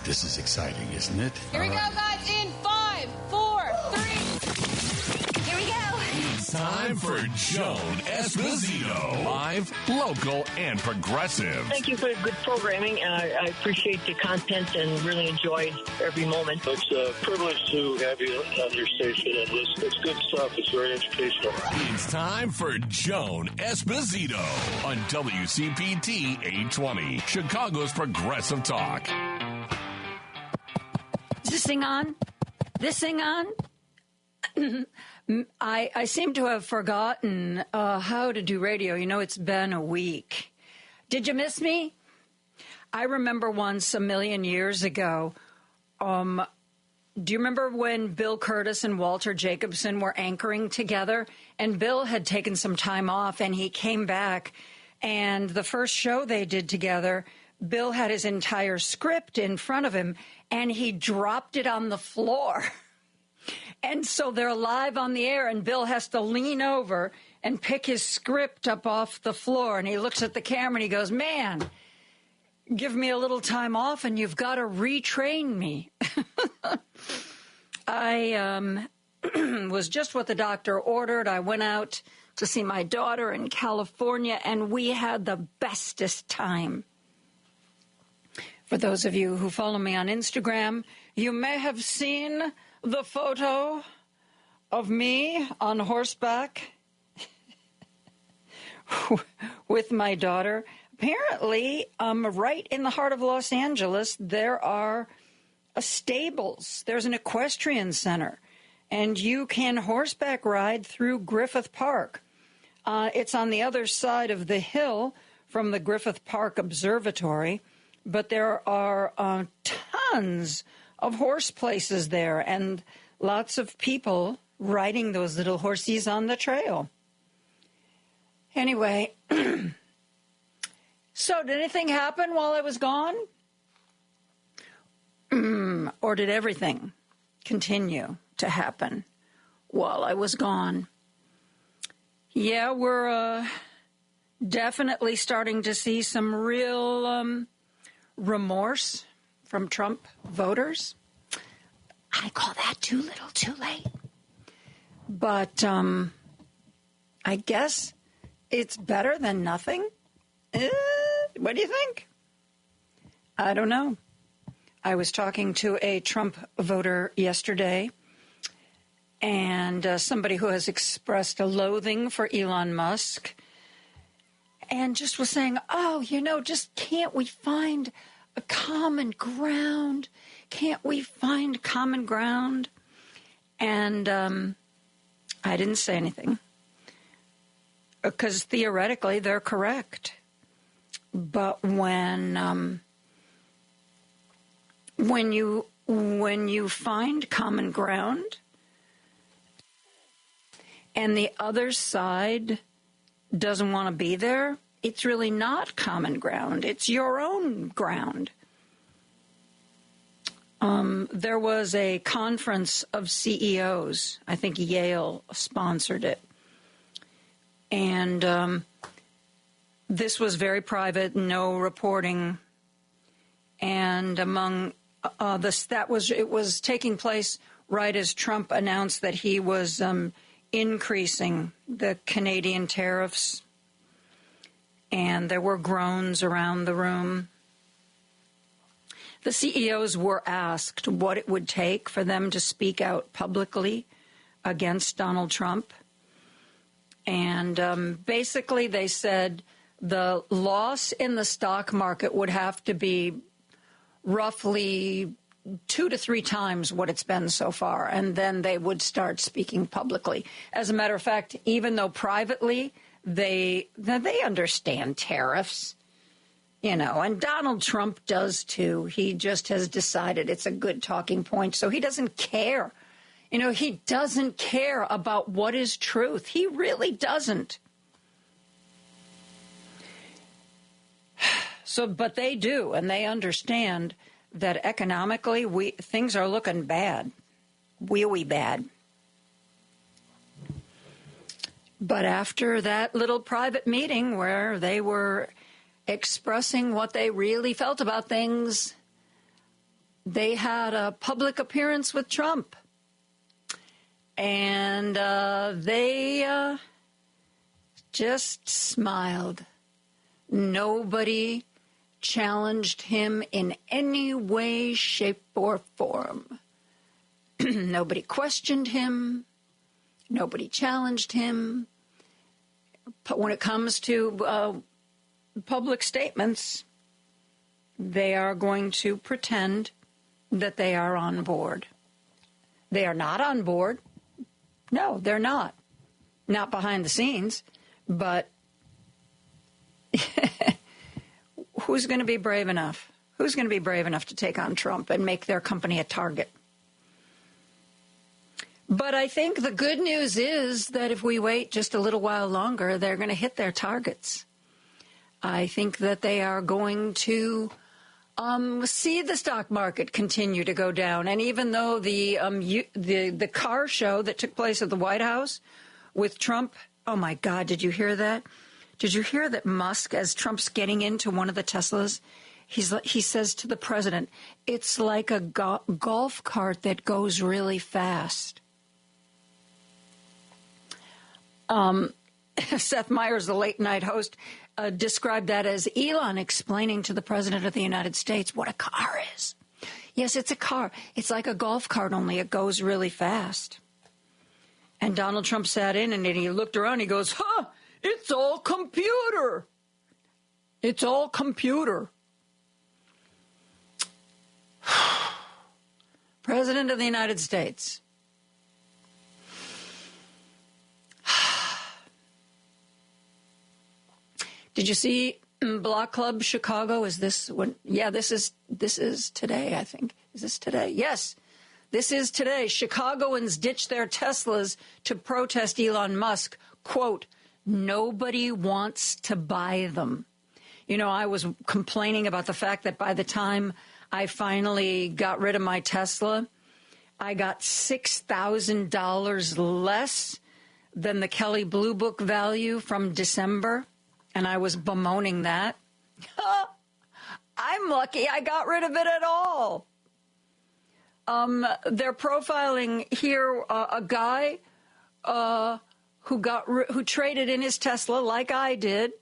This is exciting, isn't it? Here we go, guys, in 5, 4, 3. Here we go. It's time for Joan Esposito. Live, local, and progressive. Thank you for the good programming, and I appreciate the content and really enjoyed every moment. It's a privilege to have you on your station and listen. It's good stuff. It's very educational. It's time for Joan Esposito on WCPT 820, Chicago's Progressive Talk. Is this thing on? This thing on? I seem to have forgotten how to do radio. You know, it's been a week. Did you miss me? I remember once a million years ago. Do you remember when Bill Curtis and Walter Jacobson were anchoring together? And Bill had taken some time off, and he came back. And the first show they did together, Bill had his entire script in front of him, and he dropped it on the floor. And so they're live on the air, and Bill has to lean over and pick his script up off the floor. And he looks at the camera and he goes, "Man, give me a little time off and you've got to retrain me." I was just what the doctor ordered. I went out to see my daughter in California, and we had the bestest time. For those of you who follow me on Instagram, you may have seen the photo of me on horseback with my daughter. Apparently, right in the heart of Los Angeles, there are stables. There's an equestrian center, and you can horseback ride through Griffith Park. It's on the other side of the hill from the Griffith Park Observatory, but there are tons of horse places there and lots of people riding those little horsies on the trail. Anyway, so did anything happen while I was gone? Or did everything continue to happen while I was gone? Yeah, we're definitely starting to see some real remorse from Trump voters. I call that too little, too late. But I guess it's better than nothing. What do you think? I don't know. I was talking to a Trump voter yesterday, and somebody who has expressed a loathing for Elon Musk, and just was saying, "Oh, just can't we find a common ground? Can't we find common ground?" And I didn't say anything because theoretically they're correct. But when you find common ground and the other side doesn't want to be there, it's really not common ground. It's your own ground. There was a conference of CEOs. I think Yale sponsored it. And this was very private, no reporting. And among it was taking place right as Trump announced that he was increasing the Canadian tariffs. And there were groans around the room. The CEOs were asked what it would take for them to speak out publicly against Donald Trump. And basically they said the loss in the stock market would have to be roughly 2 to 3 times what it's been so far, and then they would start speaking publicly. As a matter of fact, even though privately they understand tariffs, and Donald Trump does too. He just has decided it's a good talking point, so he doesn't care. He doesn't care about what is truth. He really doesn't. So, but they do, and they understand that economically things are looking bad, really bad. But after that little private meeting where they were expressing what they really felt about things, they had a public appearance with Trump. And they just smiled. Nobody challenged him in any way, shape, or form. Nobody questioned him. Nobody challenged him. But when it comes to public statements, they are going to pretend that they are on board. They are not on board. No, they're not. Not behind the scenes. But who's going to be brave enough? Who's going to be brave enough to take on Trump and make their company a target? But I think the good news is that if we wait just a little while longer, they're going to hit their targets. I think that they are going to see the stock market continue to go down. And even though the car show that took place at the White House with Trump, oh, my God, did you hear that? Did you hear that Musk, as Trump's getting into one of the Teslas, he says to the president, it's like a golf cart that goes really fast. Seth Meyers, the late-night host, described that as Elon explaining to the president of the United States what a car is. Yes, it's a car. It's like a golf cart, only it goes really fast. And Donald Trump sat in, and then he looked around, he goes, it's all computer. It's all computer. President of the United States. Did you see Block Club Chicago? Is this when? Yeah, this is today, I think. Is this today? Yes, this is today. Chicagoans ditched their Teslas to protest Elon Musk. Quote, nobody wants to buy them. You know, I was complaining about the fact that by the time I finally got rid of my Tesla, I got $6,000 less than the Kelley Blue Book value from December. And I was bemoaning that. I'm lucky I got rid of it at all. They're profiling here a guy who traded in his Tesla like I did,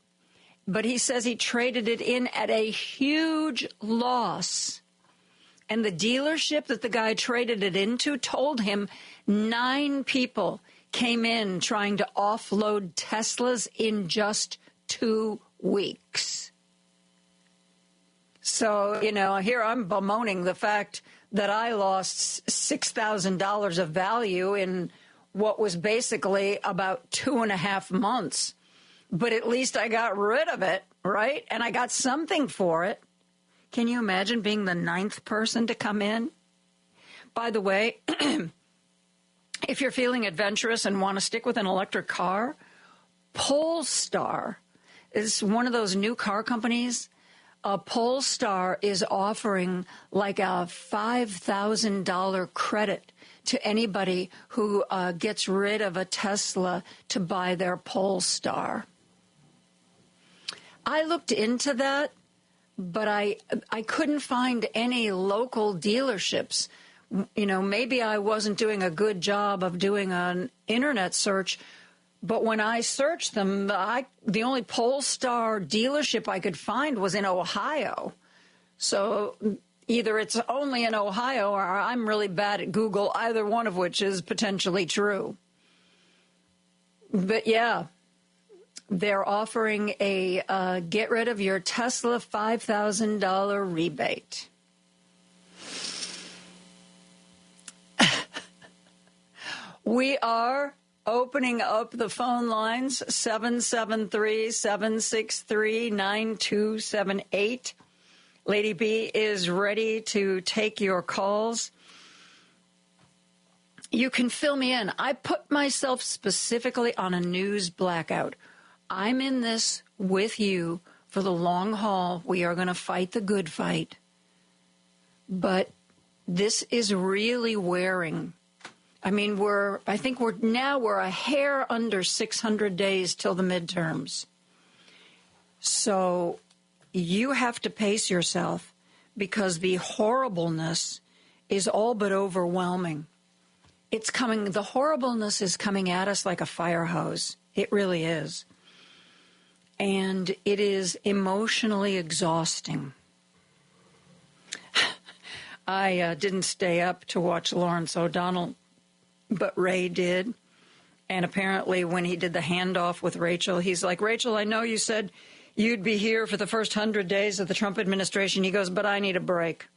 but he says he traded it in at a huge loss. And the dealership that the guy traded it into told him 9 people came in trying to offload Teslas in just 2 weeks. So, you know, here I'm bemoaning the fact that I lost $6,000 of value in what was basically about 2.5 months. But at least I got rid of it, right? And I got something for it. Can you imagine being the 9th person to come in? By the way, if you're feeling adventurous and want to stick with an electric car, Polestar is one of those new car companies. Polestar is offering like a $5,000 credit to anybody who gets rid of a Tesla to buy their Polestar. I looked into that, but I couldn't find any local dealerships. You know, maybe I wasn't doing a good job of doing an internet search, but when I searched them, the only Polestar dealership I could find was in Ohio. So either it's only in Ohio or I'm really bad at Google, either one of which is potentially true. But yeah, they're offering a get rid of your Tesla $5,000 rebate. We are opening up the phone lines, 773-763-9278. Lady B is ready to take your calls. You can fill me in. I put myself specifically on a news blackout. I'm in this with you for the long haul. We are going to fight the good fight. But this is really wearing. I mean, I think we're a hair under 600 days till the midterms. So you have to pace yourself because the horribleness is all but overwhelming. The horribleness is coming at us like a fire hose. It really is. And it is emotionally exhausting. I didn't stay up to watch Lawrence O'Donnell, but Ray did. And apparently when he did the handoff with Rachel, he's like, Rachel, I know you said you'd be here for the first 100 days of the Trump administration. He goes, but I need a break.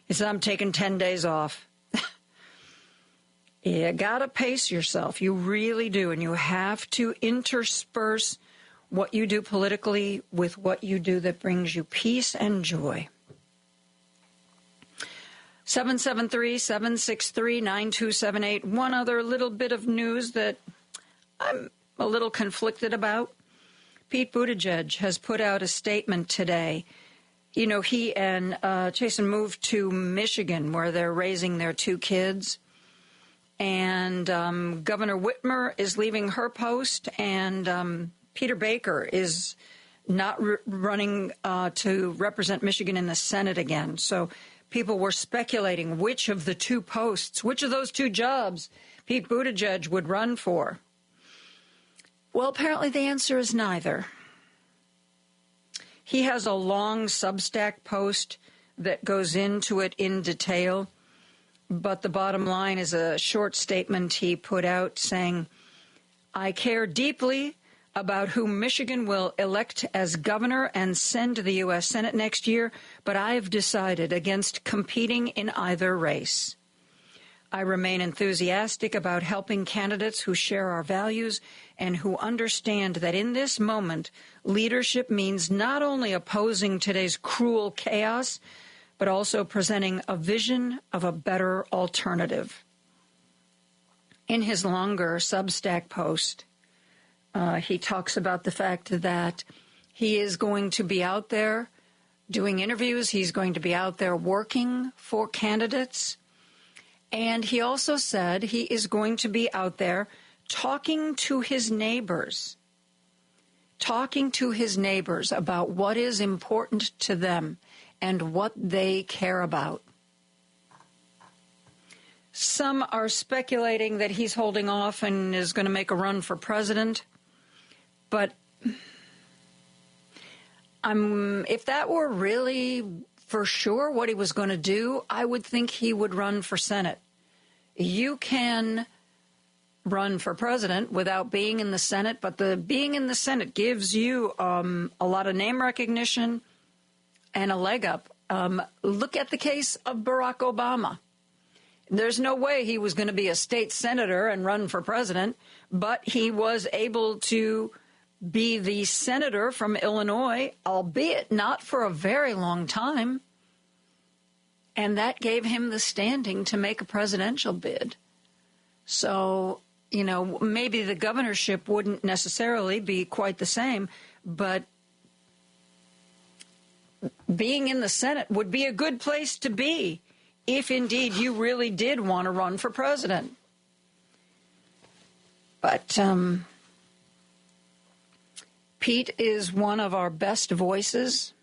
He said, I'm taking 10 days off. You got to pace yourself. You really do. And you have to intersperse what you do politically with what you do that brings you peace and joy. 773-763-9278. One other little bit of news that I'm a little conflicted about. Pete Buttigieg has put out a statement today. You know, he and Jason moved to Michigan where they're raising their 2 kids. And Governor Whitmer is leaving her post, and Peter Baker is not running to represent Michigan in the Senate again. So people were speculating which of the 2 posts, which of those 2 jobs Pete Buttigieg would run for. Well, apparently the answer is neither. He has a long Substack post that goes into it in detail. But the bottom line is a short statement he put out saying, I care deeply about who Michigan will elect as governor and send to the U.S. Senate next year, but I have decided against competing in either race. I remain enthusiastic about helping candidates who share our values and who understand that in this moment, leadership means not only opposing today's cruel chaos, but also presenting a vision of a better alternative. In his longer Substack post, he talks about the fact that he is going to be out there doing interviews. He's going to be out there working for candidates. And he also said he is going to be out there talking to his neighbors about what is important to them and what they care about. Some are speculating that he's holding off and is going to make a run for president. But if that were really for sure what he was going to do, I would think he would run for Senate. You can run for president without being in the Senate, but the being in the Senate gives you a lot of name recognition and a leg up. Look at the case of Barack Obama. There's no way he was going to be a state senator and run for president, but he was able to be the senator from Illinois, albeit not for a very long time. And that gave him the standing to make a presidential bid. So, you know, maybe the governorship wouldn't necessarily be quite the same, but being in the Senate would be a good place to be if indeed you really did want to run for president. But Pete is one of our best voices,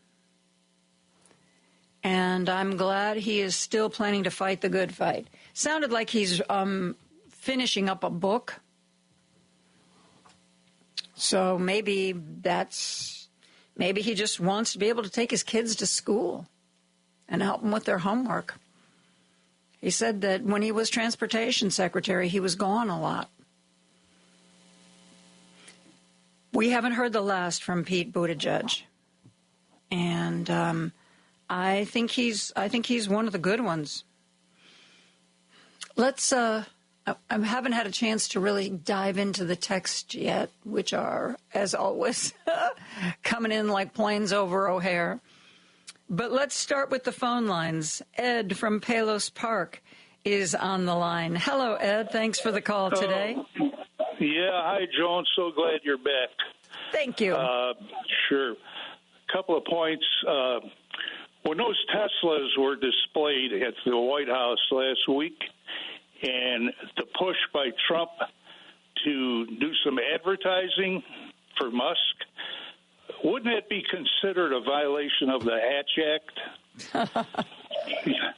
and I'm glad he is still planning to fight the good fight. Sounded like he's finishing up a book. So maybe he just wants to be able to take his kids to school and help them with their homework. He said that when he was transportation secretary, he was gone a lot. We haven't heard the last from Pete Buttigieg, and I think he's one of the good ones. Let's. I haven't had a chance to really dive into the text yet, which are, as always, coming in like planes over O'Hare. But let's start with the phone lines. Ed from Palos Park is on the line. Hello, Ed. Thanks for the call today. Yeah, hi, Joan. So glad you're back. Thank you. Sure. Couple of points. When those Teslas were displayed at the White House last week, and the push by Trump to do some advertising for Musk, wouldn't that be considered a violation of the Hatch Act?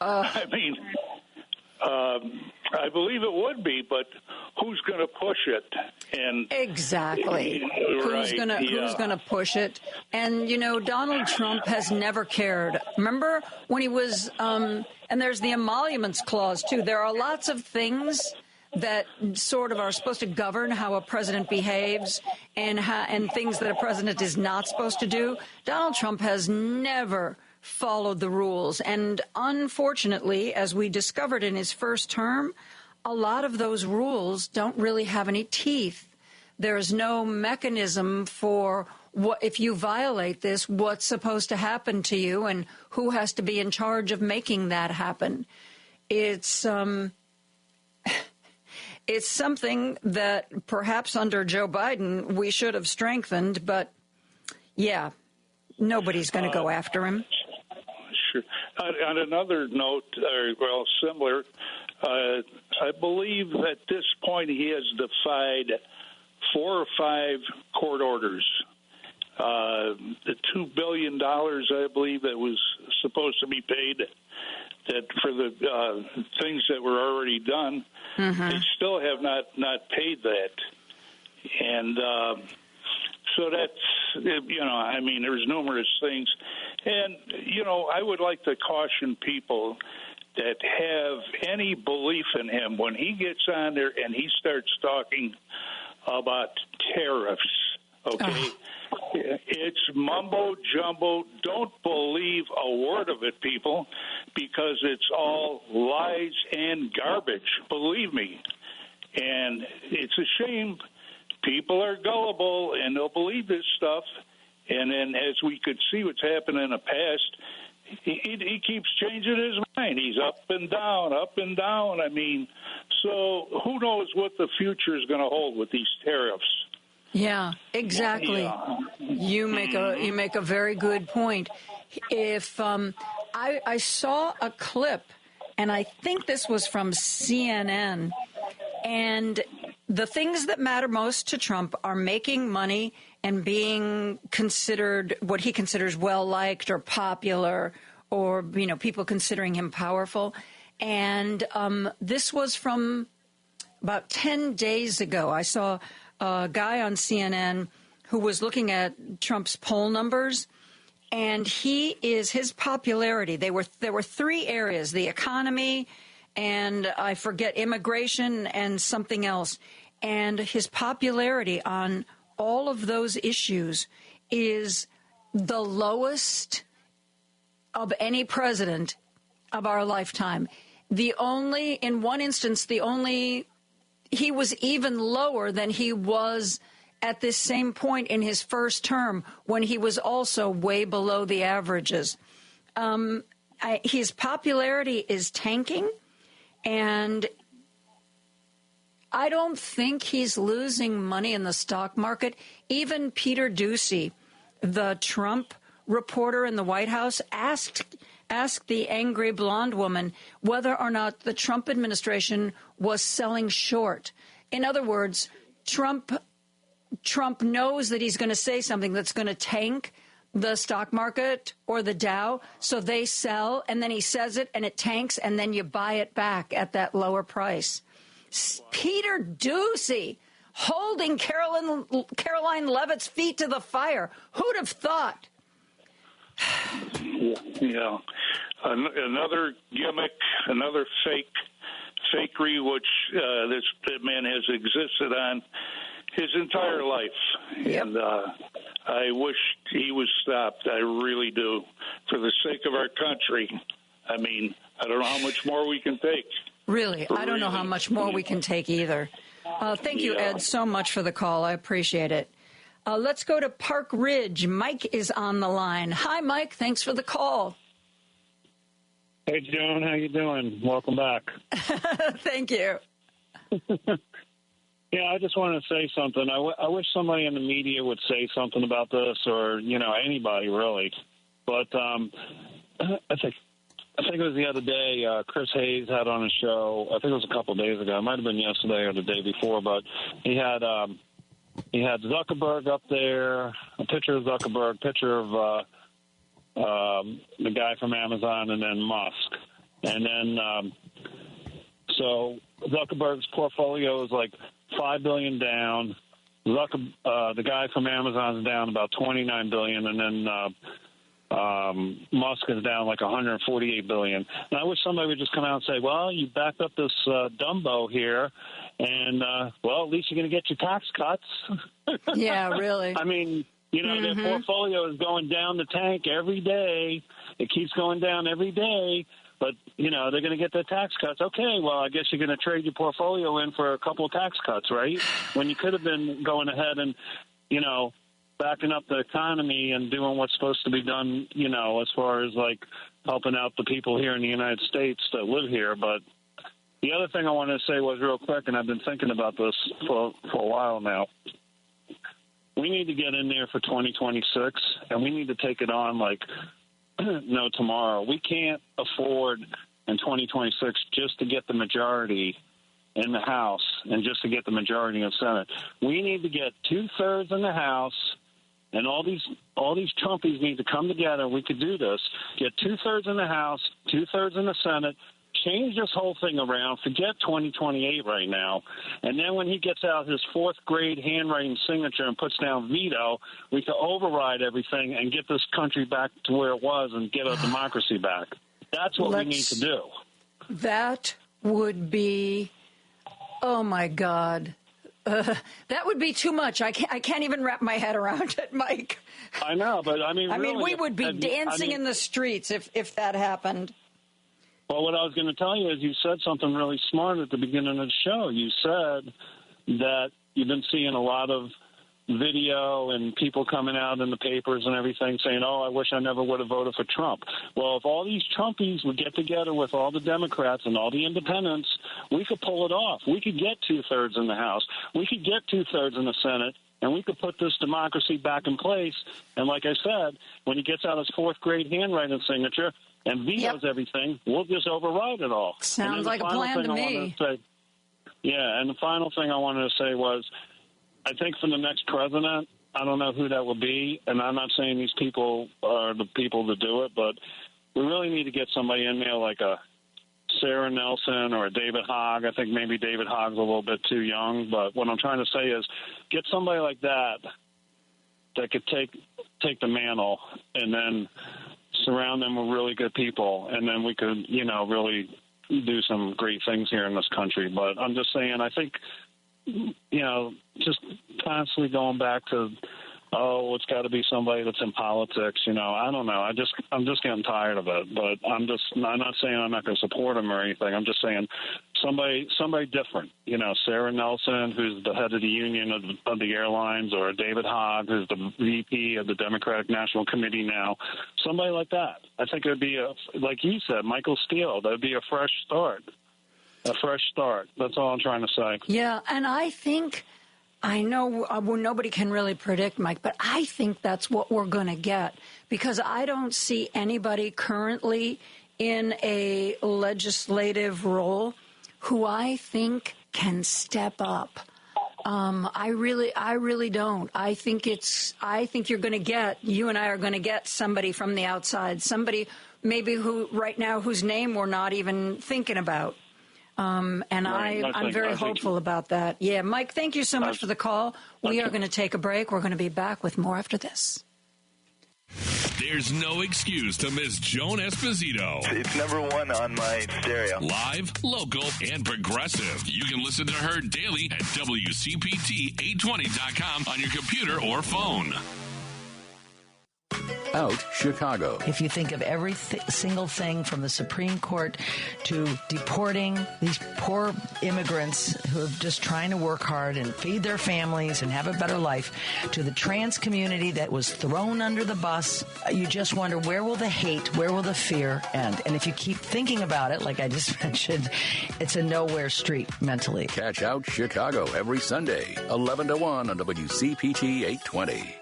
I mean, I believe it would be, but who's going to push it? And exactly, right, who's gonna push it? And Donald Trump has never cared. Remember when he was? And there's the emoluments clause too. There are lots of things that sort of are supposed to govern how a president behaves and things that a president is not supposed to do. Donald Trump has never followed the rules. And unfortunately, as we discovered in his first term, a lot of those rules don't really have any teeth. There's no mechanism for what, if you violate this, what's supposed to happen to you and who has to be in charge of making that happen. It's something that perhaps under Joe Biden we should have strengthened, but yeah, nobody's going to go after him. Sure. On another note, similar, I believe at this point he has defied 4 or 5 court orders. The $2 billion, I believe, that was supposed to be paid that for the things that were already done, they still have not paid that. And so that's, I mean, there's numerous things. And, I would like to caution people that have any belief in him when he gets on there and he starts talking about tariffs, okay? It's mumbo jumbo. Don't believe a word of it, people, because it's all lies and garbage, believe me. And it's a shame. People are gullible and they'll believe this stuff. And then as we could see what's happened in the past, he keeps changing his mind. He's up and down, up and down. I mean, so who knows what the future is going to hold with these tariffs? Yeah, exactly. Yeah. You make a very good point. If I saw a clip, and I think this was from CNN, and the things that matter most to Trump are making money and being considered what he considers well-liked or popular, or, people considering him powerful. And this was from about 10 days ago. I saw a guy on CNN who was looking at Trump's poll numbers, and his popularity, there were 3 areas: the economy, and I forget, immigration and something else. And his popularity on all of those issues is the lowest of any president of our lifetime. In one instance, he was even lower than he was at this same point in his first term, when he was also way below the averages. His popularity is tanking, and I don't think he's losing money in the stock market. Even Peter Doocy, the Trump reporter in the White House, asked the angry blonde woman whether or not the Trump administration was selling short. In other words, Trump knows that he's going to say something that's going to tank the stock market or the Dow, so they sell, and then he says it and it tanks, and then you buy it back at that lower price. Peter Doocy holding Caroline Leavitt's feet to the fire. Who'd have thought? Yeah. Another gimmick, another fakery, which this man has existed on his entire life. Yep. And I wish he was stopped. I really do. For the sake of our country. I mean, I don't know how much more we can take. Really? I don't know how much more we can take either. Thank you, Ed, so much for the call. I appreciate it. Let's go to Park Ridge. Mike is on the line. Hi, Mike. Thanks for the call. Hey, Joan. How you doing? Welcome back. Thank you. Yeah, I just wanted to say something. I wish somebody in the media would say something about this, or, anybody really. But I think it was the other day, Chris Hayes had on a show, I think it was a couple of days ago, it might have been yesterday or the day before, but he had Zuckerberg up there, a picture of Zuckerberg, picture of the guy from Amazon, and then Musk. And then so Zuckerberg's portfolio is like $5 billion down. The guy from Amazon's down about $29 billion, and then Musk is down like $148 billion. And I wish somebody would just come out and say, well, you backed up this Dumbo here, and, well, at least you're going to get your tax cuts. Yeah, really. I mean, you know, their portfolio is going down the tank every day. It keeps going down every day. But, you know, they're going to get their tax cuts. Okay, well, I guess you're going to trade your portfolio in for a couple of tax cuts, right? When you could have been going ahead and, you know, backing up the economy and doing what's supposed to be done, you know, as far as, like, helping out the people here in the United States that live here. But the other thing I wanted to say was real quick, and I've been thinking about this for a while now. We need to get in there for 2026, and we need to take it on like no tomorrow. We can't afford in 2026 just to get the majority in the House and just to get the majority in the Senate. We need to get 2/3 in the House, and all these Trumpies need to come together. We could do this. Get 2/3 in the House, 2/3 in the Senate. Change this whole thing around. Forget 2028 right now. And then when he gets out his fourth grade handwriting signature and puts down veto, we can override everything and get this country back to where it was and get our democracy back. That's what we need to do. That would be, oh my God. That would be too much. I can't even wrap my head around it, Mike. I know, but I mean, really, we would be dancing in the streets if that happened. Well, what I was going to tell you is you said something really smart at the beginning of the show. You said that you've been seeing a lot of video and people coming out in the papers and everything saying, oh, I wish I never would have voted for Trump. Well, if all these Trumpies would get together with all the Democrats and all the independents, we could pull it off. We could get 2/3 in the House. We could get 2/3 in the Senate. And we could put this democracy back in place. And like I said, when he gets out his fourth grade handwriting signature and vetoes everything, we'll just override it all. Sounds like a plan to me. And the final thing I wanted to say was, I think for the next president, I don't know who that will be, and I'm not saying these people are the people to do it, but we really need to get somebody in there like a Sarah Nelson or a David Hogg. I think maybe David Hogg's a little bit too young, but what I'm trying to say is get somebody like that could take the mantle and then surround them with really good people, and then we could, you know, really do some great things here in this country. But I'm just saying, I think, you know, just constantly going back to, oh, it's got to be somebody that's in politics. You know, I don't know. I'm just getting tired of it. But I'm not saying I'm not going to support him or anything. I'm just saying somebody different. You know, Sarah Nelson, who's the head of the union of the airlines, or David Hogg, who's the VP of the Democratic National Committee now. Somebody like that. I think it would be like you said, Michael Steele. That would be a fresh start. A fresh start. That's all I'm trying to say. Yeah, and I think. I know nobody can really predict, Mike, but I think that's what we're going to get, because I don't see anybody currently in a legislative role who I think can step up. I really don't. I think you're going to get, you and I are going to get somebody from the outside, somebody maybe who right now whose name we're not even thinking about. I'm very hopeful about that. Yeah, Mike, thank you so much for the call. We are going to take a break. We're going to be back with more after this. There's no excuse to miss Joan Esposito. It's number one on my stereo. Live, local, and progressive. You can listen to her daily at WCPT820.com on your computer or phone. Out Chicago. If you think of every single thing from the Supreme Court to deporting these poor immigrants who are just trying to work hard and feed their families and have a better life, to the trans community that was thrown under the bus, you just wonder, where will the hate, where will the fear end? And if you keep thinking about it, like I just mentioned, it's a nowhere street mentally. Catch Out Chicago every Sunday, 11 to 1 on WCPT 820.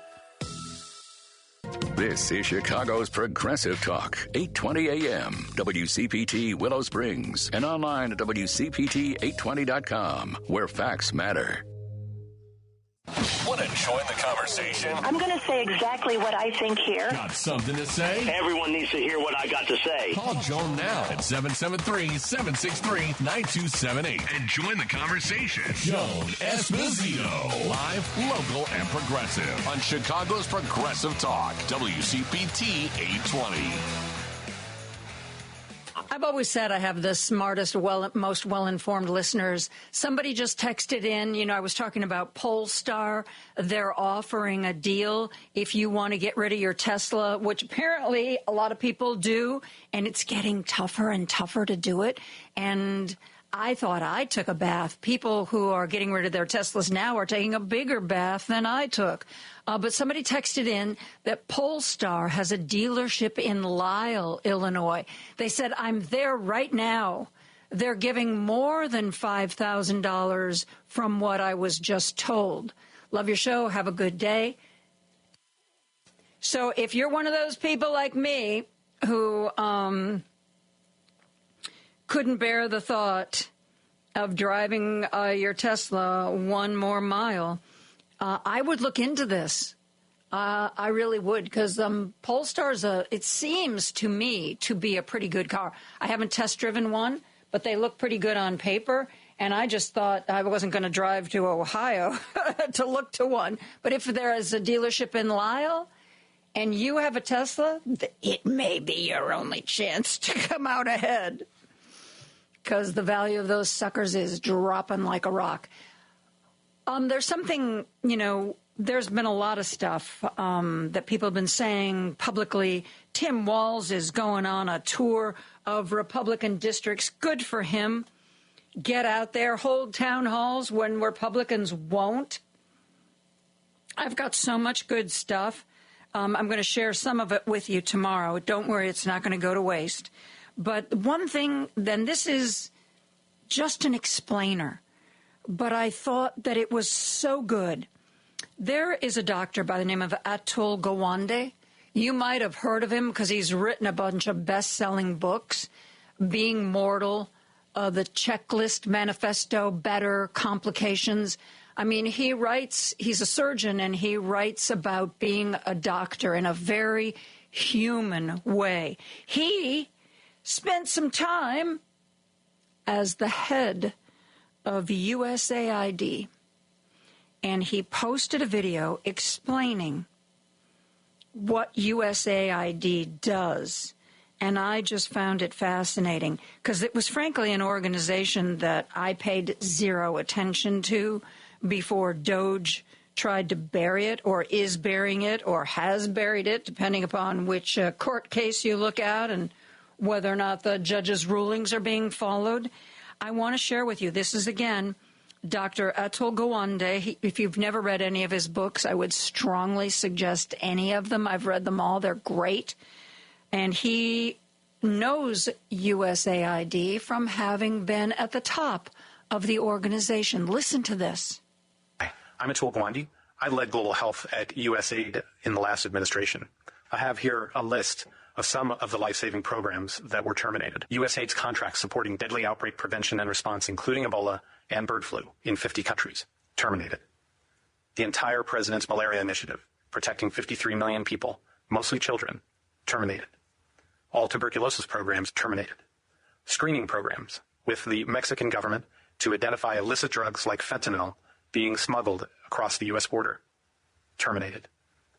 This is Chicago's Progressive Talk, 820 AM, WCPT Willow Springs, and online at WCPT820.com, where facts matter. Want to join the conversation? I'm going to say exactly what I think here. Got something to say? Everyone needs to hear what I got to say. Call Joan now at 773-763-9278 and join the conversation. Joan Esposito, live, local, and progressive on Chicago's Progressive Talk, WCPT 820. I've always said I have the smartest, most well-informed listeners. Somebody just texted in, I was talking about Polestar. They're offering a deal if you want to get rid of your Tesla, which apparently a lot of people do, and it's getting tougher and tougher to do it. And I thought I took a bath. People who are getting rid of their Teslas now are taking a bigger bath than I took. But somebody texted in that Polestar has a dealership in Lisle, Illinois. They said, I'm there right now. They're giving more than $5,000 from what I was just told. Love your show. Have a good day. So if you're one of those people like me who couldn't bear the thought of driving your Tesla one more mile, I would look into this. I really would, because Polestar's it seems to me to be a pretty good car. I haven't test driven one, but they look pretty good on paper. And I just thought I wasn't going to drive to Ohio to look to one. But if there is a dealership in Lisle and you have a Tesla, it may be your only chance to come out ahead, because the value of those suckers is dropping like a rock. There's something, there's been a lot of stuff that people have been saying publicly. Tim Walz is going on a tour of Republican districts. Good for him. Get out there, hold town halls when Republicans won't. I've got so much good stuff. I'm going to share some of it with you tomorrow. Don't worry, it's not going to go to waste. But one thing, then, this is just an explainer, but I thought that it was so good. There is a doctor by the name of Atul Gawande. You might have heard of him because he's written a bunch of best-selling books, Being Mortal, The Checklist Manifesto, Better, Complications. I mean, he's a surgeon, and he writes about being a doctor in a very human way. He spent some time as the head of USAID, and he posted a video explaining what USAID does. And I just found it fascinating, because it was frankly an organization that I paid zero attention to before DOJ tried to bury it, or is burying it, or has buried it, depending upon which court case you look at and whether or not the judge's rulings are being followed. I want to share with you, this is, again, Dr. Atul Gawande. If you've never read any of his books, I would strongly suggest any of them. I've read them all. They're great. And he knows USAID from having been at the top of the organization. Listen to this. Hi, I'm Atul Gawande. I led global health at USAID in the last administration. I have here a list of some of the life-saving programs that were terminated. USAID's contracts supporting deadly outbreak prevention and response, including Ebola and bird flu, in 50 countries, terminated. The entire President's Malaria Initiative, protecting 53 million people, mostly children, terminated. All tuberculosis programs terminated. Screening programs with the Mexican government to identify illicit drugs like fentanyl being smuggled across the U.S. border, terminated.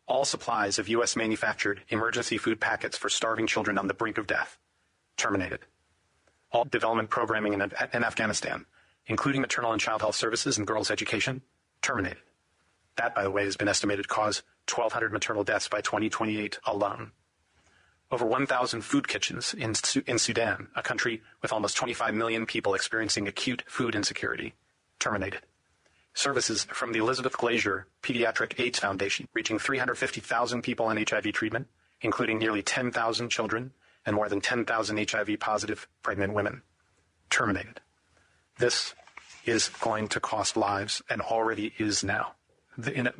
All supplies of U.S. manufactured emergency food packets for starving children on the brink of death, terminated. All development programming in Afghanistan, including maternal and child health services and girls' education, terminated. That, by the way, has been estimated to cause 1,200 maternal deaths by 2028 alone. Over 1,000 food kitchens in Sudan, a country with almost 25 million people experiencing acute food insecurity, terminated. Services from the Elizabeth Glazier Pediatric AIDS Foundation, reaching 350,000 people on HIV treatment, including nearly 10,000 children and more than 10,000 HIV-positive pregnant women, terminated. This is going to cost lives and already is now.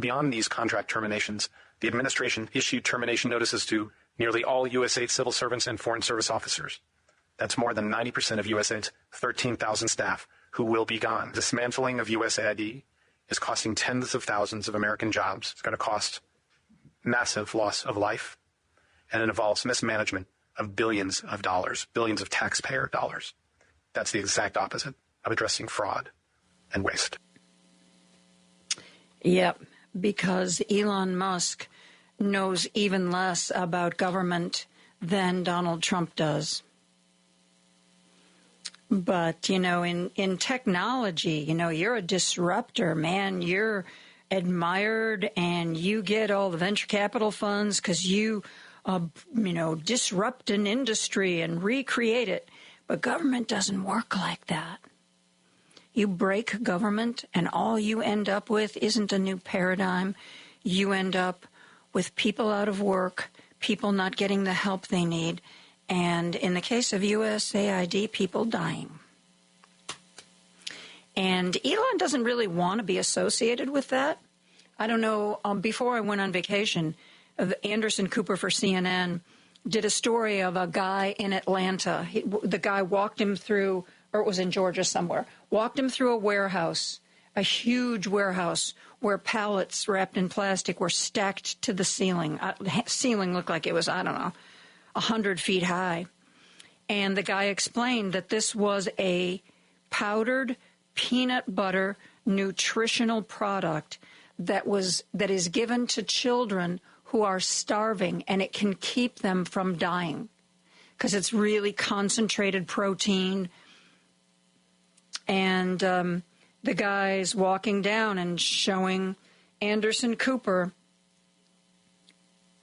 Beyond these contract terminations, the administration issued termination notices to nearly all USAID civil servants and foreign service officers. That's more than 90% of USAID's 13,000 staff who will be gone. Dismantling of USAID is costing tens of thousands of American jobs. It's going to cost massive loss of life, and it involves mismanagement of billions of dollars, billions of taxpayer dollars. That's the exact opposite of addressing fraud and waste. Yep, because Elon Musk knows even less about government than Donald Trump does. But, in technology, you're a disruptor, man. You're admired and you get all the venture capital funds because you, disrupt an industry and recreate it. But government doesn't work like that. You break government and all you end up with isn't a new paradigm. You end up with people out of work, people not getting the help they need, and in the case of USAID, people dying. And Elon doesn't really want to be associated with that. I don't know, before I went on vacation, Anderson Cooper for CNN did a story of a guy in Atlanta. The guy walked him through, or it was in Georgia somewhere, walked him through a warehouse, a huge warehouse where pallets wrapped in plastic were stacked to the ceiling. The ceiling looked like it was, 100 feet high. And the guy explained that this was a powdered peanut butter nutritional product that is given to children who are starving, and it can keep them from dying because it's really concentrated protein. And the guy's walking down and showing Anderson Cooper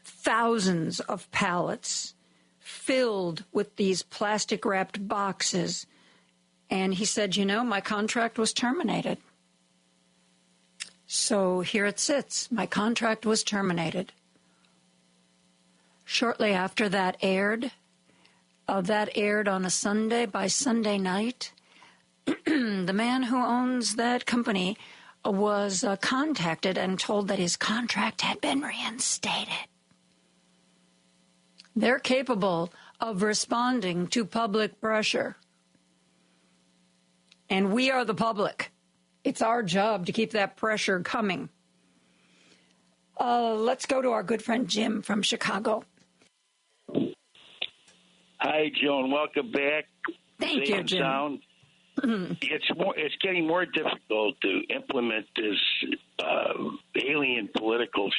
thousands of pallets filled with these plastic-wrapped boxes. And he said, my contract was terminated. So here it sits. My contract was terminated. Shortly after that aired on a Sunday, by Sunday night, the man who owns that company was contacted and told that his contract had been reinstated. They're capable of responding to public pressure. And we are the public. It's our job to keep that pressure coming. Let's go to our good friend Jim from Chicago. Hi, Joan. Welcome back. Thank you, Jim. Sound. It's getting more difficult to implement this alien political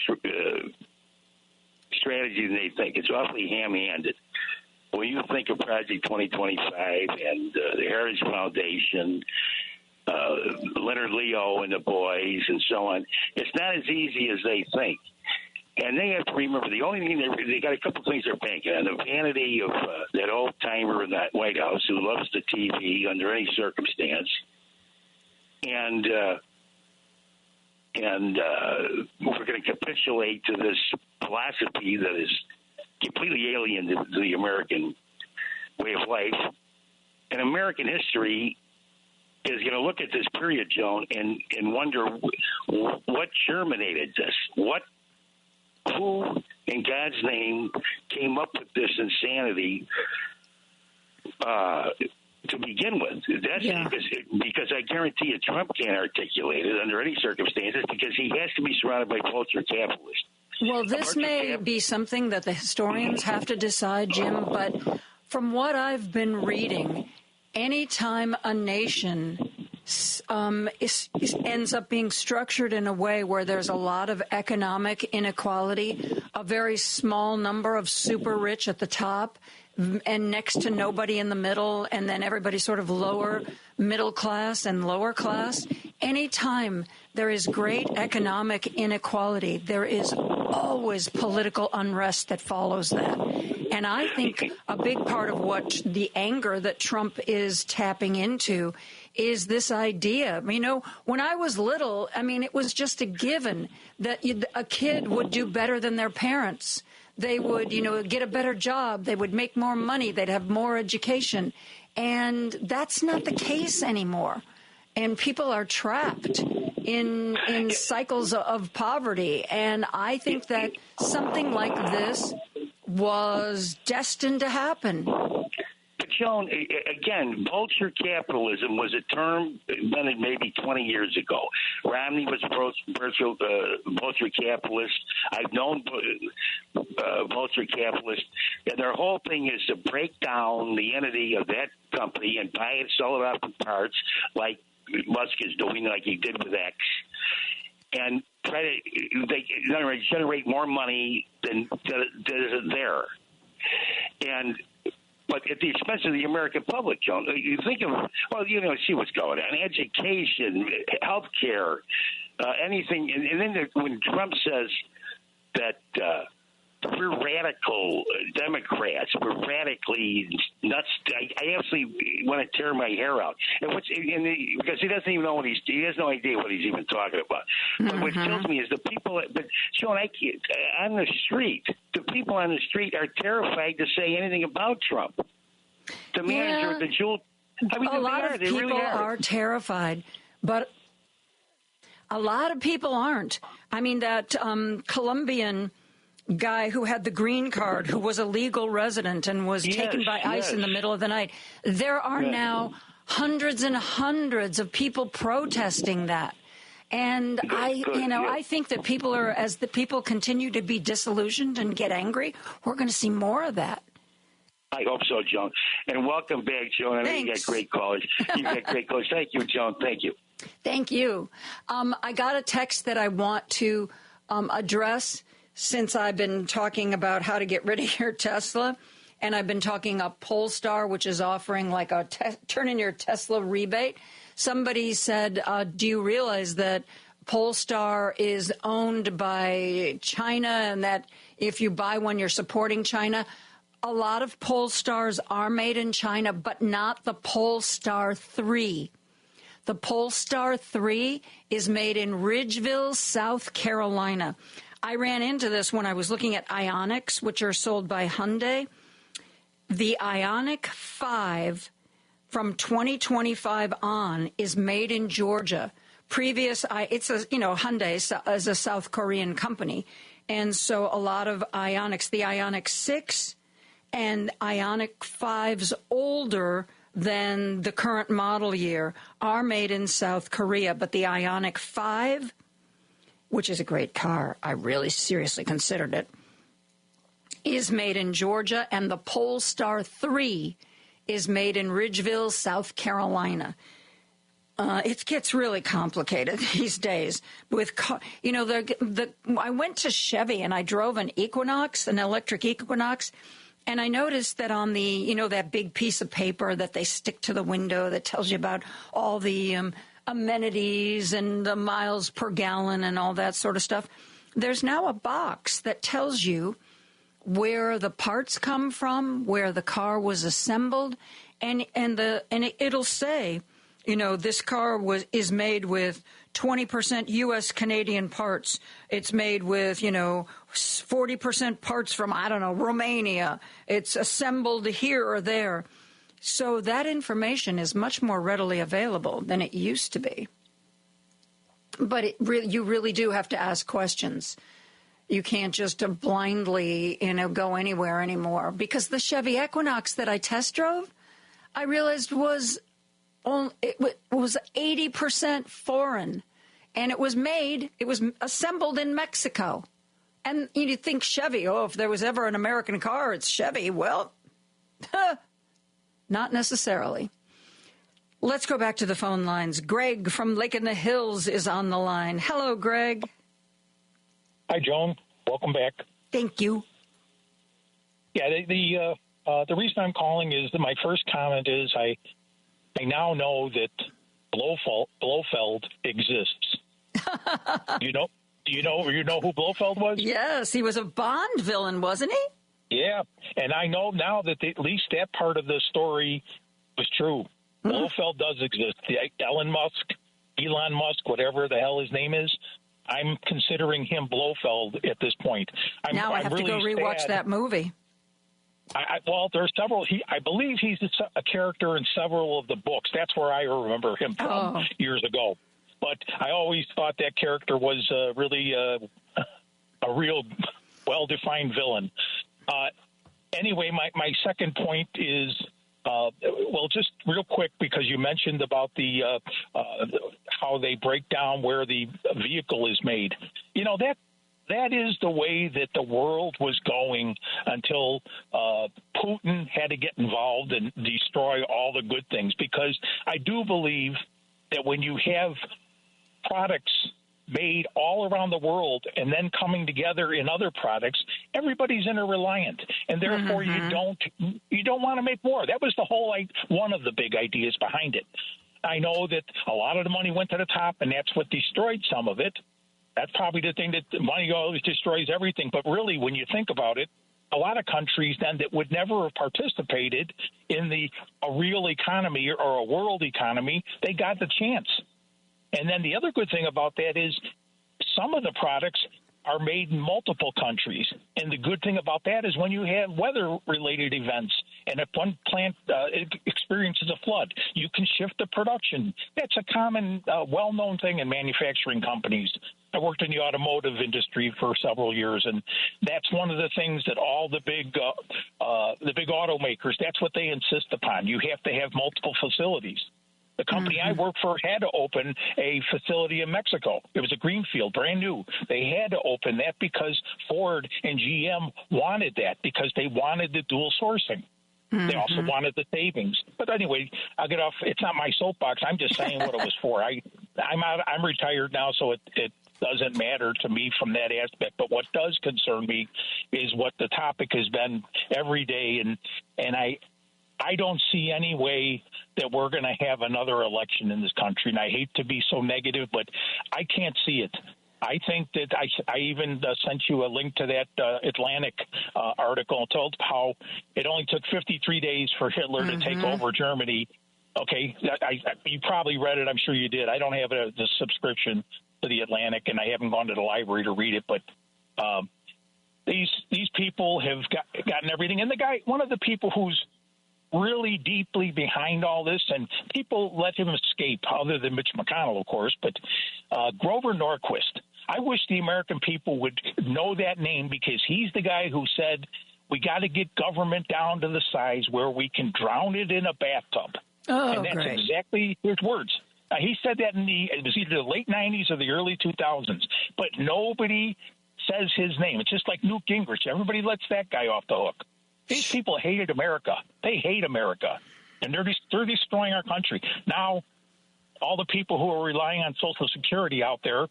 strategy than they think. It's awfully ham-handed. When you think of Project 2025 and the Heritage Foundation, Leonard Leo and the boys and so on, it's not as easy as they think. And they have to remember the only thing they got a couple of things they're banking on: the vanity of that old timer in that White House who loves the TV under any circumstance, and we're going to capitulate to this philosophy that is completely alien to the American way of life. And American history is going to look at this period, Joan, and wonder what germinated this. Who, in God's name, came up with this insanity to begin with? That's because I guarantee you Trump can't articulate it under any circumstances because he has to be surrounded by culture capitalists. Well, this may be something that the historians have to decide, Jim, but from what I've been reading, anytime a nation ends up being structured in a way where there's a lot of economic inequality, a very small number of super rich at the top, and next to nobody in the middle, and then everybody sort of lower middle class and lower class. Anytime there is great economic inequality, there is always political unrest that follows that. And I think a big part of what the anger that Trump is tapping into is this idea. When I was little, it was just a given that a kid would do better than their parents. They would, get a better job. They would make more money. They'd have more education. And that's not the case anymore. And people are trapped in cycles of poverty. And I think that something like this was destined to happen. But Joan, again, vulture capitalism was a term invented maybe 20 years ago. Romney was vulture capitalist. I've known vulture capitalists, and their whole thing is to break down the entity of that company and buy it, sell it off in parts, like Musk is doing, like he did with X, and try to generate more money than is there. But at the expense of the American public, Joan. You think of, see what's going on: education, health care, anything. And then when Trump says that we're radical Democrats, we're radically nuts, I absolutely want to tear my hair out. And because he doesn't even know he has no idea what he's even talking about. But what kills me is the people. But Sean, on the street, the people on the street are terrified to say anything about Trump. The manager of the jewel. I mean, a lot of people really are terrified, but a lot of people aren't. I mean, that Colombian guy who had the green card, who was a legal resident and was taken by ICE in the middle of the night. There are now hundreds and hundreds of people protesting that. And I think that people are, as the people continue to be disillusioned and get angry, we're going to see more of that. I hope so, Joan. And welcome back, Joan. I know you got great callers. You got great callers. Thank you, Joan. Thank you. Thank you. I got a text that I want to address. Since I've been talking about how to get rid of your Tesla, and I've been talking up Polestar, which is offering like a turn in your Tesla rebate. Somebody said, do you realize that Polestar is owned by China and that if you buy one, you're supporting China? A lot of Polestars are made in China, but not the Polestar 3. The Polestar 3 is made in Ridgeville, South Carolina. I ran into this when I was looking at Ioniqs, which are sold by Hyundai. The Ioniq 5 from 2025 on is made in Georgia. Hyundai is a South Korean company. And so a lot of Ioniqs, the Ioniq 6 and Ioniq 5s older than the current model year are made in South Korea. But the Ioniq 5, which is a great car, I really seriously considered it, is made in Georgia, and the Polestar 3 is made in Ridgeville, South Carolina. It gets really complicated these days. I went to Chevy and I drove an Equinox, an electric Equinox, and I noticed that on the, that big piece of paper that they stick to the window that tells you about all the amenities and the miles per gallon and all that sort of stuff. There's now a box that tells you where the parts come from, where the car was assembled, and it'll say, this car is made with 20% U.S. Canadian parts. It's made with 40% parts from Romania. It's assembled here or there. So that information is much more readily available than it used to be. But you really do have to ask questions. You can't just blindly, go anywhere anymore. Because the Chevy Equinox that I test drove, I realized was 80% foreign. And it was assembled in Mexico. And you'd think Chevy, if there was ever an American car, it's Chevy. Well, not necessarily. Let's go back to the phone lines. Greg from Lake in the Hills is on the line. Hello, Greg. Hi, Joan. Welcome back. Thank you. Yeah, the reason I'm calling is that my first comment is I now know that Blofeld exists. Do you know who Blofeld was? Yes, he was a Bond villain, wasn't he? Yeah, and I know now that at least that part of the story was true. Mm-hmm. Blofeld does exist. Elon Musk, whatever the hell his name is, I'm considering him Blofeld at this point. Now I have to go rewatch that movie. There's several. I believe he's a character in several of the books. That's where I remember him from years ago. But I always thought that character was really a real well-defined villain. Anyway, my second point is Well, just real quick, because you mentioned about the how they break down where the vehicle is made. You know, that is the way that the world was going until Putin had to get involved and destroy all the good things. Because I do believe that when you have products made all around the world and then coming together in other products, everybody's interreliant, and therefore you don't want to make war. That was the whole one of the big ideas behind it. I know that a lot of the money went to the top, and that's what destroyed some of it. That's probably the thing, that the money always destroys everything. But really, when you think about it, a lot of countries then that would never have participated in a real economy or a world economy, they got the chance. And then the other good thing about that is some of the products are made in multiple countries. And the good thing about that is when you have weather-related events and if one plant experiences a flood, you can shift the production. That's a common, well-known thing in manufacturing companies. I worked in the automotive industry for several years, and that's one of the things that all the big automakers, that's what they insist upon. You have to have multiple facilities. The company I worked for had to open a facility in Mexico. It was a greenfield, brand new. They had to open that because Ford and GM wanted that, because they wanted the dual sourcing. They also wanted the savings. But anyway, I'll get off. It's not my soapbox. I'm just saying what it was for. I'm retired now, so it doesn't matter to me from that aspect. But what does concern me is what the topic has been every day, and I don't see any way that we're going to have another election in this country. And I hate to be so negative, but I can't see it. I think that I even sent you a link to that Atlantic article and told how it only took 53 days for Hitler to take over Germany. Okay, you probably read it. I'm sure you did. I don't have the subscription to the Atlantic, and I haven't gone to the library to read it. But these people have gotten everything. And the guy, one of the people who's really deeply behind all this, and people let him escape, other than Mitch McConnell, of course, but Grover Norquist. I wish the American people would know that name, because he's the guy who said we got to get government down to the size where we can drown it in a bathtub. Oh, and that's exactly his words. He said that it was either the late 90s or the early 2000s, but nobody says his name. It's just like Newt Gingrich. Everybody lets that guy off the hook. These people hated America. They hate America, and they're destroying our country. Now, all the people who are relying on Social Security out there,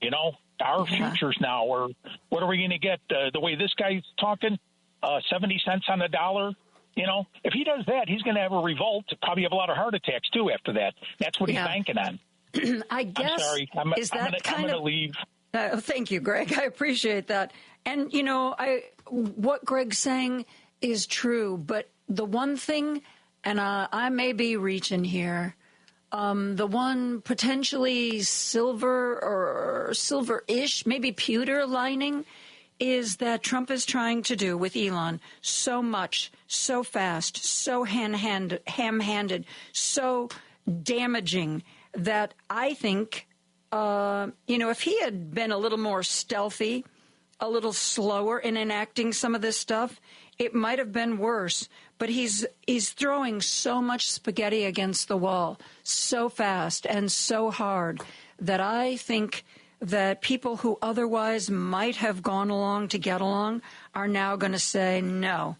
you know, our futures now are, what are we going to get? The way this guy's talking, 70 cents on the dollar. You know, if he does that, he's going to have a revolt, probably have a lot of heart attacks, too, after that. That's what he's banking on. I guess. I'm sorry. I'm going to leave. Thank you, Greg. I appreciate that. And, you know, what Greg's saying is true. But the one thing, and I may be reaching here, the one potentially silver or silver-ish, maybe pewter lining, is that Trump is trying to do with Elon so much, so fast, so ham-handed, so damaging that I think, if he had been a little more stealthy, a little slower in enacting some of this stuff, it might have been worse. But he's throwing so much spaghetti against the wall so fast and so hard that I think that people who otherwise might have gone along to get along are now going to say no.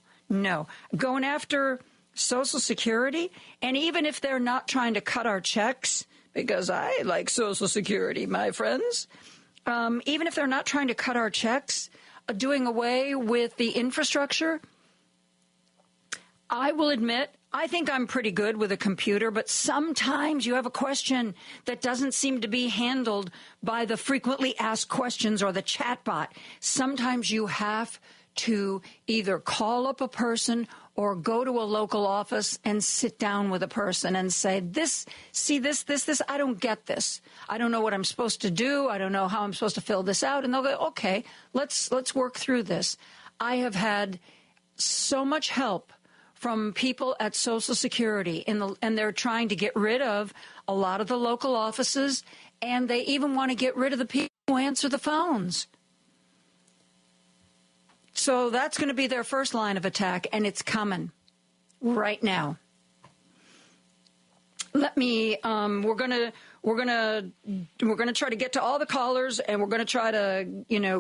Going after Social Security, and even if they're not trying to cut our checks, because I like Social Security, my friends, even if they're not trying to cut our checks, doing away with the infrastructure, I will admit, I think I'm pretty good with a computer, but sometimes you have a question that doesn't seem to be handled by the frequently asked questions or the chatbot. Sometimes you have to either call up a person or go to a local office and sit down with a person and say, this, I don't get this. I don't know what I'm supposed to do. I don't know how I'm supposed to fill this out. And they'll go, okay, let's work through this. I have had so much help from people at Social Security, and they're trying to get rid of a lot of the local offices, and they even want to get rid of the people who answer the phones. So that's going to be their first line of attack, and it's coming. right now. Let me. We're gonna try to get to all the callers, and we're gonna try to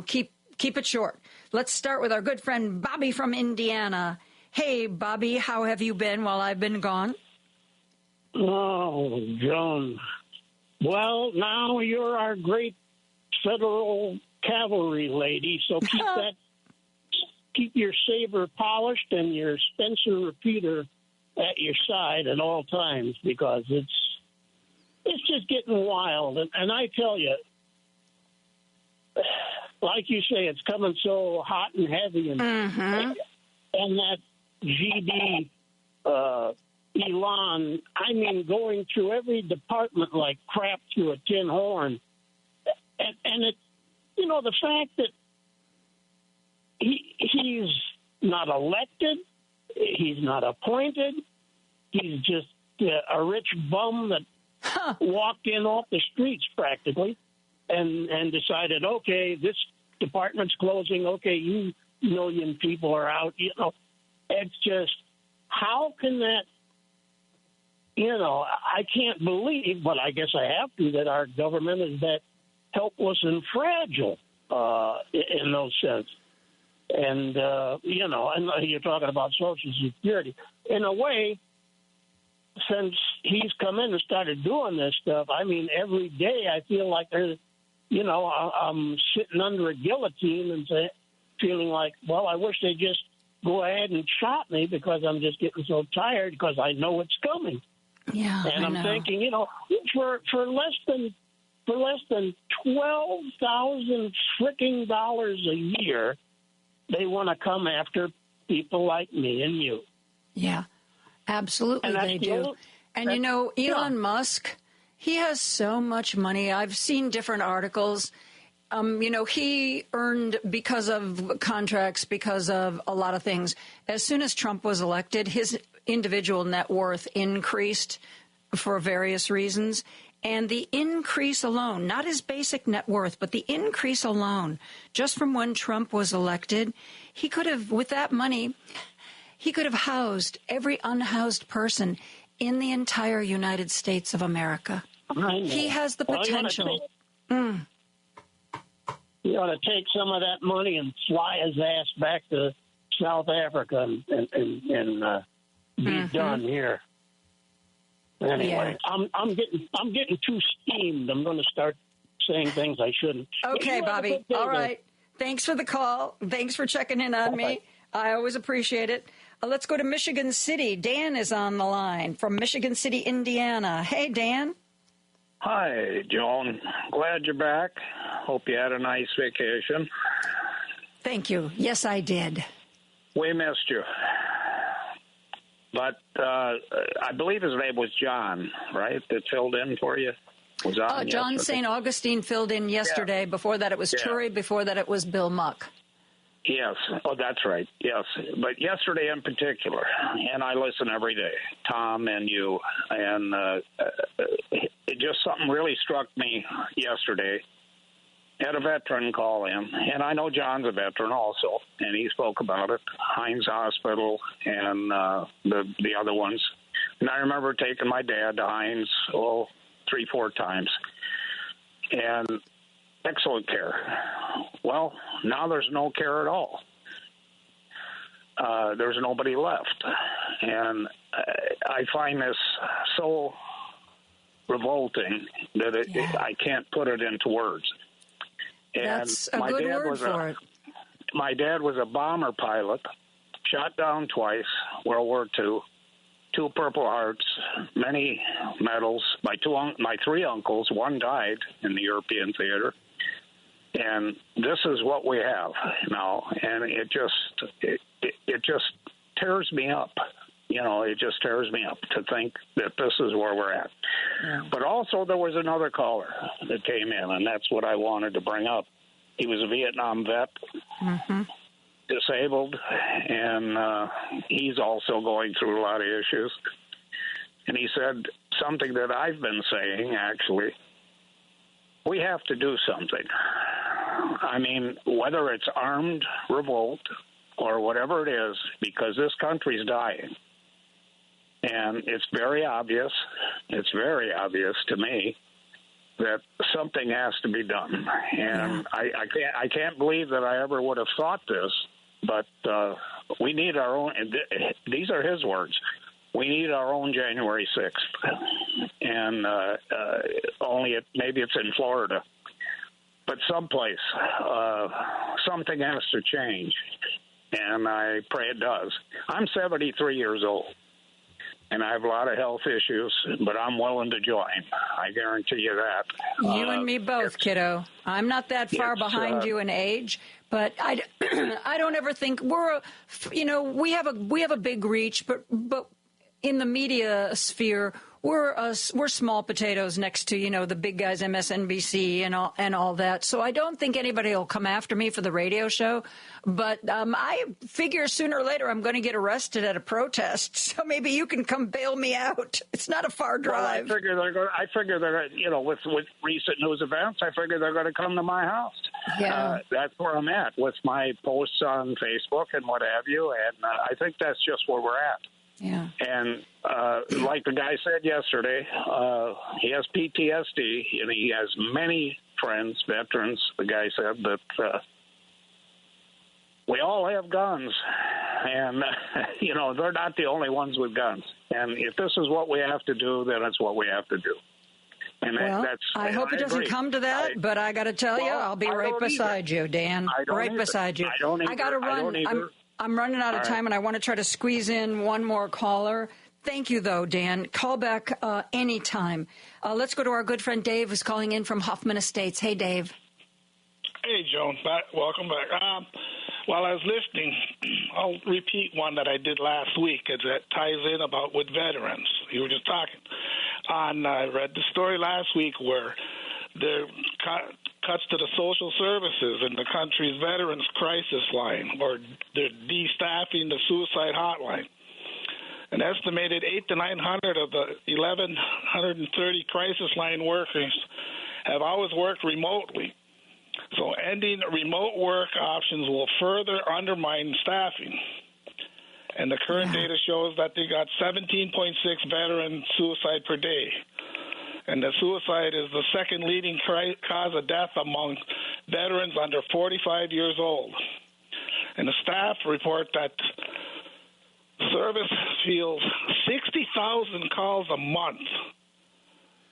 keep it short. Let's start with our good friend Bobby from Indiana. Hey, Bobby, how have you been while I've been gone? Oh, Joan. Well, now you're our great federal cavalry lady, so keep your saber polished and your Spencer repeater at your side at all times, because it's just getting wild. And I tell you, like you say, it's coming so hot and heavy, and that GD Elon, I mean, going through every department like crap through a tin horn. And it, the fact that he's not elected, he's not appointed, he's just a rich bum that walked in off the streets practically and decided, okay, this department's closing, okay, you million people are out. It's just, how can that, I can't believe, but I guess I have to, that our government is that helpless and fragile in those sense. And, and you're talking about Social Security. In a way, since he's come in and started doing this stuff, I mean, every day I feel like there's, I'm sitting under a guillotine and feeling like, well, I wish they'd just go ahead and shot me, because I'm just getting so tired because I know it's coming. Yeah, and I'm thinking, for less than $12,000 freaking dollars a year, they want to come after people like me and you. Yeah, absolutely, they do. And Elon Musk, he has so much money. I've seen different articles. He earned, because of contracts, because of a lot of things. As soon as Trump was elected, his individual net worth increased for various reasons. And the increase alone, not his basic net worth, but the increase alone, just from when Trump was elected, he could have, with that money, he could have housed every unhoused person in the entire United States of America. He has the potential. He ought to take some of that money and fly his ass back to South Africa and be done here. Anyway, yeah. I'm getting too steamed. I'm going to start saying things I shouldn't. Okay, Bobby. All right. Thanks for the call. Thanks for checking in on me. I always appreciate it. Let's go to Michigan City. Dan is on the line from Michigan City, Indiana. Hey, Dan. Hi, Joan. Glad you're back. Hope you had a nice vacation. Thank you. Yes, I did. We missed you. But I believe his name was John, right, that filled in for you? Was on John yesterday? St. Augustine filled in yesterday. Yeah. Before that, it was Turi. Before that, it was Bill Muck. Yes. Oh, that's right. Yes. But yesterday in particular, and I listen every day, Tom and you, and it just something really struck me yesterday. Had a veteran call in, and I know John's a veteran also, and he spoke about it, Hines Hospital and the other ones. And I remember taking my dad to Hines, 3-4 times, and excellent care. Well, now there's no care at all. There's nobody left. And I find this so revolting that I can't put it into words. And that's a good word for it. My dad was a bomber pilot, shot down twice, World War II, 2 Purple Hearts, many medals. My 3 uncles, one died in the European theater. And this is what we have now, and it just tears me up. It just tears me up to think that this is where we're at. Yeah. But also there was another caller that came in, and that's what I wanted to bring up. He was a Vietnam vet, disabled, and he's also going through a lot of issues. And he said something that I've been saying, actually. We have to do something. I mean, whether it's armed revolt or whatever it is, because this country's dying. And it's very obvious. It's very obvious to me that something has to be done. And I can't believe that I ever would have thought this, but we need our own, and these are his words, we need our own January 6th. And maybe it's in Florida. But someplace, something has to change. And I pray it does. I'm 73 years old. And I have a lot of health issues, but I'm willing to join. I guarantee you that. You and me both, kiddo. I'm not that far behind you in age, but I don't ever think we have a big reach, but in the media sphere, we're small potatoes next to, the big guys, MSNBC and all that. So I don't think anybody will come after me for the radio show. But I figure sooner or later I'm going to get arrested at a protest. So maybe you can come bail me out. It's not a far drive. Well, I figure they're with recent news events, I figure they're going to come to my house. Yeah. That's where I'm at with my posts on Facebook and what have you. And I think that's just where we're at. Yeah. And like the guy said yesterday, he has PTSD, and he has many friends, veterans. The guy said that we all have guns, and, they're not the only ones with guns. And if this is what we have to do, then it's what we have to do. And I hope it doesn't come to that, but I got to tell you, I'll be right beside you, Dan. Right beside you. I got to run. I'm running out of time, and I want to try to squeeze in one more caller. Thank you, though, Dan. Call back anytime. Let's go to our good friend Dave, who's calling in from Hoffman Estates. Hey, Dave. Hey, Joan. Welcome back. While I was listening, I'll repeat one that I did last week, as that ties in with veterans. You were just talking. I read the story last week where there cuts to the social services in the country's veterans crisis line, or they're de-staffing the suicide hotline. An estimated 800 to 900 of the 1,130 crisis line workers have always worked remotely. So ending remote work options will further undermine staffing. And the current data shows that they got 17.6 veteran suicide per day. And the suicide is the second leading cause of death among veterans under 45 years old. And the staff report that service fields 60,000 calls a month.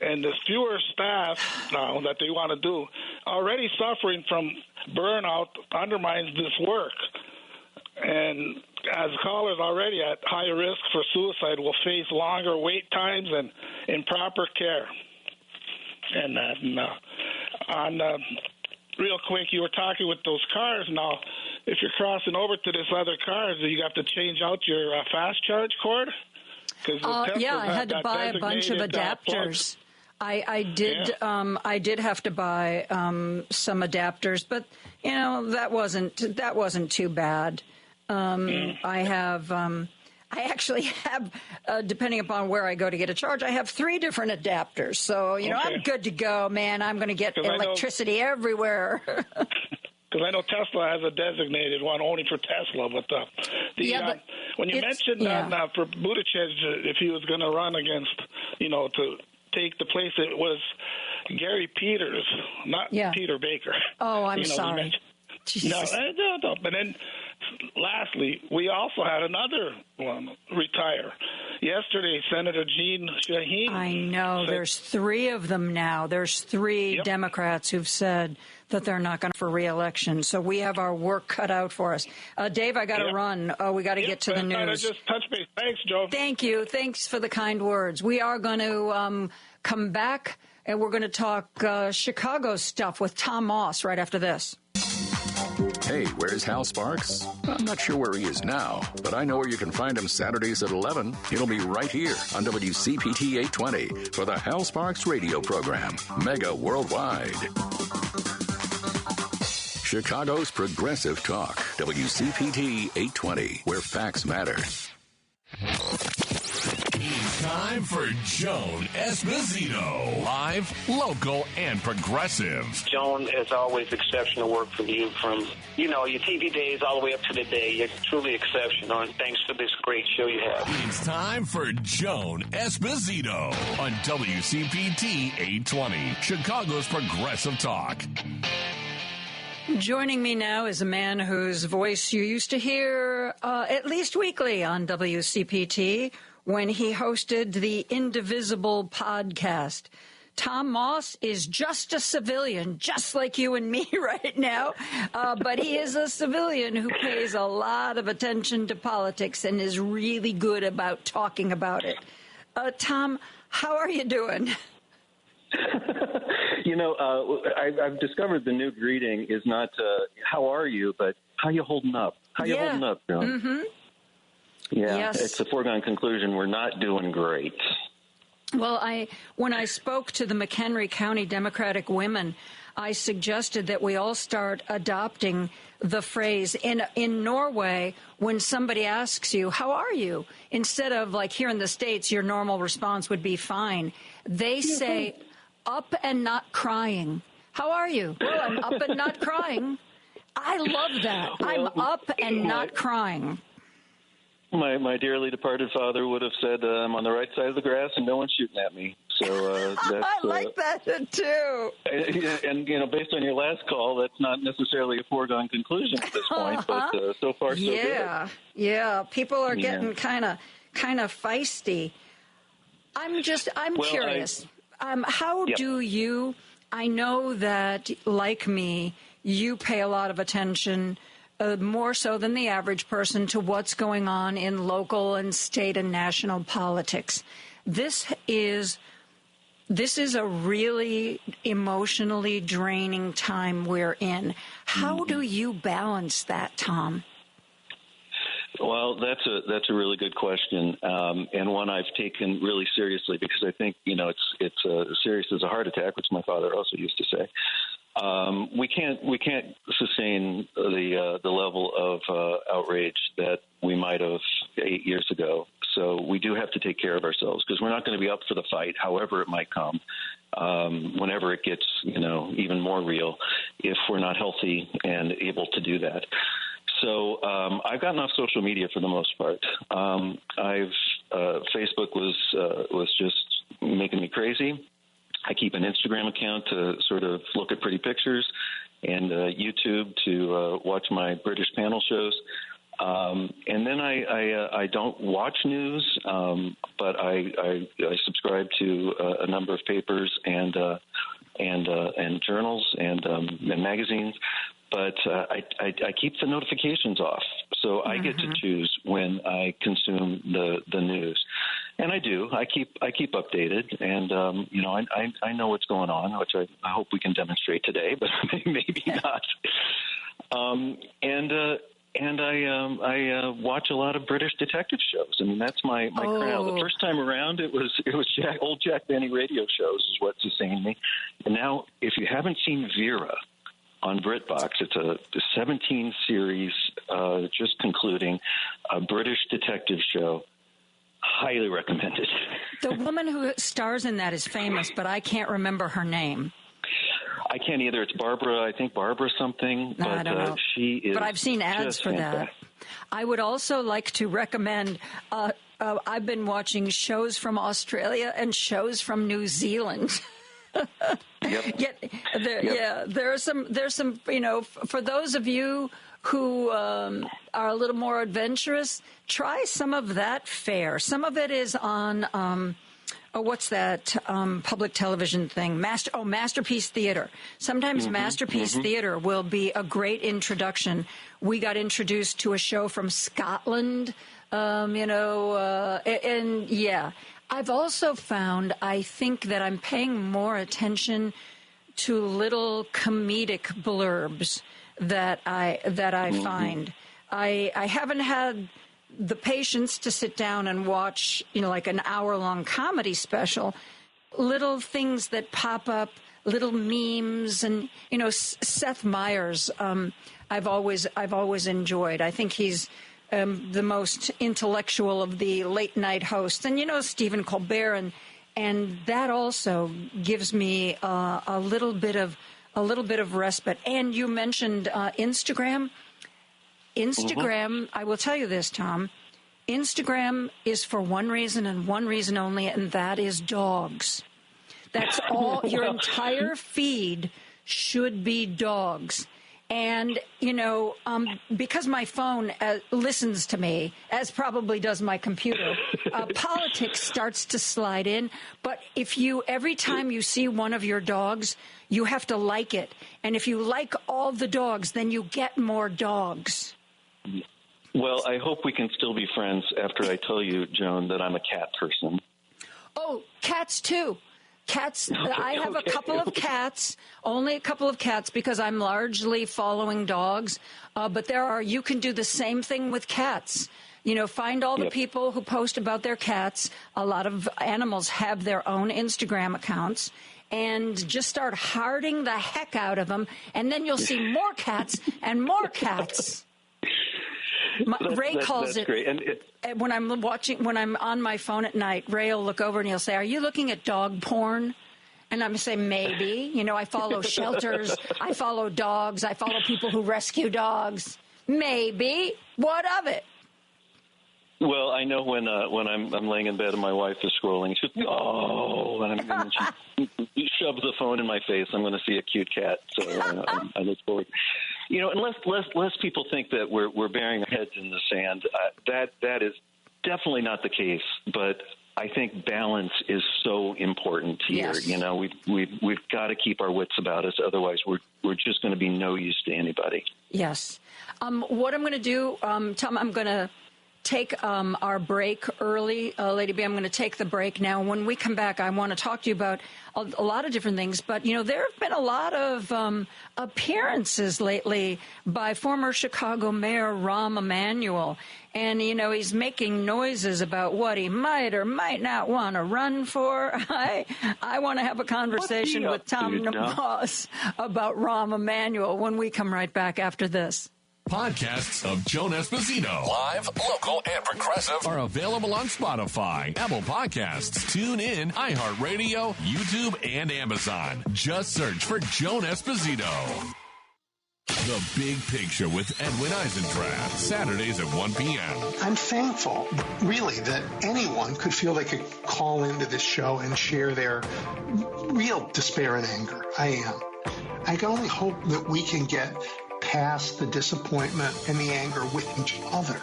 And there's fewer staff now that they want to do. Already suffering from burnout undermines this work. And as callers already at high risk for suicide will face longer wait times and improper care. And real quick, you were talking with those cars. Now, if you're crossing over to this other car, do you have to change out your fast charge cord? I had to buy a bunch of adapters. I did have to buy some adapters, but that wasn't too bad. I actually have, depending upon where I go to get a charge, I have 3 different adapters. So, I'm good to go, man. I'm going to get electricity everywhere. Because I know Tesla has a designated one only for Tesla. But when you mentioned for Buttigieg, if he was going to run against, to take the place, it was Gary Peters, not Peter Baker. Oh, I'm sorry. No. But then, lastly, we also had another one retire. Yesterday, Senator Jean Shaheen. I know. There's 3 of them now. There's 3 Democrats who've said that they're not going for re-election. So we have our work cut out for us. Dave, I got to run. We got to get to the news. Just touch base. Thanks, Joe. Thank you. Thanks for the kind words. We are going to come back, and we're going to talk Chicago stuff with Tom Moss right after this. Hey, where's Hal Sparks? I'm not sure where he is now, but I know where you can find him Saturdays at 11. He'll be right here on WCPT 820 for the Hal Sparks radio program, Mega Worldwide. Chicago's Progressive Talk, WCPT 820, where facts matter. time for Joan Esposito. Live, local, and progressive. Joan, as always, exceptional work from you. From, your TV days all the way up to today. You're truly exceptional, and thanks for this great show you have. It's time for Joan Esposito on WCPT 820, Chicago's Progressive Talk. Joining me now is a man whose voice you used to hear at least weekly on WCPT when he hosted the Indivisible podcast. Tom Moss is just a civilian, just like you and me right now, but he is a civilian who pays a lot of attention to politics and is really good about talking about it. Tom, how are you doing? I've discovered the new greeting is not how are you, but how you holding up? How you holding up, Joan? Mm-hmm. Yeah, yes. It's a foregone conclusion. We're not doing great. Well, when I spoke to the McHenry County Democratic women, I suggested that we all start adopting the phrase in Norway when somebody asks you, how are you? Instead of like here in the States, your normal response would be fine. They say up and not crying. How are you? Well, I'm up and not crying. I love that. I'm up and not crying. My dearly departed father would have said, I'm on the right side of the grass and no one's shooting at me. So that's, I like that too. And, based on your last call, that's not necessarily a foregone conclusion at this point, but so far so good. Yeah. People are getting kind of feisty. I'm curious. How do you, I know that, like me, you pay a lot of attention, more so than the average person, to what's going on in local and state and national politics. This is a really emotionally draining time we're in. How do you balance that, Tom? Well, that's a really good question, and one I've taken really seriously because I think it's serious as a heart attack, which my father also used to say. We can't sustain the level of outrage that we might have 8 years ago. So we do have to take care of ourselves because we're not going to be up for the fight, however it might come, whenever it gets even more real, if we're not healthy and able to do that. So I've gotten off social media for the most part. Facebook was just making me crazy. I keep an Instagram account to sort of look at pretty pictures, and YouTube to watch my British panel shows. And then I don't watch news, but I subscribe to a number of papers and journals and magazines. But I keep the notifications off, so I get to choose when I consume the news, and I do. I keep updated, and I know what's going on, which I hope we can demonstrate today, but maybe not. And I watch a lot of British detective shows. I mean, that's my crowd. The first time around, it was old Jack Benny radio shows is what sustained me, and now if you haven't seen Vera on BritBox, it's a 17 series, just concluding, a British detective show. Highly recommended. The woman who stars in that is famous, but I can't remember her name. I can't either. It's Barbara, I think Barbara something. No, I don't know. She is. But I've seen ads for that. I would also like to recommend. I've been watching shows from Australia and shows from New Zealand. There's some. For those of you who are a little more adventurous, try some of that fare. Some of it is on. What's that public television thing? Masterpiece Theater. Sometimes Masterpiece Theater will be a great introduction. We got introduced to a show from Scotland, I've also found, I think that I'm paying more attention to little comedic blurbs that I find. I haven't had the patience to sit down and watch, like an hour-long comedy special. Little things that pop up, little memes, and Seth Meyers. I've always enjoyed. I think he's the most intellectual of the late night hosts, and Stephen Colbert, and that also gives me a little bit of respite. And you mentioned Instagram. I will tell you this, Tom. Instagram is for one reason and one reason only, and that is dogs. That's all. Your entire feed should be dogs. And, because my phone listens to me, as probably does my computer, politics starts to slide in. But every time you see one of your dogs, you have to like it. And if you like all the dogs, then you get more dogs. Well, I hope we can still be friends after I tell you, Joan, that I'm a cat person. Oh, cats too. Cats. Okay, I have a couple of cats, only a couple of cats, because I'm largely following dogs. But you can do the same thing with cats. Find all the people who post about their cats. A lot of animals have their own Instagram accounts. And just start hearting the heck out of them. And then you'll see more cats and more cats. Ray calls it. Great. And when I'm on my phone at night, Ray will look over and he'll say, "Are you looking at dog porn?" And I'm going to say, maybe. I follow shelters. I follow dogs. I follow people who rescue dogs. Maybe. What of it? Well, I know when I'm laying in bed and my wife is scrolling, she's and she shoves the phone in my face. I'm going to see a cute cat, so I look forward. And less people think that we're burying our heads in the sand. That is definitely not the case. But I think balance is so important here. Yes. We've got to keep our wits about us. Otherwise, we're just going to be no use to anybody. Yes. What I'm going to do, Tom, I'm going to take our break early. Lady B, I'm going to take the break now. When we come back, I want to talk to you about a lot of different things. But, there have been a lot of appearances lately by former Chicago Mayor Rahm Emanuel. And, he's making noises about what he might or might not want to run for. I want to have a conversation with Tom Nabas about Rahm Emanuel when we come right back after this. Podcasts of Joan Esposito, live, local, and progressive, are available on Spotify, Apple Podcasts, TuneIn, iHeartRadio, YouTube, and Amazon. Just search for Joan Esposito. The Big Picture with Edwin Eisendrath, Saturdays at 1 p.m. I'm thankful, really, that anyone could feel they could call into this show and share their real despair and anger. I am. I can only hope that we can get past the disappointment and the anger with each other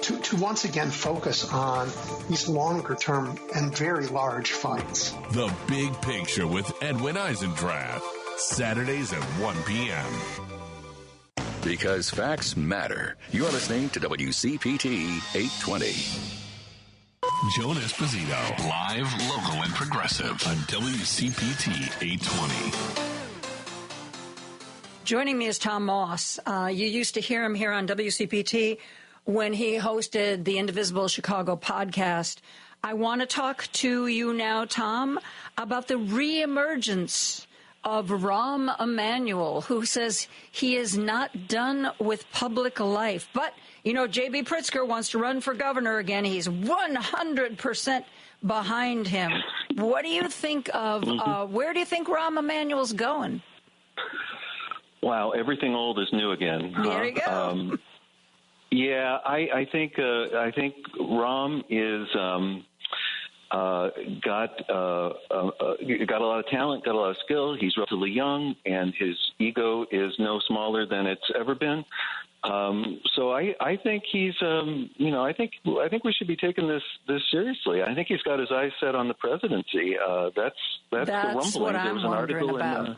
to once again focus on these longer term and very large fights. The Big Picture with Edwin Eisendrath, Saturdays at 1 p.m. Because facts matter. You're listening to WCPT 820. Joan Esposito, live, local, and progressive on WCPT 820. Joining me is Tom Moss. You used to hear him here on WCPT when he hosted the Indivisible Chicago podcast. I want to talk to you now, Tom, about the reemergence of Rahm Emanuel, who says he is not done with public life. But, J.B. Pritzker wants to run for governor again. He's 100% behind him. What do you think of, where do you think Rahm Emanuel's going? Wow, everything old is new again. There you go. I think Rahm is got a lot of talent, got a lot of skill. He's relatively young, and his ego is no smaller than it's ever been. So I think he's I think we should be taking this seriously. I think he's got his eyes set on the presidency. That's the rumbling. What I'm there was an article about.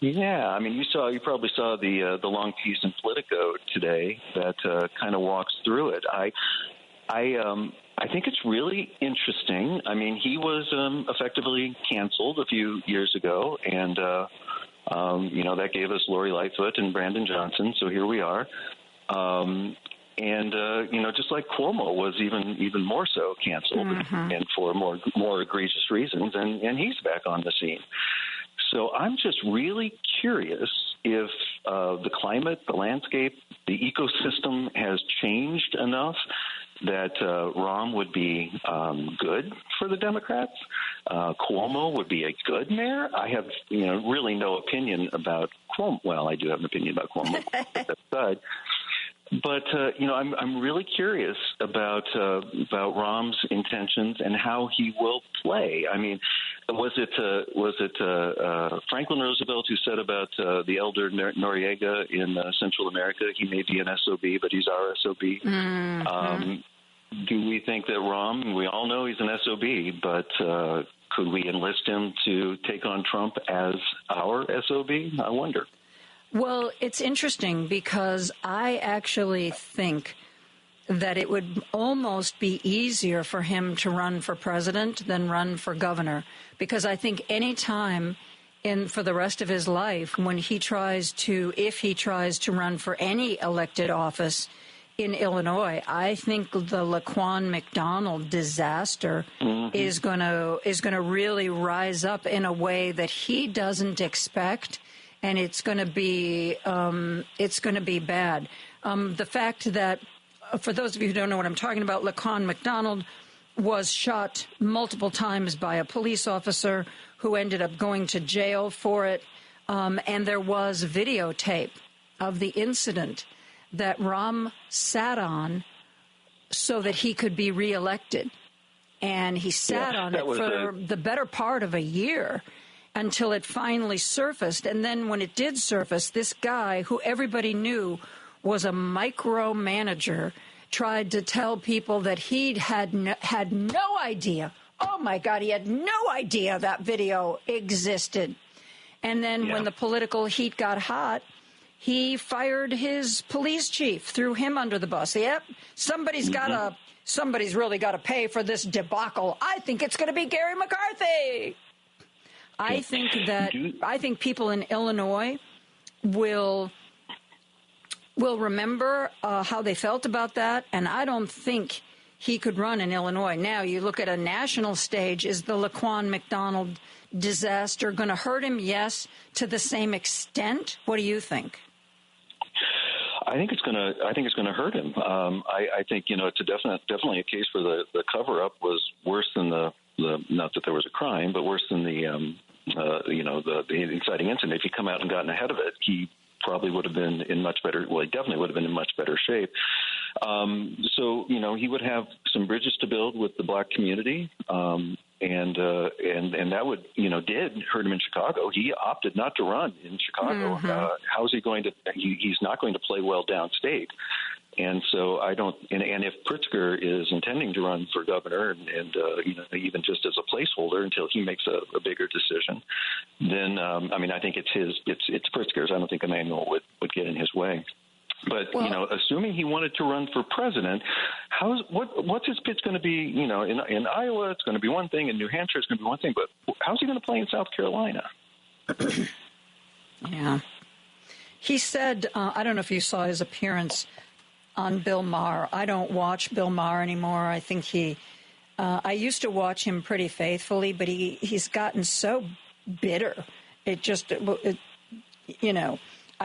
Yeah, you probably saw the long piece in Politico today that kind of walks through it. I think it's really interesting. He was effectively canceled a few years ago, and that gave us Lori Lightfoot and Brandon Johnson. So here we are. Just like Cuomo was even more so canceled, and for more egregious reasons, and he's back on the scene. So I'm just really curious if the climate, the landscape, the ecosystem has changed enough that Rahm would be good for the Democrats. Cuomo would be a good mayor. I have, really no opinion about Cuomo. Well, I do have an opinion about Cuomo. That aside. But I'm really curious about Rahm's intentions and how he will play. I mean, was it Franklin Roosevelt who said about the elder Noriega in Central America? He may be an SOB, but he's our SOB. Mm-hmm. Do we think that Rahm? We all know he's an SOB, but could we enlist him to take on Trump as our SOB? I wonder. Well, it's interesting because I actually think that it would almost be easier for him to run for president than run for governor, because I think any time for the rest of his life, if he tries to run for any elected office in Illinois, I think the Laquan McDonald disaster is going to really rise up in a way that he doesn't expect. And it's going to be bad. The fact that, for those of you who don't know what I'm talking about, Laquan McDonald was shot multiple times by a police officer who ended up going to jail for it. And there was videotape of the incident that Rahm sat on so that he could be reelected. And he sat on it for the better part of a year, until it finally surfaced. And then when it did surface, this guy, who everybody knew was a micromanager, tried to tell people that he'd had no idea. Oh, my God, he had no idea that video existed. And then when the political heat got hot, he fired his police chief, threw him under the bus. Yep, somebody's really got to pay for this debacle. I think it's going to be Gary McCarthy. I think people in Illinois will remember how they felt about that, and I don't think he could run in Illinois. Now, you look at a national stage, is the Laquan McDonald disaster going to hurt him? Yes, to the same extent. What do you think? I think it's going to hurt him. I think it's definitely a case where the cover up was worse than the not that there was a crime, but worse than the inciting incident. If he'd come out and gotten ahead of it, he probably would have been in much better. Well, he definitely would have been in much better shape. So he would have some bridges to build with the black community, and that would did hurt him in Chicago. He opted not to run in Chicago. Mm-hmm. How's he going to? He's not going to play well downstate. And so I don't. And if Pritzker is intending to run for governor, and even just as a placeholder until he makes a bigger decision, then I think it's Pritzker's. I don't think Emanuel would get in his way. But assuming he wanted to run for president, what's his pitch going to be? In Iowa, it's going to be one thing. In New Hampshire, it's going to be one thing. But how's he going to play in South Carolina? Yeah, he said. I don't know if you saw his appearance on Bill Maher. I don't watch Bill Maher anymore. I think I used to watch him pretty faithfully, but he's gotten so bitter. I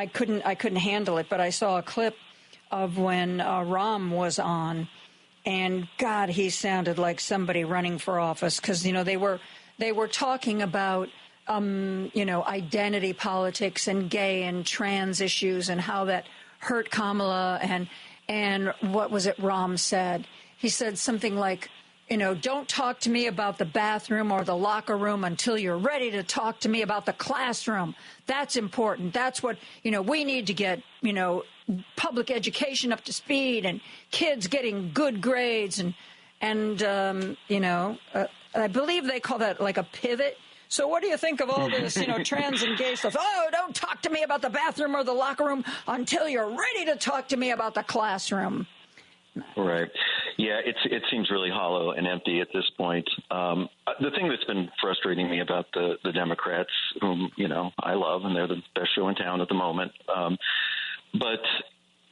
couldn't handle it. But I saw a clip of when Rahm was on, and God, he sounded like somebody running for office, because they were talking about identity politics and gay and trans issues and how that hurt Kamala. And what was it Rahm said? He said something like, don't talk to me about the bathroom or the locker room until you're ready to talk to me about the classroom. That's important. That's what, we need to get, public education up to speed and kids getting good grades. And I believe they call that like a pivot. So what do you think of all this, trans and gay stuff? Oh, don't talk to me about the bathroom or the locker room until you're ready to talk to me about the classroom. Right. Yeah, it seems really hollow and empty at this point. The thing that's been frustrating me about the Democrats, whom, I love, and they're the best show in town at the moment, but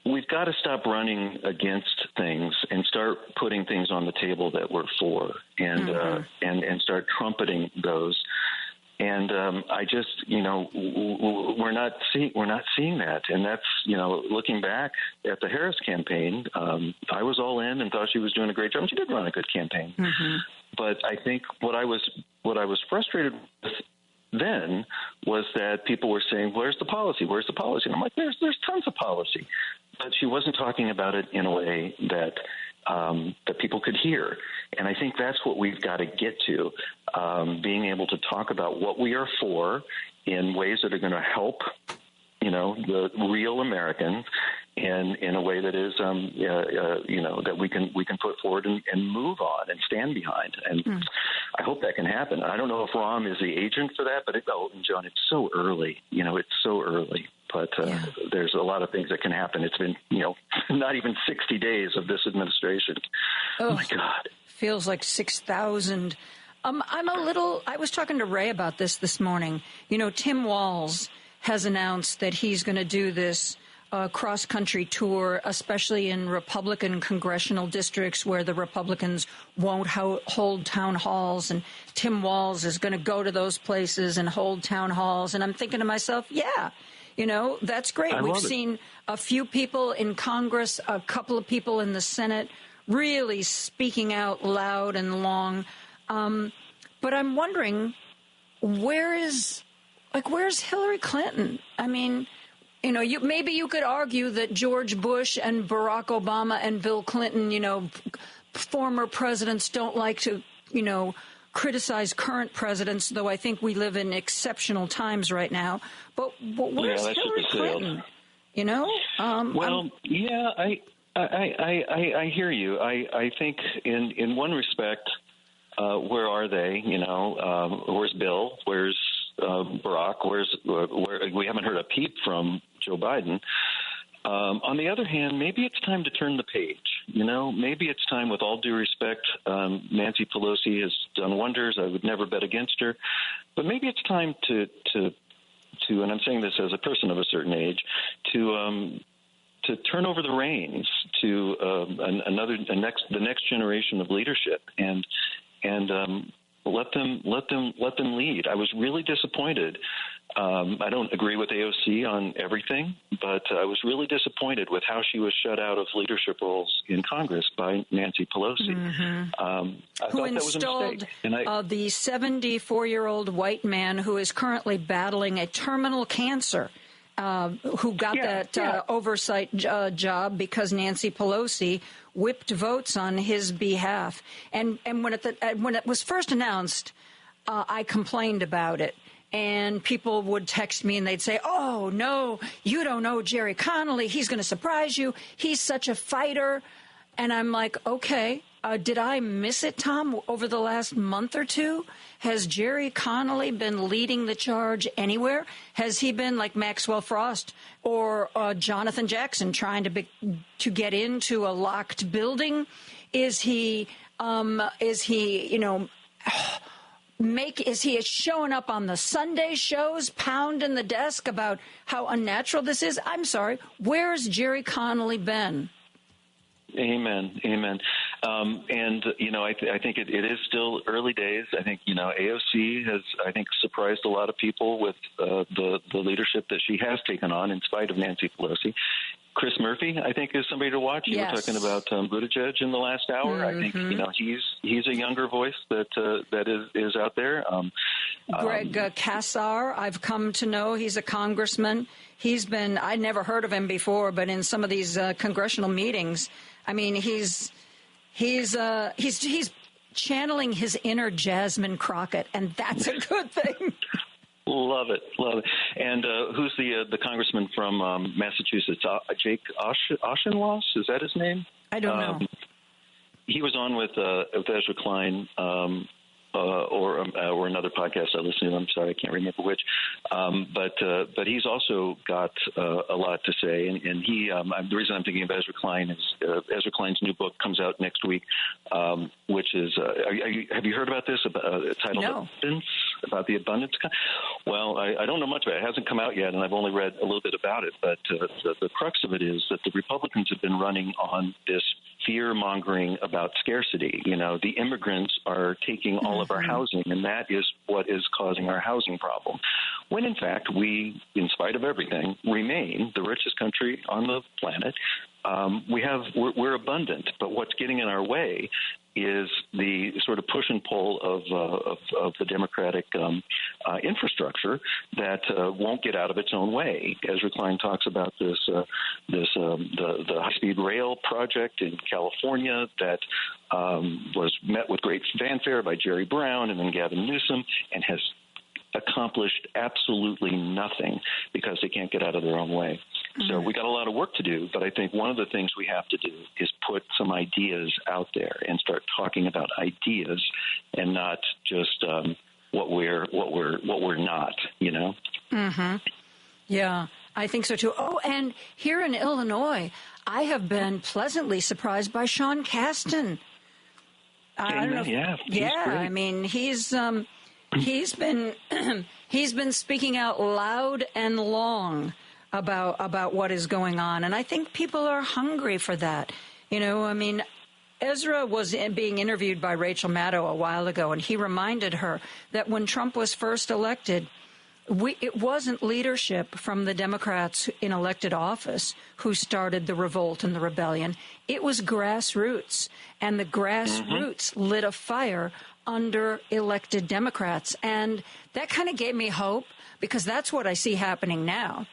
we've got to stop running against things and start putting things on the table that we're for, and start trumpeting those. And I just, we're not seeing that. And that's, looking back at the Harris campaign, I was all in and thought she was doing a great job. She did run a good campaign. Mm-hmm. But I think what I was frustrated with then was that people were saying, "Where's the policy? Where's the policy?" And I'm like, "There's tons of policy," but she wasn't talking about it in a way that people could hear. And I think that's what we've got to get to, being able to talk about what we are for in ways that are going to help, the real American, and in a way that is, that we can put forward and move on and stand behind. And I hope that can happen. I don't know if Rahm is the agent for that, but John, it's so early. It's so early. But there's a lot of things that can happen. It's been, not even 60 days of this administration. Oh my God. Feels like 6,000. I was talking to Ray about this morning. Tim Walz has announced that he's going to do this cross-country tour, especially in Republican congressional districts where the Republicans won't hold town halls. And Tim Walz is going to go to those places and hold town halls. And I'm thinking to myself, that's great. We've seen a few people in Congress, a couple of people in the Senate really speaking out loud and long. But I'm wondering, where's Hillary Clinton? I mean, maybe you could argue that George Bush and Barack Obama and Bill Clinton, former presidents don't like to, criticize current presidents, though I think we live in exceptional times right now. But where's Hillary Clinton? I hear you. I think in one respect, where are they? Where's Bill? Where's Barack? Where we haven't heard a peep from Joe Biden. On the other hand, maybe it's time to turn the page. Maybe it's time, with all due respect, Nancy Pelosi has done wonders. I would never bet against her. But maybe it's time to and I'm saying this as a person of a certain age, to turn over the reins to the next generation of leadership and let them lead. I was really disappointed. I don't agree with AOC on everything, but I was really disappointed with how she was shut out of leadership roles in Congress by Nancy Pelosi. Mm-hmm. Who installed the 74-year-old white man who is currently battling a terminal cancer, who got that oversight job because Nancy Pelosi whipped votes on his behalf. And when it was first announced, I complained about it. And people would text me and they'd say, "Oh, no, you don't know Jerry Connolly. He's going to surprise you. He's such a fighter." And I'm like, okay, did I miss it, Tom, over the last month or two? Has Jerry Connolly been leading the charge anywhere? Has he been like Maxwell Frost or Jonathan Jackson trying to get into a locked building? Is he is he showing up on the Sunday shows, pounding the desk about how unnatural this is? I'm sorry, where's Jerry Connolly been? Amen. I think it is still early days. I think, AOC has, surprised a lot of people with the leadership that she has taken on in spite of Nancy Pelosi. Chris Murphy, I think, is somebody to watch. You were talking about Buttigieg in the last hour. Mm-hmm. I think, he's a younger voice that is out there. Greg Casar, I've come to know, he's a congressman. I'd never heard of him before, but in some of these congressional meetings, I mean, he's channeling his inner Jasmine Crockett, and that's a good thing. Love it. And who's the congressman from Massachusetts? Jake Auchincloss? Is that his name? I don't know. He was on with Ezra Klein or another podcast I listened to. I'm sorry, I can't remember which. But he's also got a lot to say. And he the reason I'm thinking of Ezra Klein is Ezra Klein's new book comes out next week, which is have you heard about this? Titled Abundance, about the abundance. Well, I don't know much about it. It hasn't come out yet, and I've only read a little bit about it. But the crux of it is that the Republicans have been running on this fear-mongering about scarcity. You know, the immigrants are taking all of our housing, and that is what is causing our housing problem. When, in fact, we, in spite of everything, remain the richest country on the planet. We're abundant, but what's getting in our way is the sort of push and pull of the Democratic infrastructure that won't get out of its own way. Ezra Klein talks about the high-speed rail project in California that was met with great fanfare by Jerry Brown and then Gavin Newsom, and has accomplished absolutely nothing because they can't get out of their own way. So we got a lot of work to do, but I think one of the things we have to do is put some ideas out there and start talking about ideas and not just what we're not, you know? Mm-hmm. Yeah, I think so too. Oh, and here in Illinois, I have been pleasantly surprised by Sean Casten. I don't know. I mean, he's been he's been speaking out loud and long about what is going on, and I think people are hungry for that. You know, I mean, Ezra was being interviewed by Rachel Maddow a while ago, and he reminded her that when Trump was first elected, it wasn't leadership from the Democrats in elected office who started the revolt and the rebellion. It was grassroots, and the grassroots lit a fire under elected Democrats, and that kind of gave me hope, because that's what I see happening now.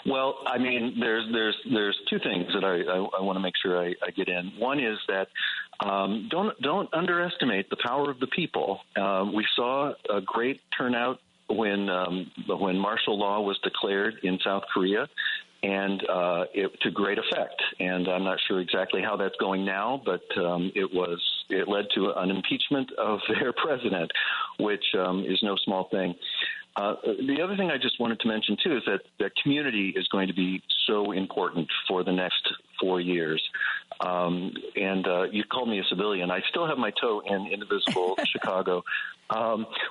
Well, I mean, there's two things that I want to make sure I get in. One is that don't underestimate the power of the people. We saw a great turnout when martial law was declared in South Korea, and to great effect. And I'm not sure exactly how that's going now, but it led to an impeachment of their president, which is no small thing. The other thing I just wanted to mention, too, is that community is going to be so important for the next 4 years. And you called me a civilian. I still have my toe in Indivisible, Chicago.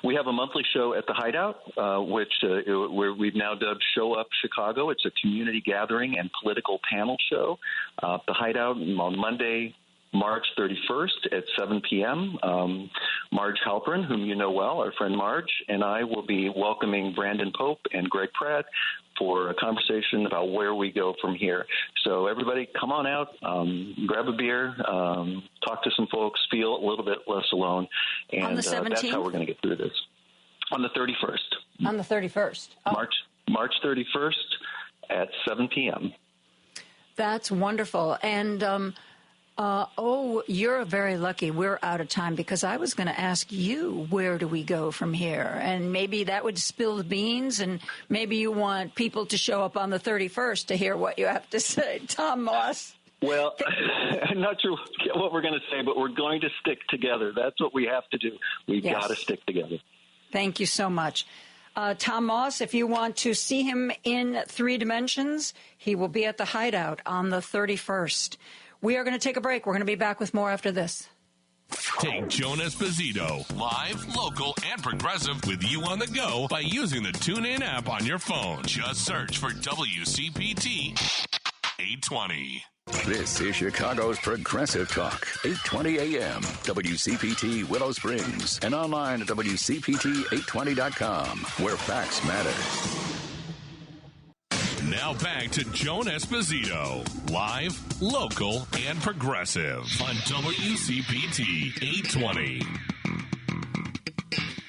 We have a monthly show at the Hideout, where we've now dubbed Show Up Chicago. It's a community gathering and political panel show. The Hideout on Monday, March 31st at 7 p.m. Marge Halpern, whom you know well, our friend Marge, and I will be welcoming Brandon Pope and Greg Pratt for a conversation about where we go from here. So everybody come on out, grab a beer, talk to some folks, feel a little bit less alone. And on the 17th? That's how we're going to get through this. On the 31st. On the 31st. Oh. March 31st at 7 p.m. That's wonderful. And you're very lucky we're out of time, because I was going to ask you, where do we go from here? And maybe that would spill the beans, and maybe you want people to show up on the 31st to hear what you have to say. Tom Moss. Well, I'm not sure what we're going to say, but we're going to stick together. That's what we have to do. We've got to stick together. Thank you so much. Tom Moss, if you want to see him in 3 dimensions, he will be at the Hideout on the 31st. We are going to take a break. We're going to be back with more after this. Take Joan Esposito, live, local, and progressive, with you on the go by using the TuneIn app on your phone. Just search for WCPT 820. This is Chicago's Progressive Talk, 820 AM, WCPT Willow Springs, and online at WCPT820.com, where facts matter. Now back to Joan Esposito, live, local, and progressive on WCPT 820.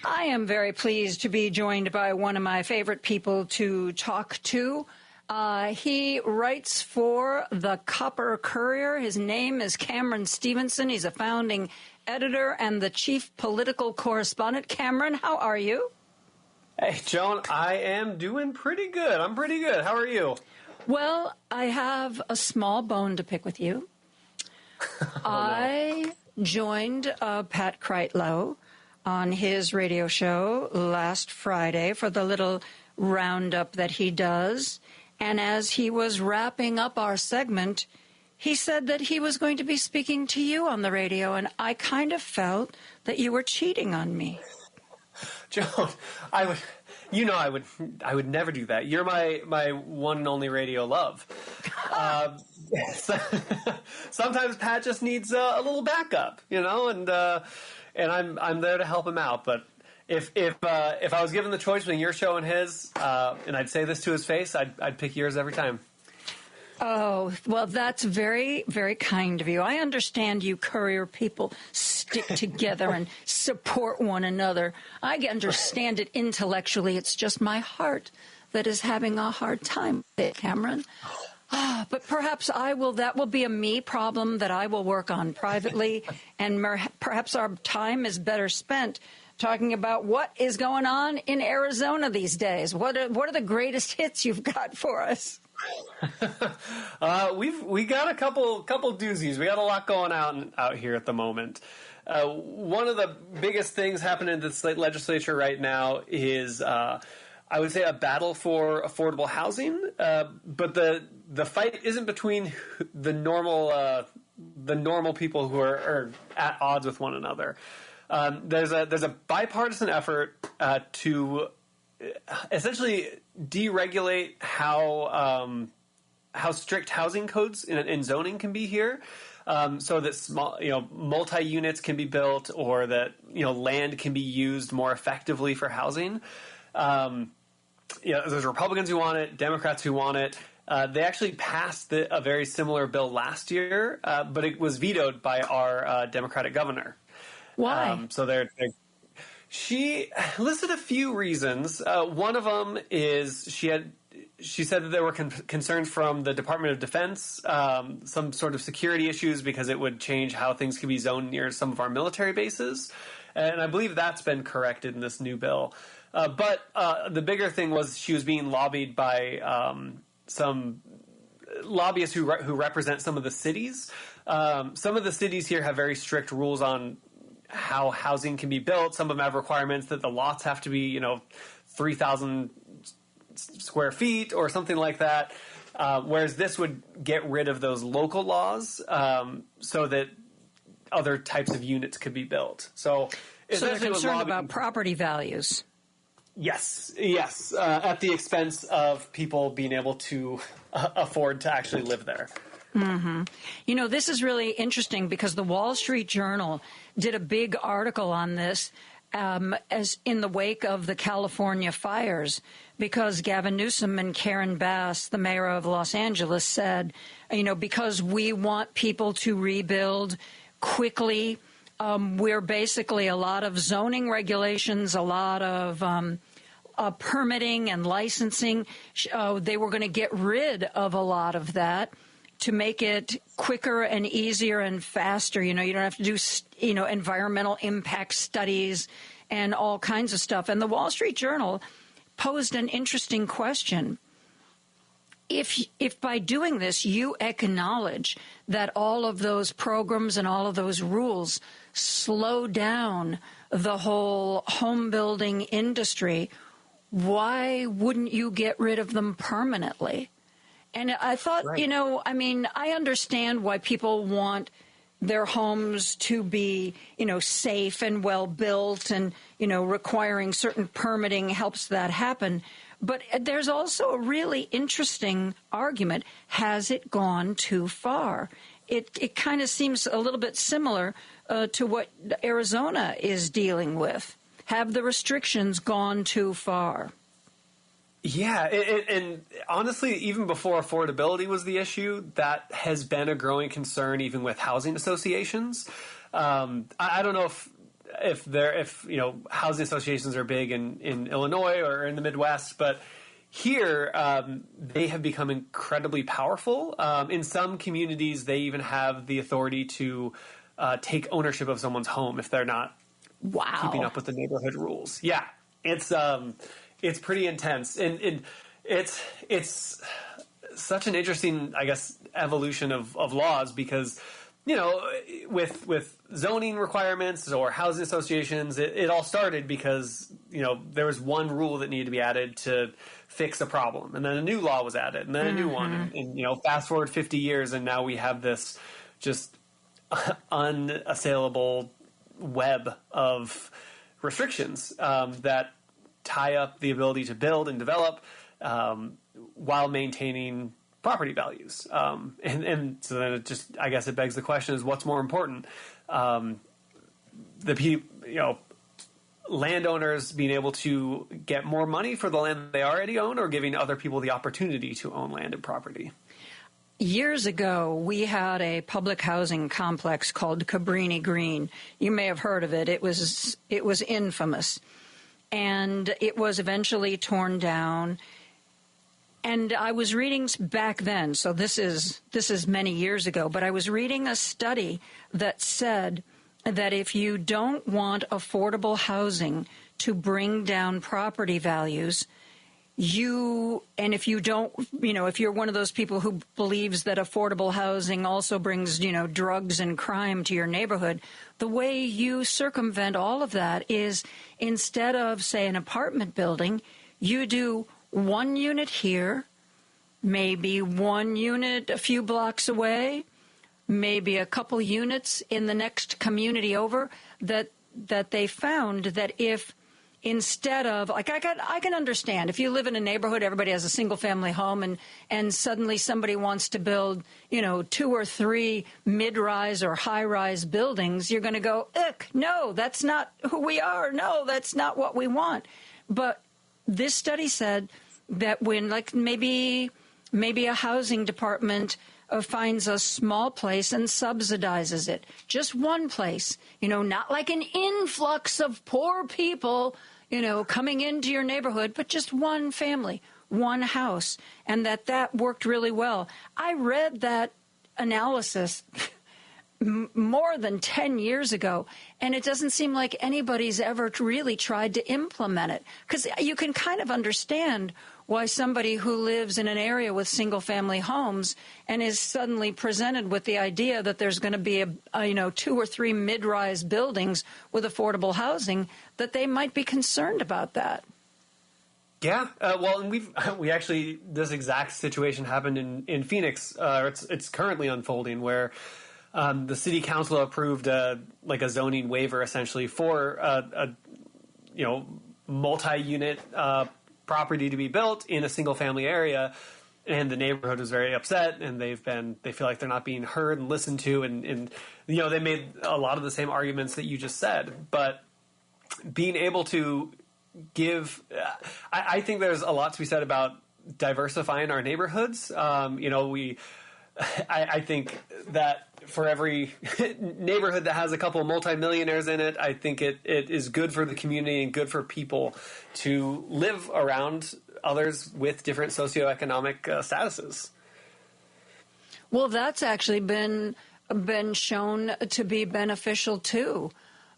I am very pleased to be joined by one of my favorite people to talk to. He writes for the Copper Courier. His name is Cameron Stevenson. He's a founding editor and the chief political correspondent. Cameron, how are you? Hey, Joan, I am doing pretty good. I'm pretty good. How are you? Well, I have a small bone to pick with you. I joined Pat Kreitlow on his radio show last Friday for the little roundup that he does. And as he was wrapping up our segment, he said that he was going to be speaking to you on the radio, and I kind of felt that you were cheating on me. Joan, I would never do that. You're my one and only radio love. sometimes Pat just needs a little backup, and I'm there to help him out. But if I was given the choice between your show and his, and I'd say this to his face, I'd pick yours every time. Oh, well, that's very, very kind of you. I understand you courier people stick together and support one another. I understand it intellectually. It's just my heart that is having a hard time with it, Cameron. But perhaps that will be a me problem that I will work on privately, and perhaps our time is better spent talking about what is going on in Arizona these days. What are the greatest hits you've got for us? We got a couple doozies. We got a lot going out here at the moment. One of the biggest things happening in the state legislature right now is, I would say, a battle for affordable housing. But the fight isn't between the normal people who are at odds with one another. There's a bipartisan effort to essentially deregulate how strict housing codes in zoning can be here, so that small, multi-units can be built, or that land can be used more effectively for housing. There's Republicans who want it, Democrats who want it. They actually passed a very similar bill last year, but it was vetoed by our Democratic governor. Why? She listed a few reasons. One of them is she said that there were concerns from the Department of Defense, some sort of security issues, because it would change how things could be zoned near some of our military bases. And I believe that's been corrected in this new bill. But the bigger thing was she was being lobbied by some lobbyists who represent some of the cities. Some of the cities here have very strict rules on how housing can be built. Some of them have requirements that the lots have to be, 3,000 square feet or something like that. Whereas this would get rid of those local laws, so that other types of units could be built. So they're concerned about property values. Yes, at the expense of people being able to afford to actually live there. Mm-hmm. This is really interesting because the Wall Street Journal did a big article on this as in the wake of the California fires, because Gavin Newsom and Karen Bass, the mayor of Los Angeles, said, because we want people to rebuild quickly, we're basically a lot of zoning regulations, a lot of permitting and licensing. They were going to get rid of a lot of that to make it quicker and easier and faster. You don't have to do, environmental impact studies and all kinds of stuff. And the Wall Street Journal posed an interesting question. If by doing this, you acknowledge that all of those programs and all of those rules slow down the whole home building industry, why wouldn't you get rid of them permanently? And I thought, right. I understand why people want their homes to be, safe and well built, and, requiring certain permitting helps that happen. But there's also a really interesting argument. Has it gone too far? It kind of seems a little bit similar to what Arizona is dealing with. Have the restrictions gone too far? Yeah, and honestly, even before affordability was the issue, that has been a growing concern, even with housing associations. I don't know if housing associations are big in Illinois or in the Midwest, but here they have become incredibly powerful. In some communities, they even have the authority to take ownership of someone's home if they're not keeping up with the neighborhood rules. Yeah, it's pretty intense, and it's such an interesting, I guess, evolution of laws, because with zoning requirements or housing associations, it all started because there was one rule that needed to be added to fix a problem, and then a new law was added, and then a new one, and fast forward 50 years, and now we have this just unassailable web of restrictions that tie up the ability to build and develop while maintaining property values. And so then it just, I guess it begs the question is what's more important? Landowners being able to get more money for the land they already own, or giving other people the opportunity to own land and property? Years ago, we had a public housing complex called Cabrini Green. You may have heard of it. It was infamous. And it was eventually torn down. And I was reading back then, so this is many years ago, but I was reading a study that said that if you don't want affordable housing to bring down property values, if you don't, if you're one of those people who believes that affordable housing also brings, drugs and crime to your neighborhood, the way you circumvent all of that is instead of, say, an apartment building, you do one unit here, maybe one unit a few blocks away, maybe a couple units in the next community over, that they found that if instead of, like, I can understand if you live in a neighborhood, everybody has a single family home, and suddenly somebody wants to build, 2 or 3 mid-rise or high-rise buildings, you're going to go, ick, no, that's not who we are. No, that's not what we want. But this study said that when, like, maybe a housing department finds a small place and subsidizes it, just one place, not like an influx of poor people, coming into your neighborhood, but just one family, one house, and that worked really well. I read that analysis more than 10 years ago, and it doesn't seem like anybody's ever really tried to implement it, because you can kind of understand why somebody who lives in an area with single-family homes and is suddenly presented with the idea that there's going to be a 2 or 3 mid-rise buildings with affordable housing, that they might be concerned about that. Yeah, and we actually, this exact situation happened in Phoenix. It's currently unfolding where the city council approved a zoning waiver essentially for a multi-unit property to be built in a single family area, and the neighborhood was very upset, and they feel like they're not being heard and listened to, and they made a lot of the same arguments that you just said. But being able to give, I think there's a lot to be said about diversifying our neighborhoods. I think that for every neighborhood that has a couple of multimillionaires in it, I think it is good for the community and good for people to live around others with different socioeconomic statuses. Well, that's actually been shown to be beneficial too.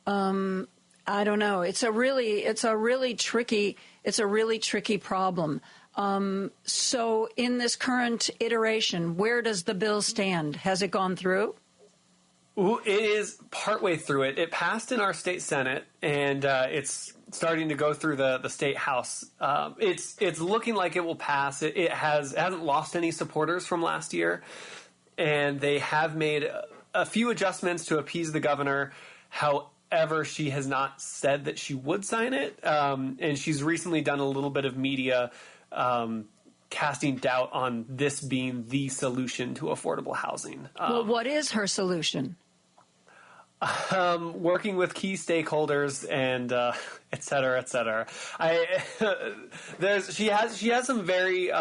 I don't know. It's a really tricky problem. So in this current iteration, where does the bill stand? Has it gone through? It is partway through it. It passed in our state Senate, and it's starting to go through the state House. It's looking like it will pass. It hasn't lost any supporters from last year, and they have made a few adjustments to appease the governor. However, she has not said that she would sign it, and she's recently done a little bit of media casting doubt on this being the solution to affordable housing. Well, what is her solution? Working with key stakeholders and et cetera, et cetera. She has some very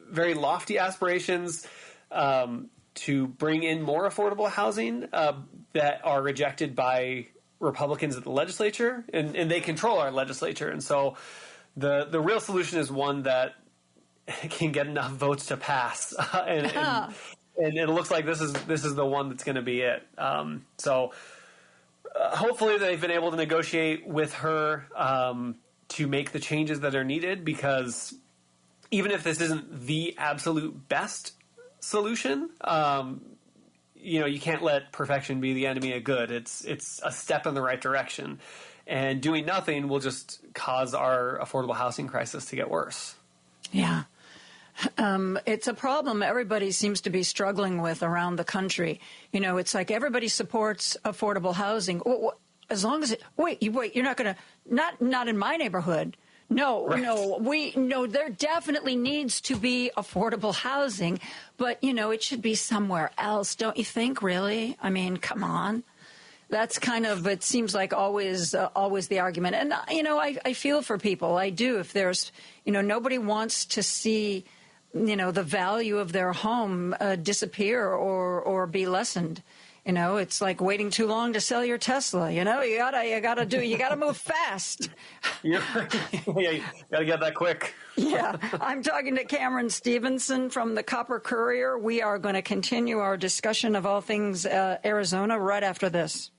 very lofty aspirations to bring in more affordable housing that are rejected by Republicans at the legislature, and they control our legislature, and so the real solution is one that can get enough votes to pass, and it looks like this is the one that's going to be it. So hopefully they've been able to negotiate with her to make the changes that are needed, because even if this isn't the absolute best solution, you can't let perfection be the enemy of good. It's a step in the right direction. And doing nothing will just cause our affordable housing crisis to get worse. Yeah. It's a problem everybody seems to be struggling with around the country. It's like everybody supports affordable housing. As long as you're not going to, not in my neighborhood. No, there definitely needs to be affordable housing, but, it should be somewhere else, don't you think, really? I mean, come on. That's kind of, it seems like always the argument. And, I feel for people. I do. If there's, nobody wants to see, the value of their home disappear or be lessened. It's like waiting too long to sell your Tesla. You gotta move fast. You gotta get that quick. Yeah. I'm talking to Cameron Stevenson from the Copper Courier. We are going to continue our discussion of all things Arizona right after this.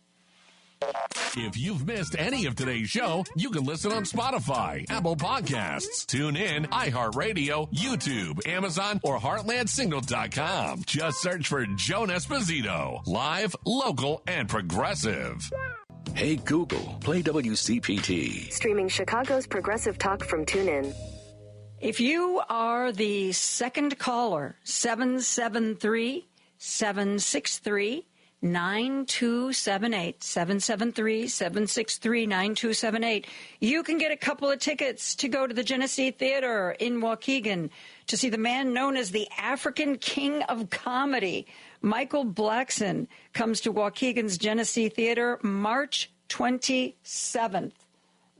If you've missed any of today's show, you can listen on Spotify, Apple Podcasts, TuneIn, iHeartRadio, YouTube, Amazon, or HeartlandSignal.com. Just search for Joan Esposito. Live, local, and progressive. Hey, Google, play WCPT. Streaming Chicago's progressive talk from TuneIn. If you are the second caller, 773-763-9278, 773-763-9278. You can get a couple of tickets to go to the Genesee Theater in Waukegan to see the man known as the African King of Comedy. Michael Blackson comes to Waukegan's Genesee Theater March 27th.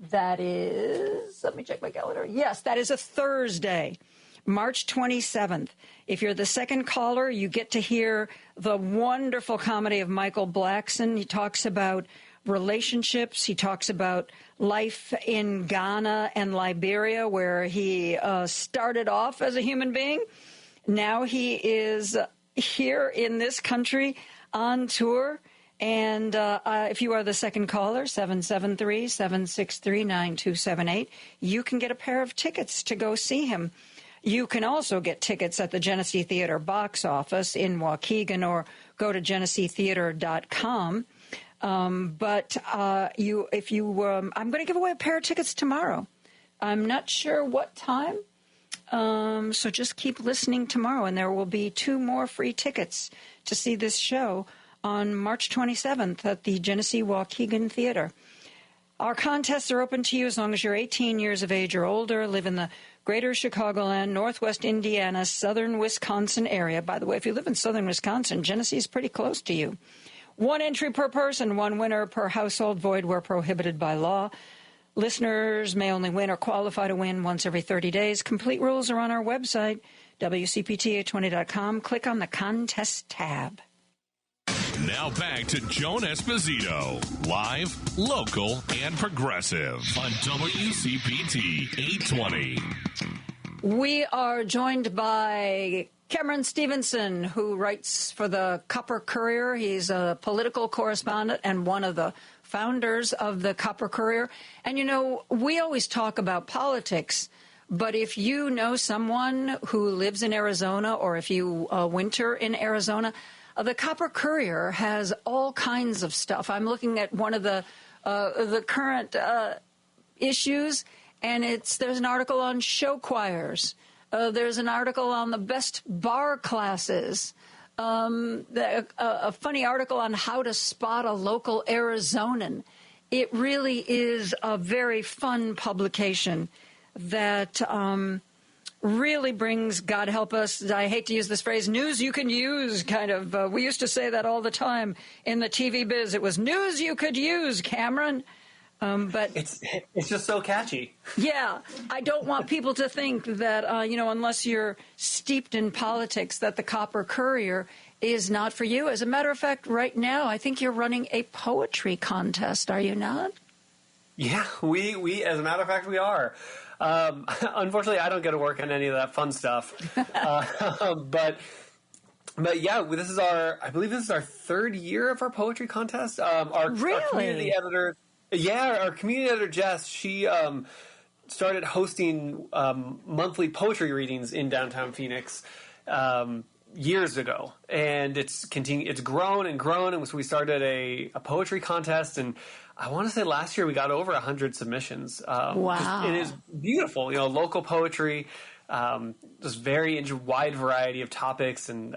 That is, let me check my calendar. Yes, that is a Thursday. March 27th. If you're the second caller, you get to hear the wonderful comedy of Michael Blackson. He talks about relationships. He talks about life in Ghana and Liberia, where he started off as a human being. Now he is here in this country on tour. And if you are the second caller, 773-763-9278, you can get a pair of tickets to go see him. You can also get tickets at the Genesee Theater box office in Waukegan or go to GeneseeTheater.com. I'm going to give away a pair of tickets tomorrow. I'm not sure what time. So just keep listening tomorrow, and there will be 2 more free tickets to see this show on March 27th at the Genesee Waukegan Theater. Our contests are open to you as long as you're 18 years of age or older, live in the Greater Chicagoland, Northwest Indiana, Southern Wisconsin area. By the way, if you live in Southern Wisconsin, Genesee is pretty close to you. 1 entry per person, 1 winner per household, void where prohibited by law. Listeners may only win or qualify to win once every 30 days. Complete rules are on our website, WCPT820.com. Click on the contest tab. Now back to Joan Esposito, live, local, and progressive on WCPT 820. We are joined by Cameron Stevenson, who writes for the Copper Courier. He's a political correspondent and one of the founders of the Copper Courier. And, we always talk about politics, but if you know someone who lives in Arizona or if you winter in Arizona, the Copper Courier has all kinds of stuff. I'm looking at one of the current issues, and there's an article on show choirs. There's an article on the best bar classes. A funny article on how to spot a local Arizonan. It really is a very fun publication that really brings, God help us, I hate to use this phrase, news you can use, kind of. We used to say that all the time in the TV biz. It was news you could use, Cameron. But it's just so catchy. Yeah. I don't want people to think that, unless you're steeped in politics, that the Copper Courier is not for you. As a matter of fact, right now, I think you're running a poetry contest, are you not? Yeah, we as a matter of fact, we are. Unfortunately, I don't get to work on any of that fun stuff. But yeah, I believe this is our 3rd year of our poetry contest. Our community editor, our community editor Jess, she started hosting monthly poetry readings in downtown Phoenix years ago, and it's grown and grown. And so we started a poetry contest, and I want to say last year we got over 100 submissions. Wow. It is beautiful, local poetry, just very wide variety of topics, and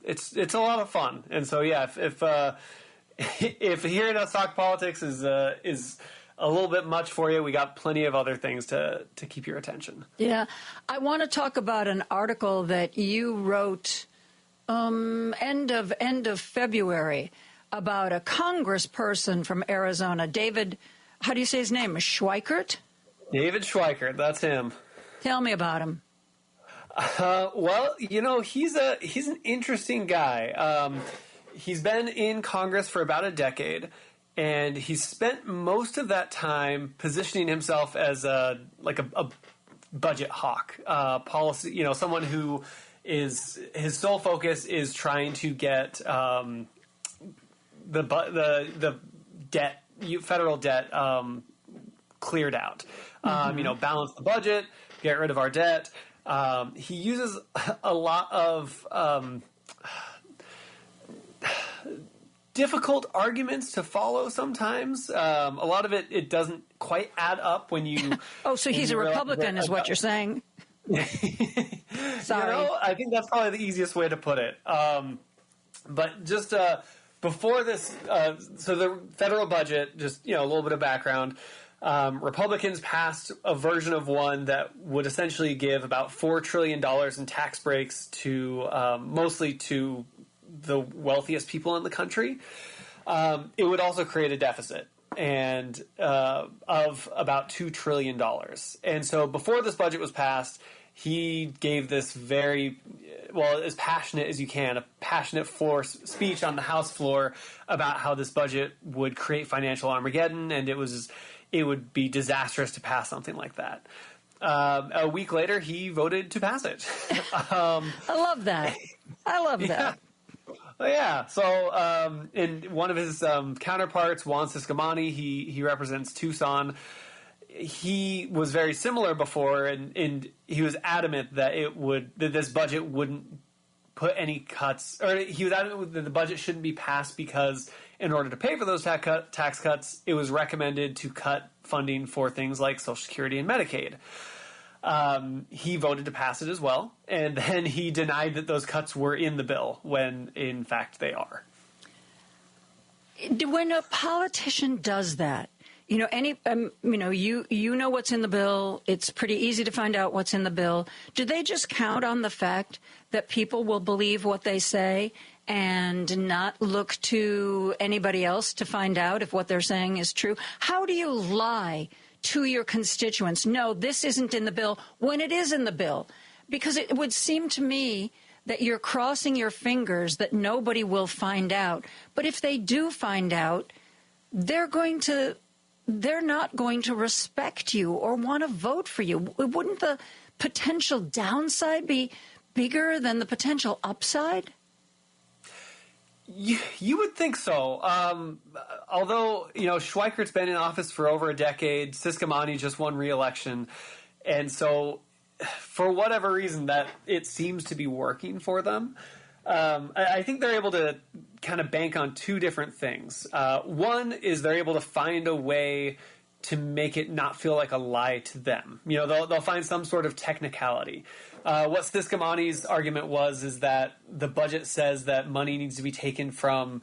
it's a lot of fun. And so, yeah, if hearing us talk politics is a little bit much for you. We got plenty of other things to keep your attention. Yeah. I want to talk about an article that you wrote end of February about a congressperson from Arizona, David, how do you say his name? Schweikert? David Schweikert, that's him. Tell me about him. Well, he's an interesting guy. He's been in Congress for about a decade, and he's spent most of that time positioning himself as a budget hawk, policy. Someone who is his sole focus is trying to get the debt, federal debt, cleared out. Balance the budget, get rid of our debt. He uses a lot of difficult arguments to follow sometimes. A lot of it doesn't quite add up when you... so he's a Republican is what you're saying? Sorry. I think that's probably the easiest way to put it. But just before this, so the federal budget, just a little bit of background, Republicans passed a version of one that would essentially give about $4 trillion in tax breaks to mostly to the wealthiest people in the country. It would also create a deficit and of about $2 trillion. And so before this budget was passed, he gave this very, as passionate as you can, a passionate speech on the House floor about how this budget would create financial Armageddon, and it would be disastrous to pass something like that. A week later, he voted to pass it. I love that. That. Yeah. So, in one of his counterparts, Juan Ciscomani, he represents Tucson. He was very similar before, and he was adamant that that this budget wouldn't put any cuts, or he was adamant that the budget shouldn't be passed because in order to pay for those tax cuts, it was recommended to cut funding for things like Social Security and Medicaid. He voted to pass it as well, and then he denied that those cuts were in the bill when, in fact, they are. When a politician does that, you know what's in the bill. It's pretty easy to find out what's in the bill. Do they just count on the fact that people will believe what they say and not look to anybody else to find out if what they're saying is true? How do you lie to your constituents? No, this isn't in the bill when it is in the bill. Because it would seem to me that you're crossing your fingers that nobody will find out. But if they do find out, they're not going to respect you or want to vote for you. Wouldn't the potential downside be bigger than the potential upside? You would think so. Although, Schweikert's been in office for over a decade. Ciscomani just won re-election. And so, for whatever reason, that it seems to be working for them. I think they're able to kind of bank on two different things. One is they're able to find a way to make it not feel like a lie to them. They'll find some sort of technicality. What Ciscomani's argument is that the budget says that money needs to be taken from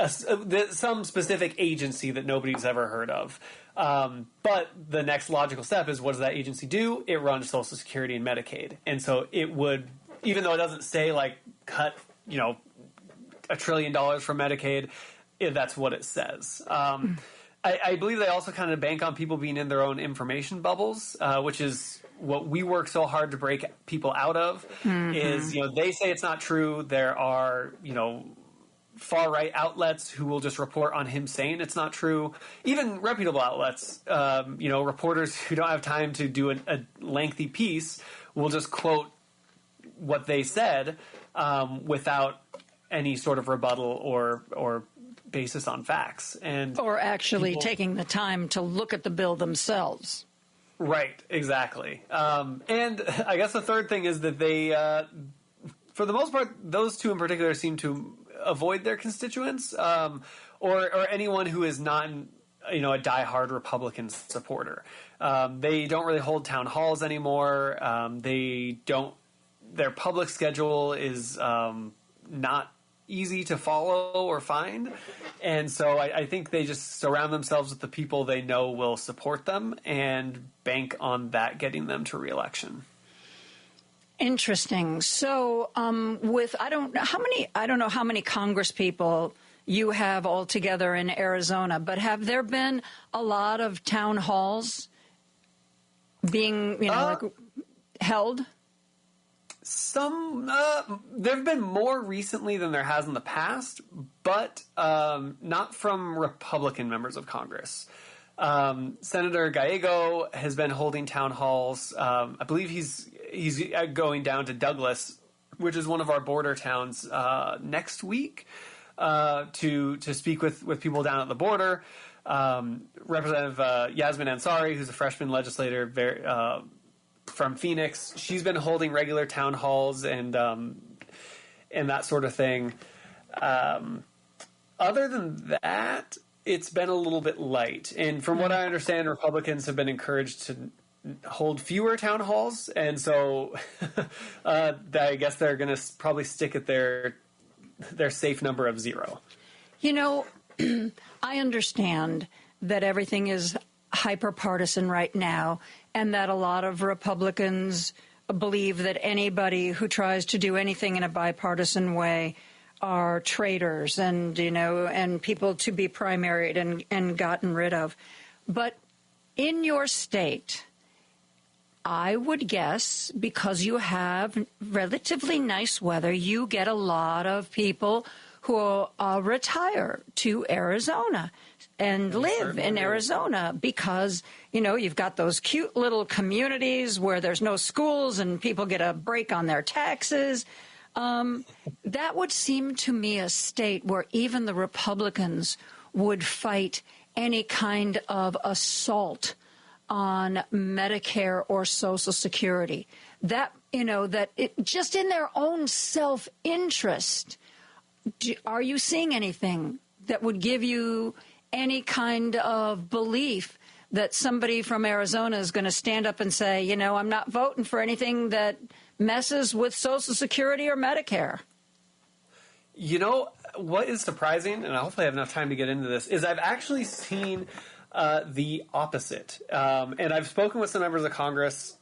some specific agency that nobody's ever heard of. But the next logical step is, what does that agency do? It runs Social Security and Medicaid. And so it would, even though it doesn't say cut, $1 trillion from Medicaid, that's what it says. I believe they also kind of bank on people being in their own information bubbles, which is what we work so hard to break people out of. Mm-hmm. Is, they say it's not true. There are, far-right outlets who will just report on him saying it's not true. Even reputable outlets, reporters who don't have time to do a lengthy piece will just quote what they said without any sort of rebuttal or basis on facts. Or actually taking the time to look at the bill themselves. Right, exactly. And I guess the third thing is that they, for the most part, those two in particular seem to avoid their constituents or anyone who is not a diehard Republican supporter. They don't really hold town halls anymore. Their public schedule is not easy to follow or find. And so I think they just surround themselves with the people they know will support them and bank on that getting them to re-election. Interesting. So I don't know how many Congress people you have altogether in Arizona, but have there been a lot of town halls being, held? Some there have been more recently than there has in the past, but not from Republican members of Congress. Senator Gallego has been holding town halls. I believe he's going down to Douglas, which is one of our border towns, next week to speak with people down at the border. Representative Yasmin Ansari, who's a freshman legislator, from Phoenix, she's been holding regular town halls and that sort of thing. Other than that, it's been a little bit light. And from what I understand, Republicans have been encouraged to hold fewer town halls, and so I guess they're going to probably stick at their safe number of 0. I understand that everything is hyper-partisan right now, and that a lot of Republicans believe that anybody who tries to do anything in a bipartisan way are traitors and people to be primaried and gotten rid of. But in your state, I would guess, because you have relatively nice weather, you get a lot of people who retire to Arizona and live in Arizona because, you've got those cute little communities where there's no schools and people get a break on their taxes. That would seem to me a state where even the Republicans would fight any kind of assault on Medicare or Social Security. That just in their own self-interest. Are you seeing anything that would give you any kind of belief that somebody from Arizona is going to stand up and say, I'm not voting for anything that messes with Social Security or Medicare? What is surprising, and I hopefully have enough time to get into this, is I've actually seen the opposite. And I've spoken with some members of Congress,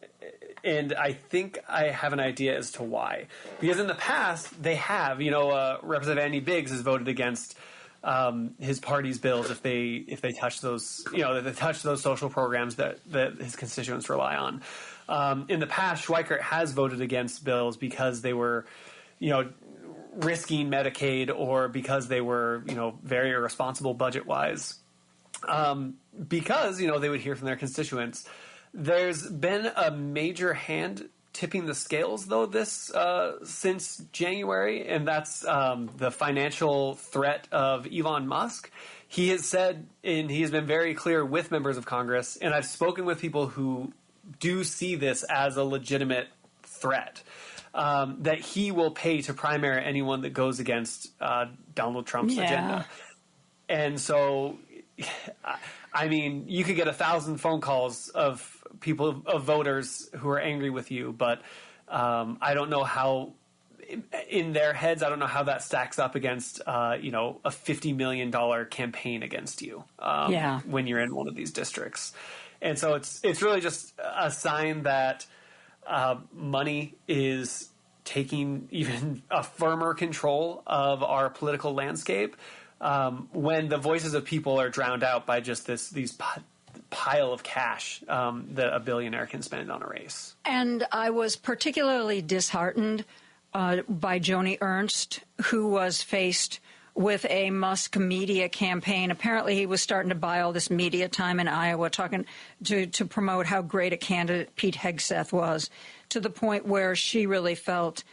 and I think I have an idea as to why. Because in the past, they have, Representative Andy Biggs has voted against his party's bills if they touch those, that they touch those social programs that his constituents rely on. In the past, Schweikert has voted against bills because they were, risking Medicaid or because they were, very irresponsible budget-wise. Because, they would hear from their constituents. There's been a major hand tipping the scales, though, since January, and that's the financial threat of Elon Musk. He has said, and he has been very clear with members of Congress, and I've spoken with people who do see this as a legitimate threat, that he will pay to primary anyone that goes against Donald Trump's agenda. And so, I mean, you could get 1,000 phone calls of people, of voters who are angry with you, but I don't know how, in their heads, I don't know how that stacks up against, a $50 million campaign against you when you're in one of these districts. And so it's really just a sign that money is taking even a firmer control of our political landscape when the voices of people are drowned out by just these pile of cash that a billionaire can spend on a race. And I was particularly disheartened by Joni Ernst, who was faced with a Musk media campaign. Apparently he was starting to buy all this media time in Iowa, talking to promote how great a candidate Pete Hegseth was, to the point where she really felt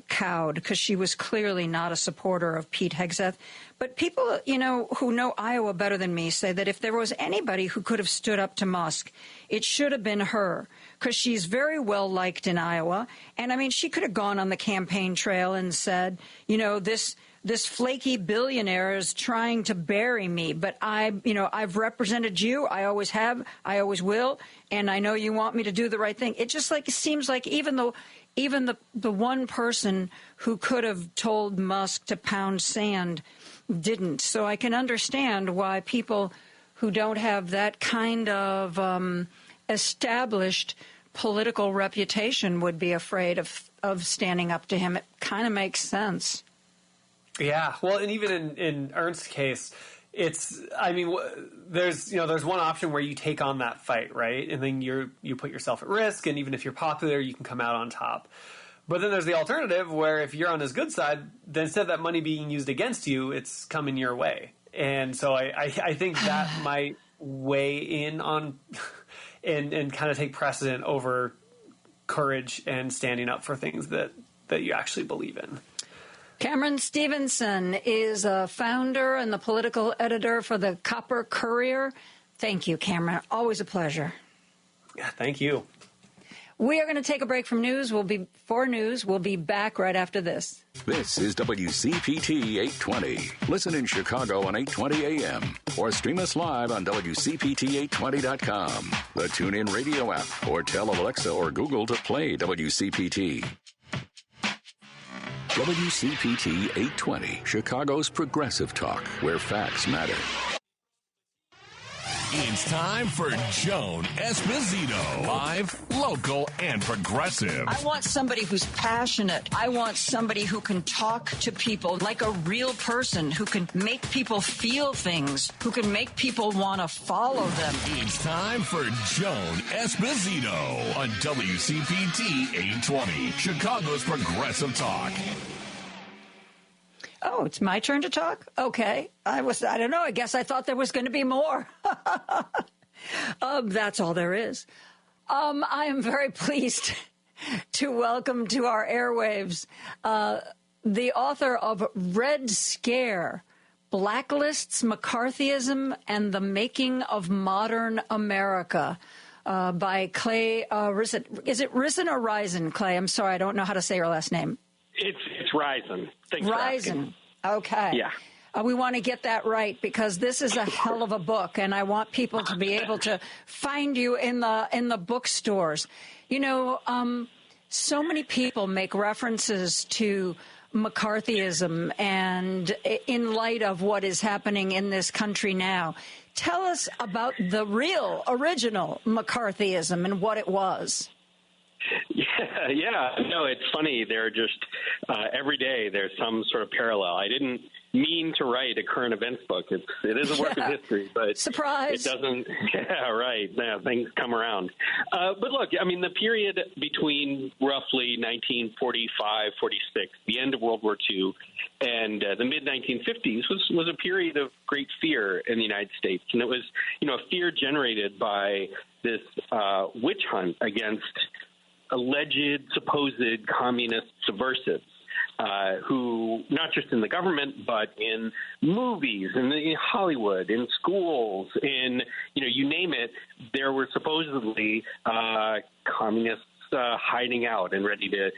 cowed because she was clearly not a supporter of Pete Hegseth. But people, who know Iowa better than me say that if there was anybody who could have stood up to Musk, it should have been her, because she's very well liked in Iowa. And I mean, she could have gone on the campaign trail and said, this this flaky billionaire is trying to bury me, but I've represented you. I always have. I always will. And I know you want me to do the right thing. It just like it seems like even the one person who could have told Musk to pound sand didn't. So I can understand why people who don't have that kind of established political reputation would be afraid of standing up to him. It kind of makes sense. Yeah, well, and even in Ernst's case, there's one option where you take on that fight, right? And then you put yourself at risk, and even if you're popular, you can come out on top. But then there's the alternative where if you're on his good side, then instead of that money being used against you, it's coming your way. And so I think that might weigh in on and kind of take precedent over courage and standing up for things that you actually believe in. Cameron Stevenson is a founder and the political editor for the Copper Courier. Thank you, Cameron. Always a pleasure. Yeah, thank you. We are going to take a break from news. We'll be back right after this. This is WCPT 820. Listen in Chicago on 820 AM or stream us live on WCPT820.com, the TuneIn radio app, or tell Alexa or Google to play WCPT. WCPT 820, Chicago's progressive talk, where facts matter. It's time for Joan Esposito. Live, local, and progressive. I want somebody who's passionate. I want somebody who can talk to people like a real person, who can make people feel things, who can make people want to follow them. It's time for Joan Esposito on WCPT 820, Chicago's progressive talk. Oh, it's my turn to talk? Okay. I don't know. I guess I thought there was going to be more. That's all there is. I am very pleased to welcome to our airwaves the author of Red Scare, Blacklists, McCarthyism, and the Making of Modern America, by Clay Risen. Is it Risen or Risen, Clay? I'm sorry, I don't know how to say your last name. It's Risen. Thanks Risen. Okay. Yeah. We want to get that right because this is a hell of a book, and I want people to be able to find you in the bookstores. You know, so many people make references to McCarthyism, and in light of what is happening in this country now, tell us about the real, original McCarthyism and what it was. Yeah. No, it's funny. They're just every day there's some sort of parallel. I didn't mean to write a current events book. It is a work of history, but surprise. It doesn't. Yeah, right. Yeah, things come around. But look, I mean, the period between roughly 1945, 46, the end of World War II, and the mid 1950s was a period of great fear in the United States, and it was a fear generated by this witch hunt against alleged, supposed communist subversives who, not just in the government, but in movies, in Hollywood, in schools, in, you name it, there were supposedly communists hiding out and ready to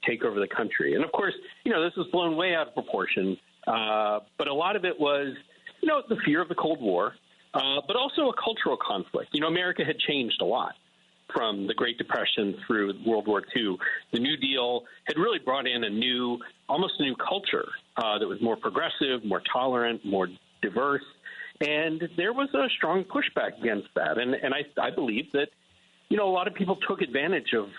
take over the country. And, of course, this was blown way out of proportion. But a lot of it was, the fear of the Cold War, but also a cultural conflict. America had changed a lot from the Great Depression through World War II. The New Deal had really brought in almost a new culture that was more progressive, more tolerant, more diverse. And there was a strong pushback against that. And I believe that, a lot of people took advantage of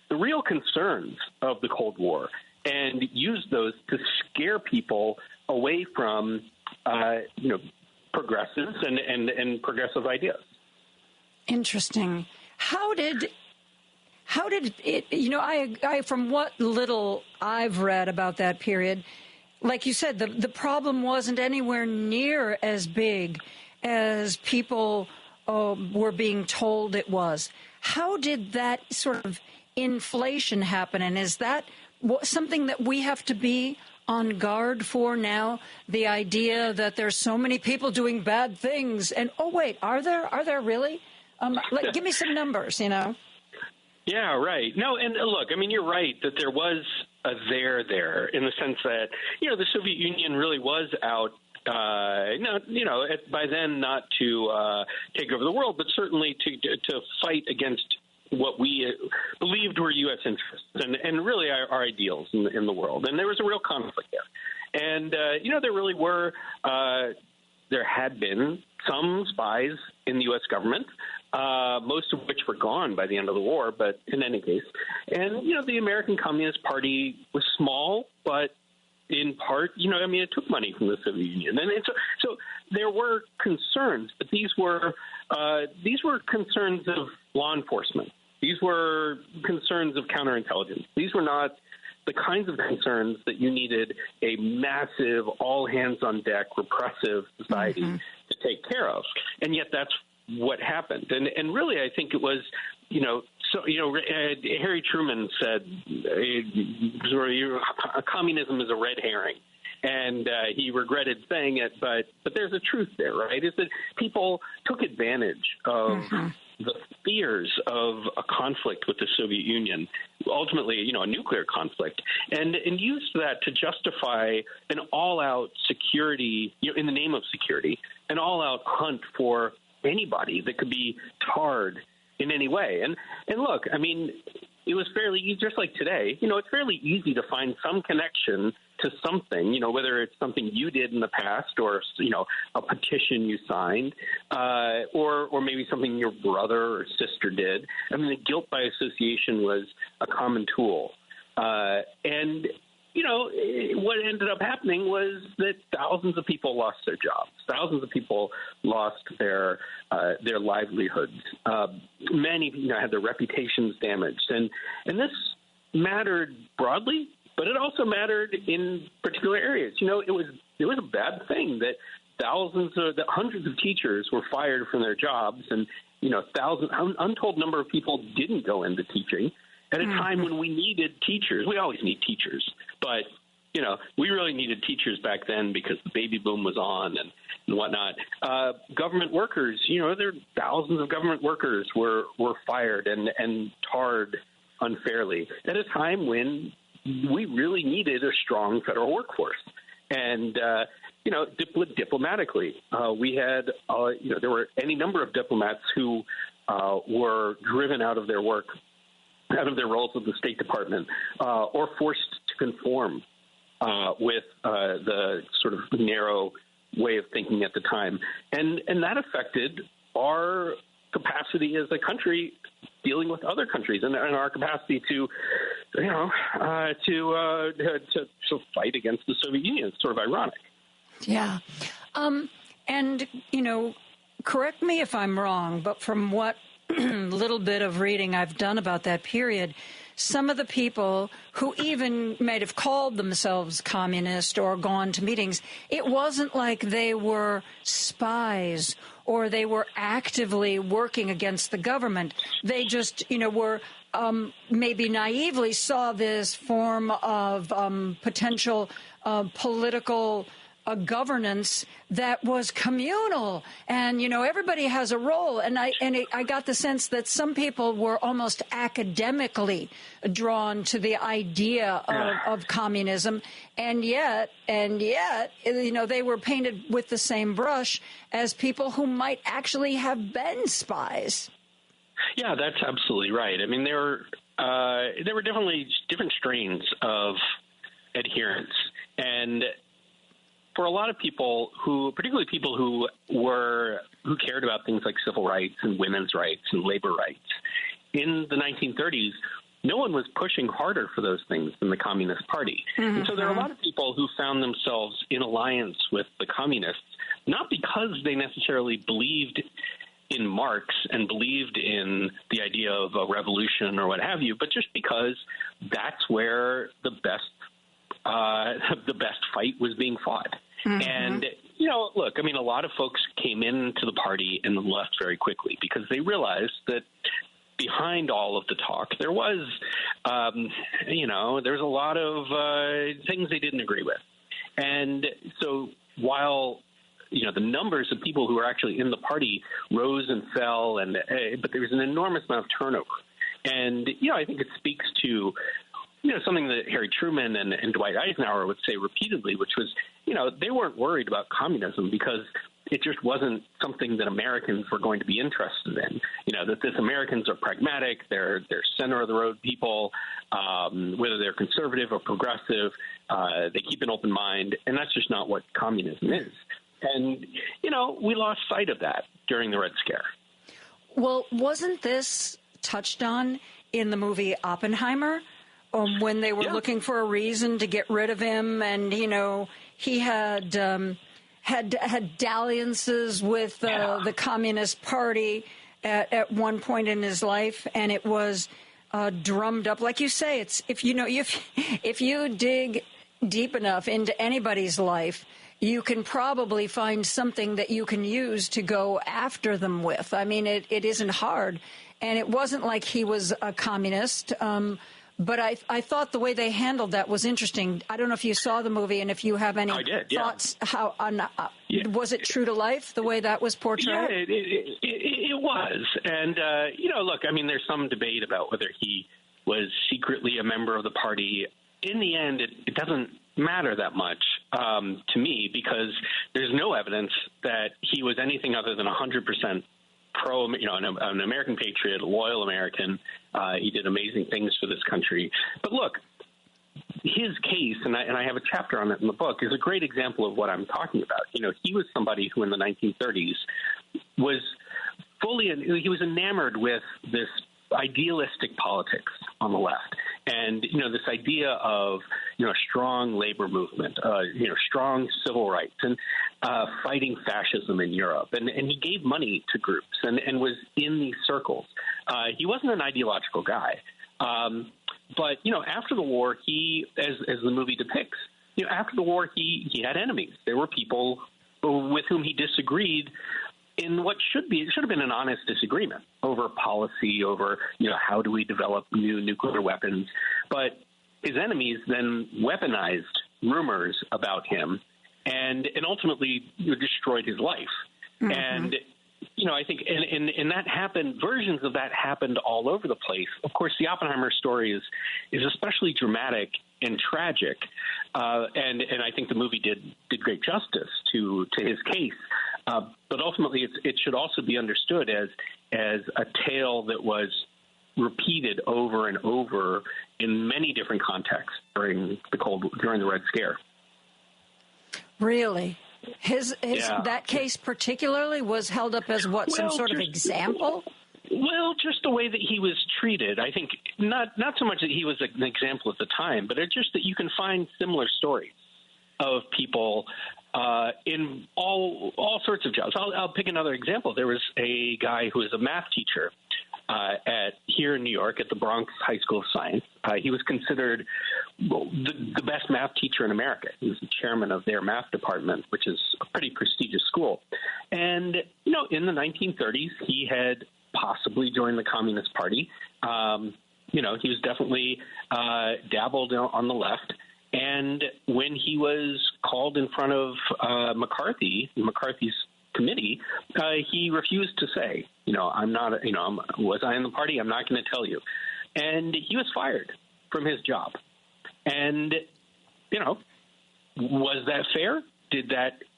the real concerns of the Cold War and used those to scare people away from, progressives and progressive ideas. Interesting. How did it, I from what little I've read about that period, like you said, the problem wasn't anywhere near as big as people were being told it was. How did that sort of inflation happen? And is that something that we have to be on guard for now? The idea that there's so many people doing bad things. And, wait, are there really? Give me some numbers, Yeah, right. No, and look, I mean, you're right that there was there in the sense that, the Soviet Union really was out, by then not to take over the world, but certainly to fight against what we believed were U.S. interests and really our ideals in the world. And there was a real conflict there. And, there really were, there had been some spies in the U.S. government, most of which were gone by the end of the war, but in any case. And, the American Communist Party was small, but in part, it took money from the Soviet Union. And so there were concerns, but these were concerns of law enforcement. These were concerns of counterintelligence. These were not the kinds of concerns that you needed a massive, all-hands-on-deck, repressive society to take care of. And yet that's what happened. And really, I think it was, Harry Truman said, communism is a red herring. And he regretted saying it, but there's a truth there, right? Is that people took advantage of the fears of a conflict with the Soviet Union, ultimately, a nuclear conflict, and used that to justify an all-out security, in the name of security, an all-out hunt for anybody that could be tarred in any way. And look, it was fairly easy, just like today, it's fairly easy to find some connection to something, whether it's something you did in the past or, a petition you signed, or maybe something your brother or sister did. The guilt by association was a common tool. And what ended up happening was that thousands of people lost their jobs. Thousands of people lost their livelihoods. Many, had their reputations damaged, and this mattered broadly, but it also mattered in particular areas. It was a bad thing that hundreds of teachers were fired from their jobs, and untold number of people didn't go into teaching at a time when we needed teachers. We always need teachers, but we really needed teachers back then because the baby boom was on and whatnot. Government workers, there thousands of government workers were fired and tarred unfairly at a time when we really needed a strong federal workforce. And diplomatically, we had there were any number of diplomats who were driven out of their work, out of their roles with the State Department, or forced to conform with the sort of narrow way of thinking at the time. And that affected our capacity as a country dealing with other countries and our capacity to fight against the Soviet Union. It's sort of ironic. Yeah. And, correct me if I'm wrong, but from what little bit of reading I've done about that period, some of the people who even might have called themselves communist or gone to meetings, it wasn't like they were spies or they were actively working against the government. They just, were maybe naively saw this form of potential political governance that was communal, and everybody has a role. And I got the sense that some people were almost academically drawn to the idea of communism, and yet they were painted with the same brush as people who might actually have been spies. Yeah, that's absolutely right. There were definitely different strains of adherence, and for a lot of people particularly people who cared about things like civil rights and women's rights and labor rights, in the 1930s, no one was pushing harder for those things than the Communist Party. Mm-hmm. And so there are a lot of people who found themselves in alliance with the communists, not because they necessarily believed in Marx and believed in the idea of a revolution or what have you, but just because that's where the best fight was being fought. Mm-hmm. And, look, a lot of folks came into the party and left very quickly because they realized that behind all of the talk, there was a lot of things they didn't agree with. And so while the numbers of people who were actually in the party rose and fell, but there was an enormous amount of turnover. And, I think it speaks to something that Harry Truman and Dwight Eisenhower would say repeatedly, which was, they weren't worried about communism because it just wasn't something that Americans were going to be interested in. That Americans are pragmatic, they're center-of-the-road people, whether they're conservative or progressive, they keep an open mind, and that's just not what communism is. And, we lost sight of that during the Red Scare. Well, wasn't this touched on in the movie Oppenheimer? When they were looking for a reason to get rid of him, and he had dalliances with the Communist Party at one point in his life, and it was drummed up, like you say. It's if you dig deep enough into anybody's life, you can probably find something that you can use to go after them with. I mean, it isn't hard, and it wasn't like he was a communist. But I thought the way they handled that was interesting. I don't know if you saw the movie and if you have any thoughts. How was it true to life, the way that was portrayed? Yeah, it was. And, look, I mean, there's some debate about whether he was secretly a member of the party. In the end, it doesn't matter that much to me because there's no evidence that he was anything other than 100% an American patriot, a loyal American. He did amazing things for this country. But look, his case, and I have a chapter on it in the book, is a great example of what I'm talking about. He was somebody who in the 1930s was he was enamored with this idealistic politics on the left. And, this idea of, strong labor movement, strong civil rights and fighting fascism in Europe. And he gave money to groups and was in these circles. He wasn't an ideological guy. But, after the war, he, as the movie depicts, after the war, he had enemies. There were people with whom he disagreed in what should have been an honest disagreement over policy, over, how do we develop new nuclear weapons. But his enemies then weaponized rumors about him and ultimately destroyed his life. Mm-hmm. And, I think and that happened, versions of that happened all over the place. Of course, the Oppenheimer story is especially dramatic and tragic. And I think the movie did great justice to his case. But ultimately, it should also be understood as a tale that was repeated over and over in many different contexts during the Red Scare. Really? That case particularly was held up as what, some sort of example? Well, just the way that he was treated. I think not so much that he was an example at the time, but it's just that you can find similar stories of people in all sorts of jobs. I'll pick another example. There was a guy who was a math teacher here in New York at the Bronx High School of Science. He was considered the best math teacher in America. He was the chairman of their math department, which is a pretty prestigious school. And, in the 1930s, he had possibly joined the Communist Party. He was definitely dabbled on the left. And when he was called in front of McCarthy's committee, he refused to say, I'm not, was I in the party? I'm not going to tell you. And he was fired from his job. And, was that fair?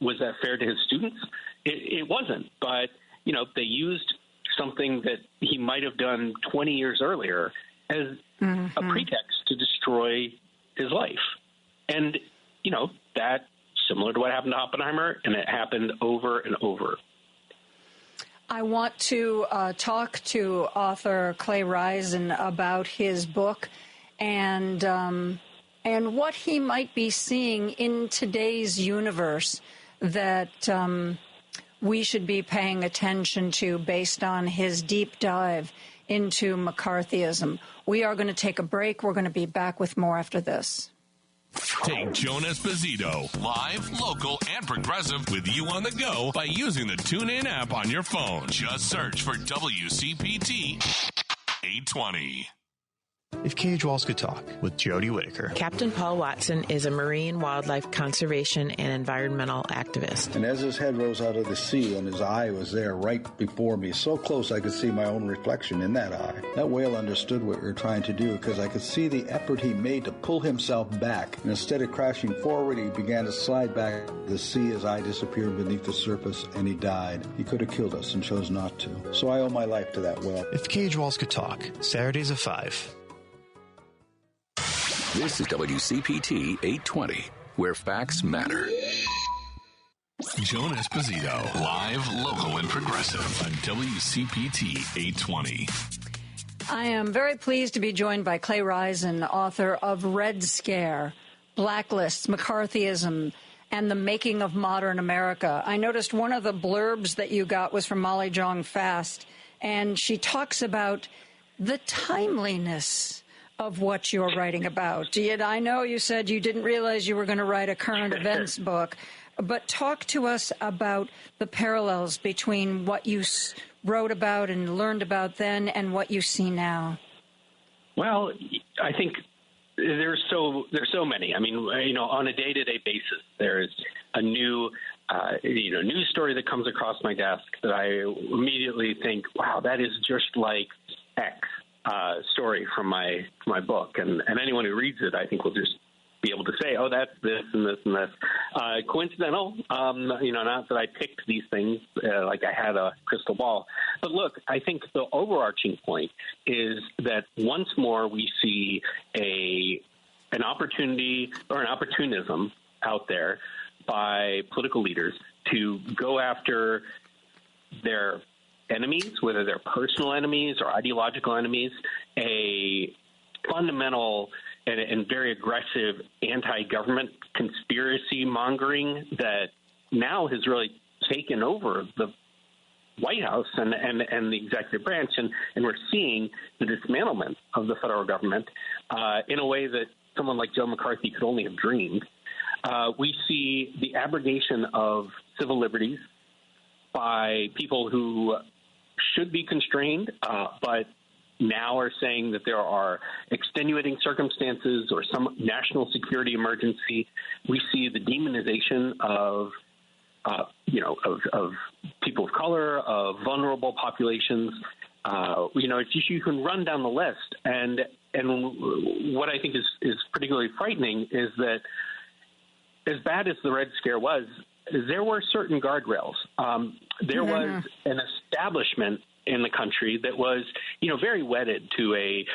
Was that fair to his students? It wasn't. But, they used something that he might have done 20 years earlier as a pretext to destroy his life. And, that's similar to what happened to Oppenheimer, and it happened over and over. I want to talk to author Clay Risen about his book and what he might be seeing in today's universe that we should be paying attention to based on his deep dive into McCarthyism. We are going to take a break. We're going to be back with more after this. Take Joan Esposito, live, local, and progressive, with you on the go by using the TuneIn app on your phone. Just search for WCPT 820. If Cage Walls Could Talk with Jody Whittaker. Captain Paul Watson is a marine wildlife conservation and environmental activist. And as his head rose out of the sea and his eye was there right before me, so close I could see my own reflection in that eye. That whale understood what we were trying to do because I could see the effort he made to pull himself back. And instead of crashing forward, he began to slide back to the sea as I disappeared beneath the surface, and he died. He could have killed us and chose not to. So I owe my life to that whale. If Cage Walls Could Talk, Saturdays at 5. This is WCPT 820, where facts matter. Joan Esposito, live, local, and progressive on WCPT 820. I am very pleased to be joined by Clay Risen, author of Red Scare, Blacklists, McCarthyism, and the Making of Modern America. I noticed one of the blurbs that you got was from Molly Jong Fast, and she talks about the timeliness of what you're writing about. Yet I know you said you didn't realize you were going to write a current events book, but talk to us about the parallels between what you wrote about and learned about then and what you see now. Well, I think there's so many. I mean, on a day-to-day basis, there's a new news story that comes across my desk that I immediately think, wow, that is just like X story from my book, and anyone who reads it, I think, will just be able to say, oh, that's this and this and this. Coincidental, not that I picked these things like I had a crystal ball. But look, I think the overarching point is that once more we see an opportunity or an opportunism out there by political leaders to go after their enemies, whether they're personal enemies or ideological enemies, a fundamental and very aggressive anti-government conspiracy mongering that now has really taken over the White House and the executive branch, and we're seeing the dismantlement of the federal government in a way that someone like Joe McCarthy could only have dreamed. We see the abrogation of civil liberties by people who should be constrained, but now are saying that there are extenuating circumstances or some national security emergency. We see the demonization of people of color, of vulnerable populations. It's just, you can run down the list, and what I think is particularly frightening is that as bad as the Red Scare was, there were certain guardrails. There was an establishment in the country that was, very wedded to a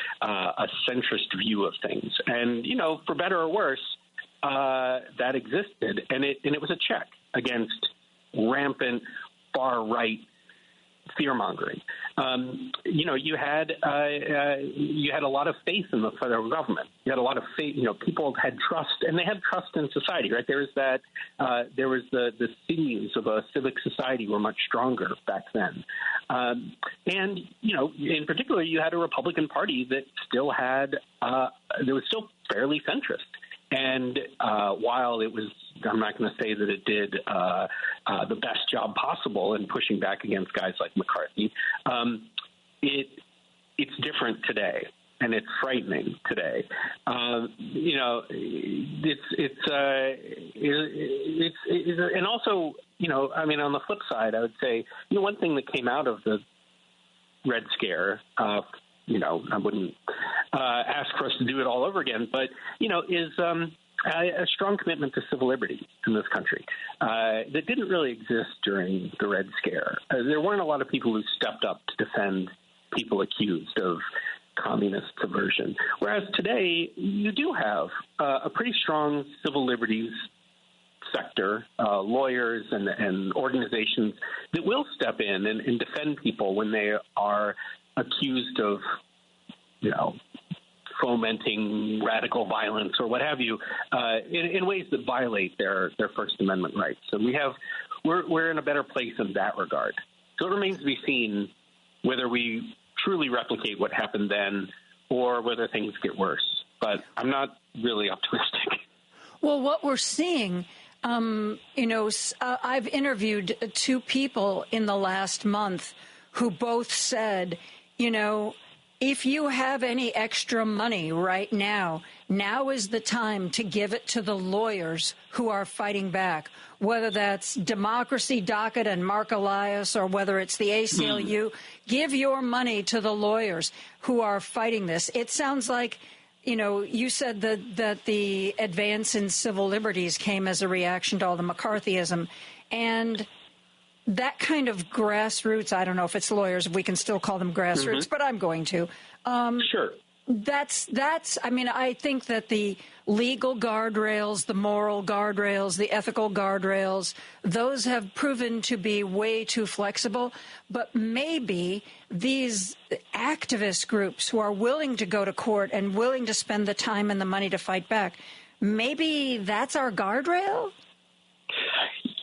centrist view of things, and for better or worse, that existed, and it was a check against rampant far right fear mongering. You had a lot of faith in the federal government. You had a lot of faith. People had trust, and they had trust in society. Right? There was the sinews of a civic society were much stronger back then. And in particular, you had a Republican Party that still had there was still fairly centrist. And while it was, I'm not going to say that it did the best job possible in pushing back against guys like McCarthy, it's different today, and it's frightening today. And also, on the flip side, I would say, one thing that came out of the Red Scare, I wouldn't ask for us to do it all over again, but, is a strong commitment to civil liberties in this country that didn't really exist during the Red Scare. There weren't a lot of people who stepped up to defend people accused of communist subversion, whereas today you do have a pretty strong civil liberties sector, lawyers and organizations that will step in and defend people when they are accused of, fomenting radical violence or what have you, in ways that violate their First Amendment rights. So we're in a better place in that regard. So it remains to be seen whether we truly replicate what happened then or whether things get worse. But I'm not really optimistic. Well, what we're seeing, I've interviewed two people in the last month who both said, if you have any extra money right now, now is the time to give it to the lawyers who are fighting back, whether that's Democracy Docket and Mark Elias or whether it's the ACLU. Give your money to the lawyers who are fighting this. It sounds like, you know, you said that the advance in civil liberties came as a reaction to all the McCarthyism. And that kind of grassroots, I don't know if it's lawyers, we can still call them grassroots, but I'm going to. Sure. That's, I mean, I think that the legal guardrails, the moral guardrails, the ethical guardrails, those have proven to be way too flexible. But maybe these activist groups who are willing to go to court and willing to spend the time and the money to fight back, maybe that's our guardrail?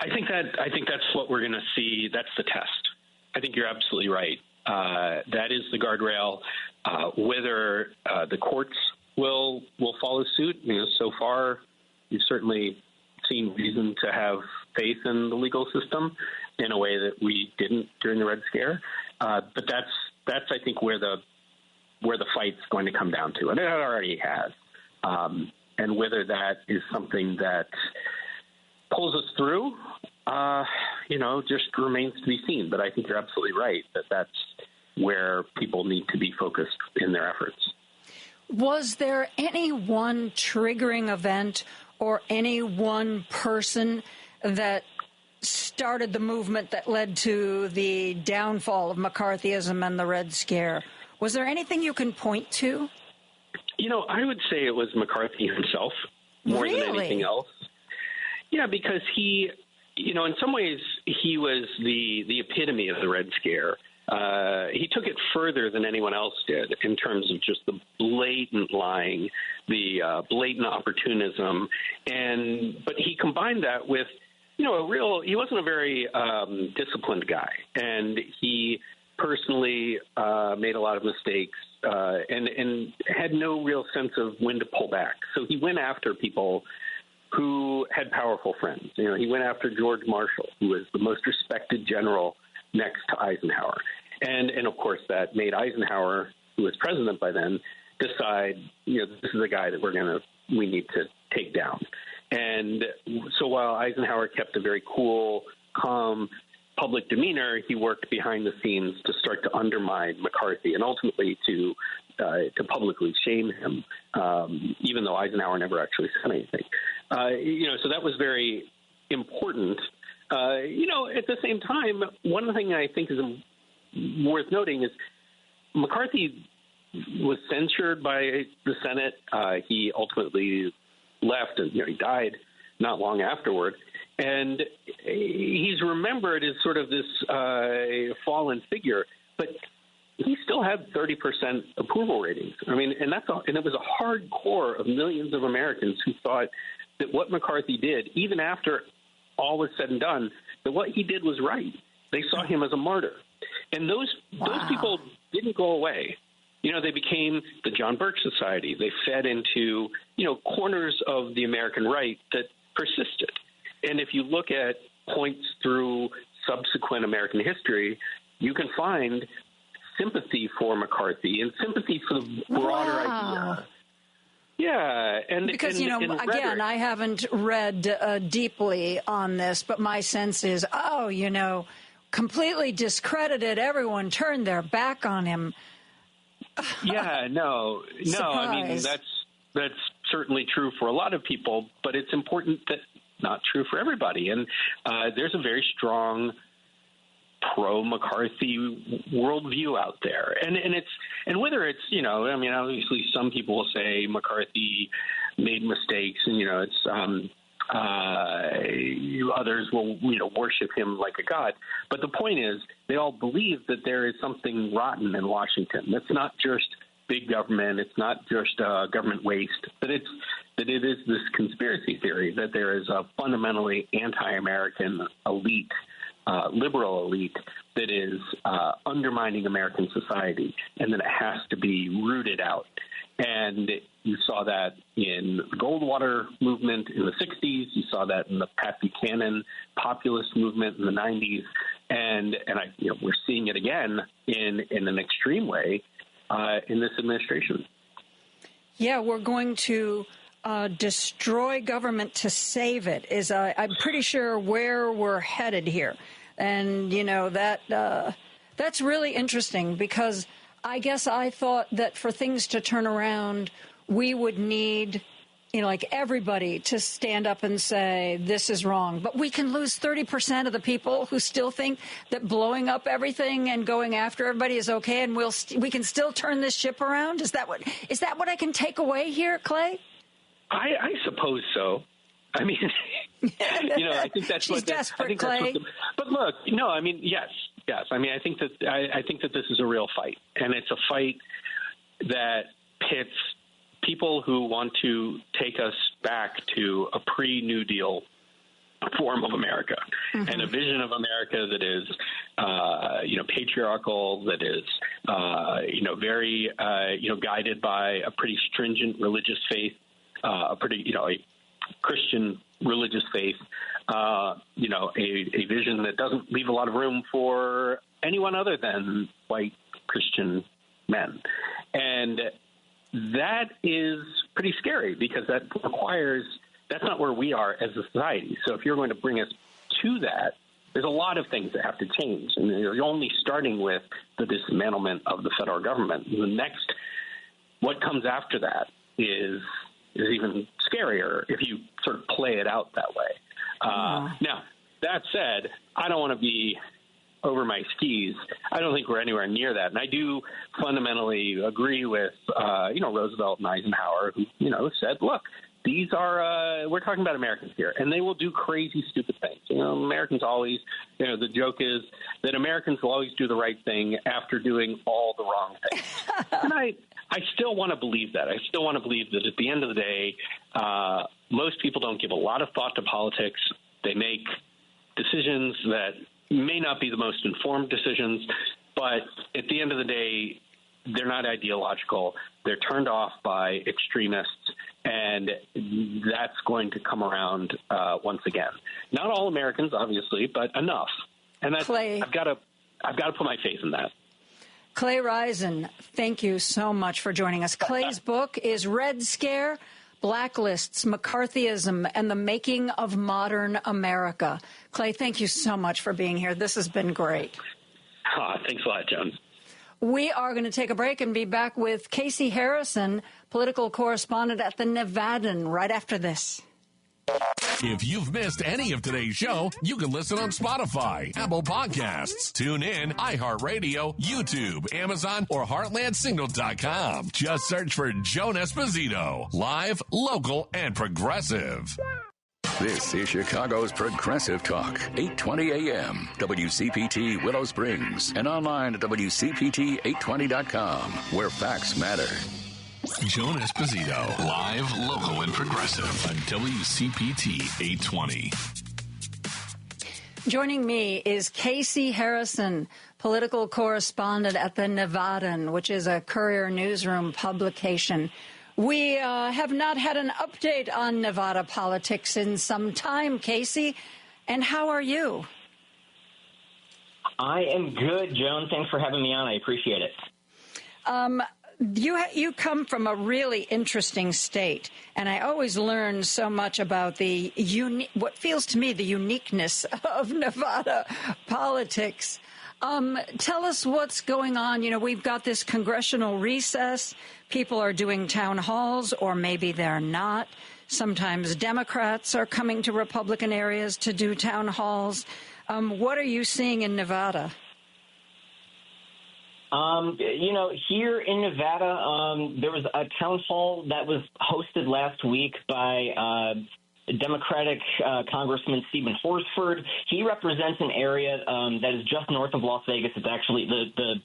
I think that's what we're going to see. That's the test. I think you're absolutely right. That is the guardrail. Whether the courts will follow suit, you know, so far you've certainly seen reason to have faith in the legal system in a way that we didn't during the Red Scare. But that's I think where the fight's going to come down to, and it already has. And whether that is something that pulls us through, you know, just remains to be seen. But I think you're absolutely right that that's where people need to be focused in their efforts. Was there any one triggering event or any one person that started the movement that led to the downfall of McCarthyism and the Red Scare? Was there anything you can point to? You know, I would say it was McCarthy himself more than anything else. Yeah, because he, you know, in some ways he was the epitome of the Red Scare. He took it further than anyone else did in terms of just the blatant lying, the blatant opportunism, but he combined that with, you know, he wasn't a very disciplined guy, and he personally made a lot of mistakes and had no real sense of when to pull back. So he went after people who had powerful friends. You know, he went after George Marshall, who was the most respected general next to Eisenhower. And of course, that made Eisenhower, who was president by then, decide, you know, this is a guy that we need to take down. And so while Eisenhower kept a very cool, calm public demeanor, he worked behind the scenes to start to undermine McCarthy and ultimately to publicly shame him, even though Eisenhower never actually said anything. You know, so that was very important. You know, at the same time, one thing I think is worth noting is McCarthy was censured by the Senate. He ultimately left, and, you know, he died not long afterward. And he's remembered as sort of this fallen figure, but he still had 30% approval ratings. I mean, and it was a hard core of millions of Americans who thought that what McCarthy did, even after all was said and done, that what he did was right. They saw him as a martyr. And those people didn't go away. You know, they became the John Birch Society. They fed into, you know, corners of the American right that persisted. And if you look at points through subsequent American history, you can find sympathy for McCarthy and sympathy for the broader idea. Yeah. And because, you know, again, I haven't read deeply on this, but my sense is, you know, completely discredited. Everyone turned their back on him. Yeah, no. I mean, that's certainly true for a lot of people, but it's important that not true for everybody. And there's a very strong pro-McCarthy worldview out there. And whether it's, you know, I mean, obviously some people will say McCarthy made mistakes and, you know, it's others will, you know, worship him like a god. But the point is, they all believe that there is something rotten in Washington. That's not just big government. It's not just government waste. But it is this conspiracy theory that there is a fundamentally anti-American elite, liberal elite, that is undermining American society, and that it has to be rooted out. And you saw that in the Goldwater movement in the 60s. You saw that in the Pat Buchanan populist movement in the 90s. And we're seeing it again in an extreme way in this administration. Yeah, we're going to destroy government to save it is, I'm pretty sure, where we're headed here. And, that's really interesting because I guess I thought that for things to turn around, we would need, everybody to stand up and say, this is wrong. But we can lose 30% of the people who still think that blowing up everything and going after everybody is okay, and we can still turn this ship around? Is that what I can take away here, Clay? I suppose so. I mean, I think that's She's desperate, Clay. But look, no, I mean, yes. I mean, I think that this is a real fight, and it's a fight that pits people who want to take us back to a pre-New Deal form of America, and a vision of America that is, patriarchal, that is, very, guided by a pretty stringent religious faith, a Christian religious faith, a vision that doesn't leave a lot of room for anyone other than white Christian men. And that is pretty scary because that's not where we are as a society. So if you're going to bring us to that, there's a lot of things that have to change. And you're only starting with the dismantlement of the federal government. What comes after that is even scarier if you sort of play it out that way. Now, that said, I don't want to be over my skis. I don't think we're anywhere near that. And I do fundamentally agree with, Roosevelt and Eisenhower, who, said, look, these are, we're talking about Americans here, and they will do crazy, stupid things. Americans always, the joke is that Americans will always do the right thing after doing all the wrong things. And I still want to believe that. I still want to believe that at the end of the day, most people don't give a lot of thought to politics. They make decisions that may not be the most informed decisions, but at the end of the day, they're not ideological. They're turned off by extremists, and that's going to come around once again. Not all Americans, obviously, but enough. And that's, Clay, I've got to put my faith in that. Clay Risen, thank you so much for joining us. Clay's book is Red Scare, Blacklists, McCarthyism, and the Making of Modern America. Clay, thank you so much for being here. This has been great. Thanks a lot, Joan. We are going to take a break and be back with Casey Harrison, political correspondent at the Nevadan, right after this. If you've missed any of today's show, you can listen on Spotify, Apple Podcasts, TuneIn, iHeartRadio, YouTube, Amazon, or HeartlandSignal.com. Just search for Joan Esposito. Live, local, and progressive. This is Chicago's Progressive Talk, 820 AM, WCPT Willow Springs, and online at WCPT820.com, where facts matter. Joan Esposito, live, local, and progressive on WCPT 820. Joining me is Casey Harrison, political correspondent at the Nevadan, which is a Courier Newsroom publication. We have not had an update on Nevada politics in some time, Casey. And how are you? I am good, Joan. Thanks for having me on. I appreciate it. You come from a really interesting state, and I always learn so much about what feels to me the uniqueness of Nevada politics. Tell us what's going on. We've got this congressional recess. People are doing town halls, or maybe they're not. Sometimes Democrats are coming to Republican areas to do town halls. What are you seeing in Nevada? Here in Nevada, there was a town hall that was hosted last week by Democratic Congressman Stephen Horsford. He represents an area that is just north of Las Vegas. It's actually the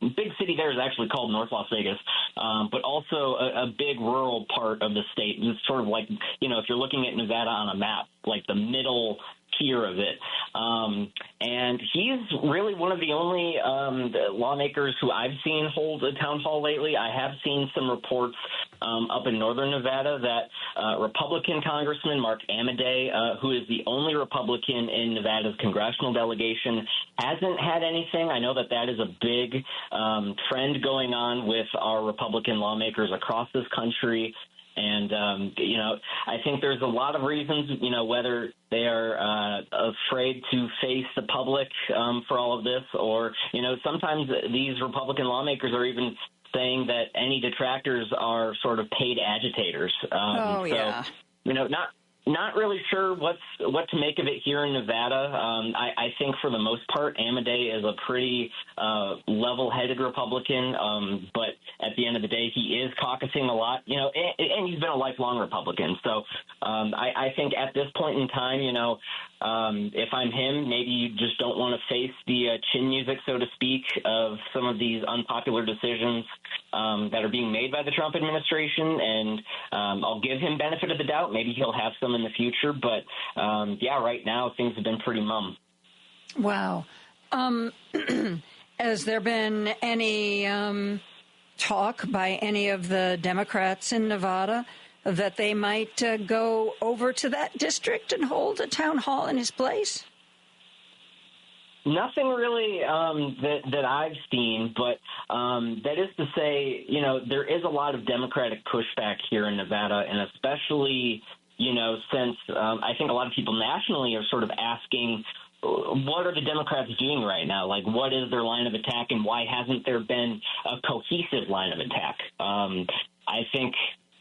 big city there is actually called North Las Vegas, but also a big rural part of the state. It's sort of like, if you're looking at Nevada on a map, like the middle tier of it. And he's really one of the only lawmakers who I've seen hold a town hall lately. I have seen some reports up in northern Nevada that Republican Congressman Mark Amodei, who is the only Republican in Nevada's congressional delegation, hasn't had anything. I know that is a big trend going on with our Republican lawmakers across this country. And, I think there's a lot of reasons, whether they are afraid to face the public for all of this, or, sometimes these Republican lawmakers are even saying that any detractors are sort of paid agitators. Yeah. Not really sure what to make of it here in Nevada. I think for the most part, Amodei is a pretty level-headed Republican, but at the end of the day, he is caucusing a lot, and he's been a lifelong Republican. So I think at this point in time, if I'm him, maybe you just don't want to face the chin music, so to speak, of some of these unpopular decisions that are being made by the Trump administration. And I'll give him benefit of the doubt. Maybe he'll have some in the future. But, right now things have been pretty mum. Wow. Has there been any talk by any of the Democrats in Nevada that they might go over to that district and hold a town hall in his place? Nothing really that I've seen, but that is to say, there is a lot of Democratic pushback here in Nevada, and especially, since I think a lot of people nationally are sort of asking, what are the Democrats doing right now? Like, what is their line of attack, and why hasn't there been a cohesive line of attack? I think,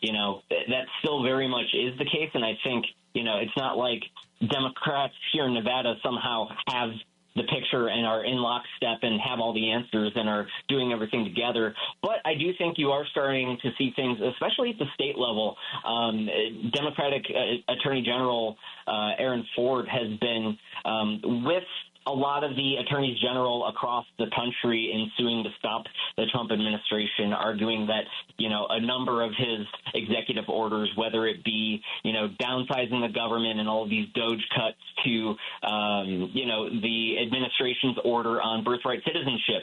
that still very much is the case, and I think, it's not like Democrats here in Nevada somehow have the picture and are in lockstep and have all the answers and are doing everything together. But I do think you are starting to see things, especially at the state level. Democratic Attorney General Aaron Ford has been with a lot of the attorneys general across the country in suing to stop the Trump administration, arguing that, a number of his executive orders, whether it be, downsizing the government and all of these DOGE cuts to, the administration's order on birthright citizenship.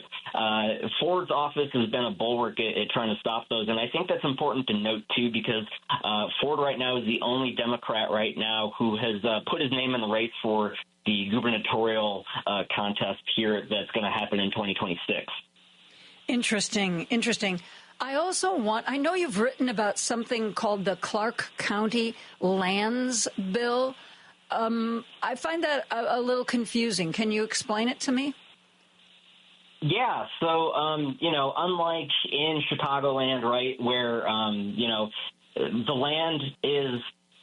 Ford's office has been a bulwark at trying to stop those. And I think that's important to note, too, because Ford right now is the only Democrat right now who has put his name in the race for the gubernatorial contest here that's going to happen in 2026. Interesting. I know you've written about something called the Clark County Lands Bill. I find that a little confusing. Can you explain it to me? Yeah. So, unlike in Chicagoland, right, where, the land is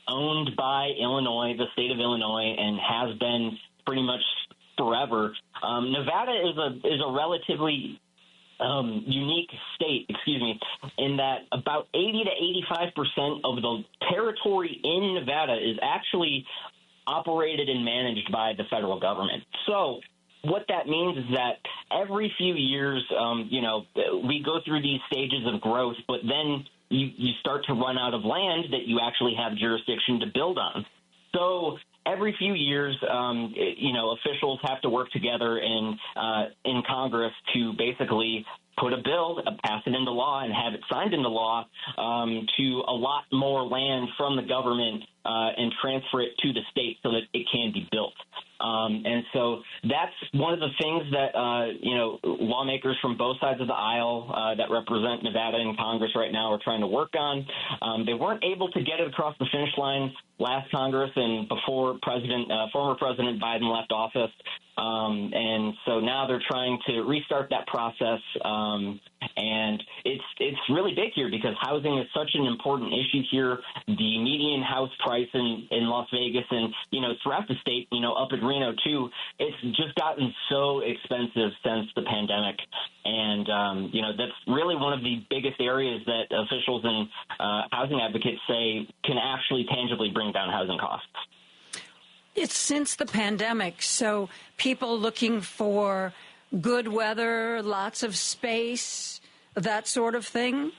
owned by Illinois, the state of Illinois, and has been pretty much forever. Nevada is a relatively unique state, in that about 80 to 85% of the territory in Nevada is actually operated and managed by the federal government. So what that means is that every few years, we go through these stages of growth, but then you start to run out of land that you actually have jurisdiction to build on. So every few years, officials have to work together in Congress to basically put a bill, pass it into law, and have it signed into law to allot more land from the government and transfer it to the state so that it can be built. And so that's one of the things that, lawmakers from both sides of the aisle that represent Nevada in Congress right now are trying to work on. They weren't able to get it across the finish line last Congress and before former President Biden left office. And so now they're trying to restart that process. And it's really big here because housing is such an important issue here. The median house price in Las Vegas and, throughout the state, up in Reno too, it's just gotten so expensive since the pandemic. And, that's really one of the biggest areas that officials and housing advocates say can actually tangibly bring down housing costs. It's since the pandemic, so people looking for good weather, lots of space, that sort of thing?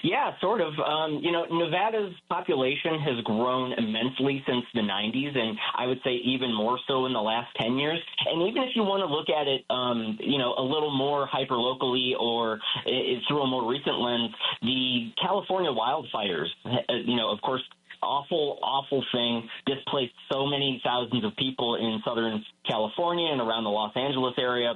Yeah, sort of. Nevada's population has grown immensely since the 90s, and I would say even more so in the last 10 years. And even if you want to look at it, a little more hyper-locally or through a more recent lens, the California wildfires, of course, awful thing, displaced so many thousands of people in Southern California and around the Los Angeles area.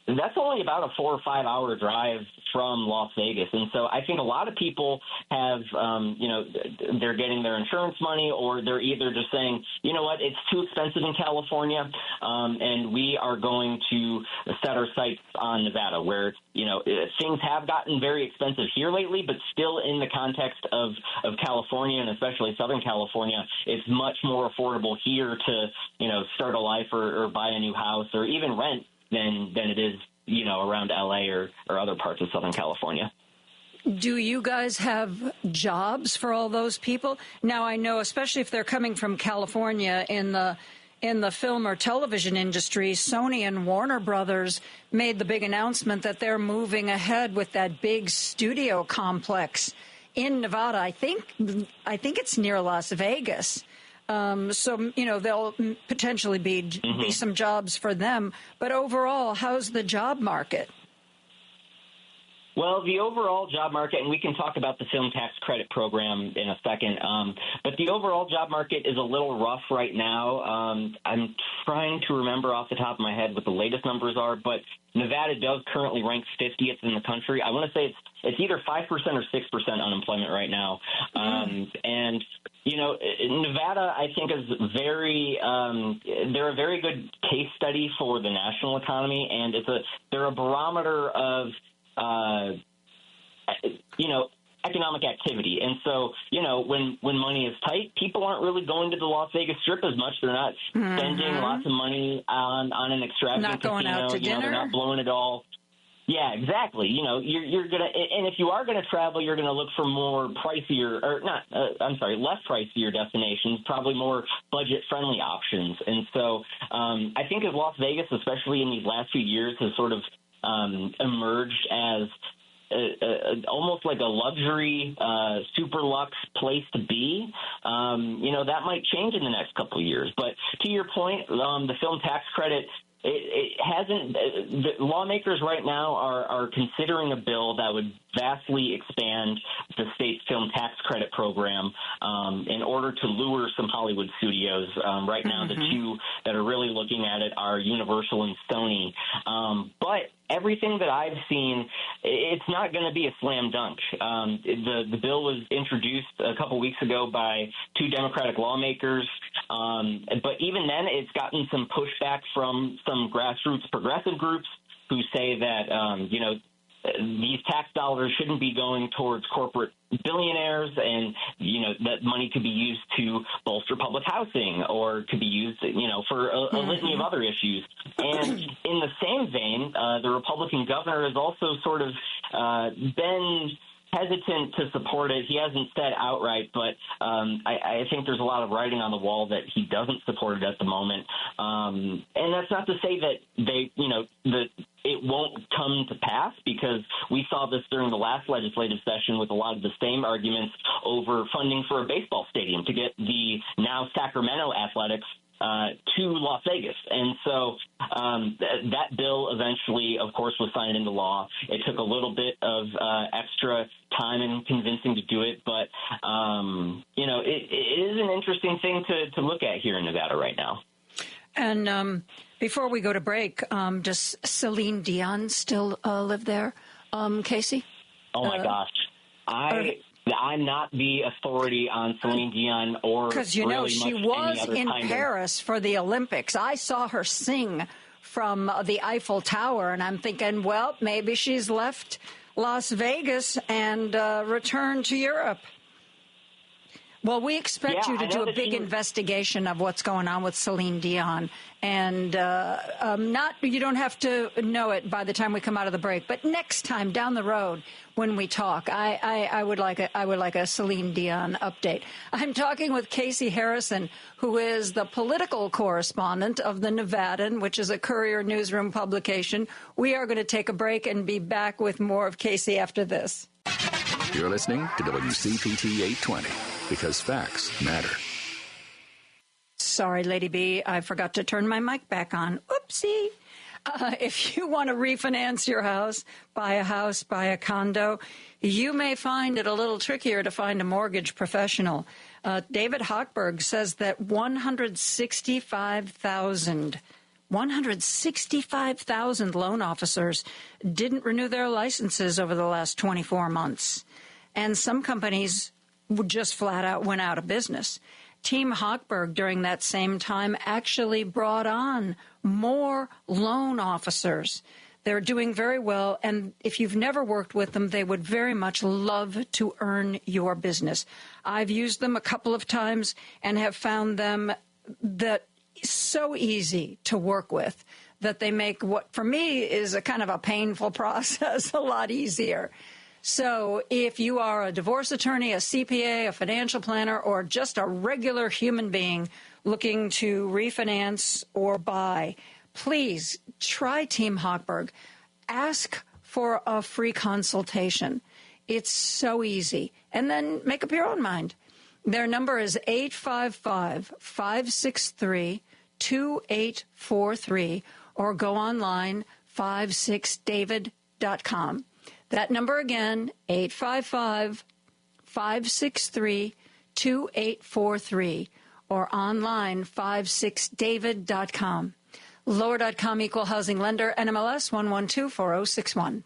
That's only about a 4 or 5 hour drive from Las Vegas. And so I think a lot of people have, they're getting their insurance money, or they're either just saying, you know what, it's too expensive in California, and we are going to set our sights on Nevada, where, things have gotten very expensive here lately, but still in the context of California, and especially Southern California, it's much more affordable here to, start a life or buy a new house or even rent than it is, around LA or other parts of Southern California. Do you guys have jobs for all those people? Now, I know, especially if they're coming from California in the film or television industry, Sony and Warner Brothers made the big announcement that they're moving ahead with that big studio complex in Nevada. I think it's near Las Vegas. So, there'll potentially be some jobs for them. But overall, how's the job market? Well, the overall job market, and we can talk about the film tax credit program in a second, but the overall job market is a little rough right now. I'm trying to remember off the top of my head what the latest numbers are, but Nevada does currently rank 50th in the country. I want to say it's either 5% or 6% unemployment right now. And Nevada, I think, is they're a very good case study for the national economy, and they're a barometer of, economic activity. And so, when money is tight, people aren't really going to the Las Vegas Strip as much. They're not spending lots of money on an extravagant not going casino. Out to dinner. They're not blowing it all. Yeah, exactly. You're gonna, and if you are gonna travel, you're gonna look for more pricier, less pricier destinations, probably more budget-friendly options. And so, I think as Las Vegas, especially in these last few years, has sort of emerged as almost like a luxury, super luxe place to be. That might change in the next couple of years. But to your point, the film tax credit. It hasn't. The lawmakers right now are considering a bill that would vastly expand the state's film tax credit program in order to lure some Hollywood studios. Right now, the two that are really looking at it are Universal and Sony. But everything that I've seen, it's not going to be a slam dunk. The bill was introduced a couple weeks ago by two Democratic lawmakers, but even then, it's gotten some pushback from some grassroots progressive groups who say that these tax dollars shouldn't be going towards corporate billionaires, and that money could be used to bolster public housing, or could be used for a litany of other issues. And in the same vein, the Republican governor has also sort of been hesitant to support it. He hasn't said outright, but I think there's a lot of writing on the wall that he doesn't support it at the moment. And that's not to say that that it won't come to pass, because we saw this during the last legislative session with a lot of the same arguments over funding for a baseball stadium to get the now Sacramento Athletics to Las Vegas. And so that bill eventually, of course, was signed into law. It took a little bit of extra time and convincing to do it, but it is an interesting thing to look at here in Nevada right now. And before we go to break, does Celine Dion still live there, Casey? Oh my gosh, I'm not the authority on Celine Dion, or because she was in Paris for the Olympics. I saw her sing from the Eiffel Tower, and I'm thinking, well, maybe she's left Las Vegas and returned to Europe. Well, we expect you to do a big investigation of what's going on with Celine Dion, and you don't have to know it by the time we come out of the break. But next time down the road when we talk, I would like a Celine Dion update. I'm talking with Casey Harrison, who is the political correspondent of the Nevadan, which is a Courier newsroom publication. We are going to take a break and be back with more of Casey after this. You're listening to WCPT 820 because facts matter. Sorry, Lady B, I forgot to turn my mic back on. Oopsie. If you want to refinance your house, buy a condo, you may find it a little trickier to find a mortgage professional. David Hochberg says that 165,000 loan officers didn't renew their licenses over the last 24 months. And some companies just flat out went out of business. Team Hochberg during that same time actually brought on more loan officers. They're doing very well, and if you've never worked with them, they would very much love to earn your business. I've used them a couple of times and have found them that so easy to work with that they make what for me is a kind of a painful process a lot easier. So if you are a divorce attorney, a CPA, a financial planner, or just a regular human being looking to refinance or buy, please try Team Hochberg. Ask for a free consultation. It's so easy. And then make up your own mind. Their number is 855-563-2843 or go online 56david.com. That number again, 855-563-2843 or online 56david.com. Lower.com equal housing lender, NMLS 1124061.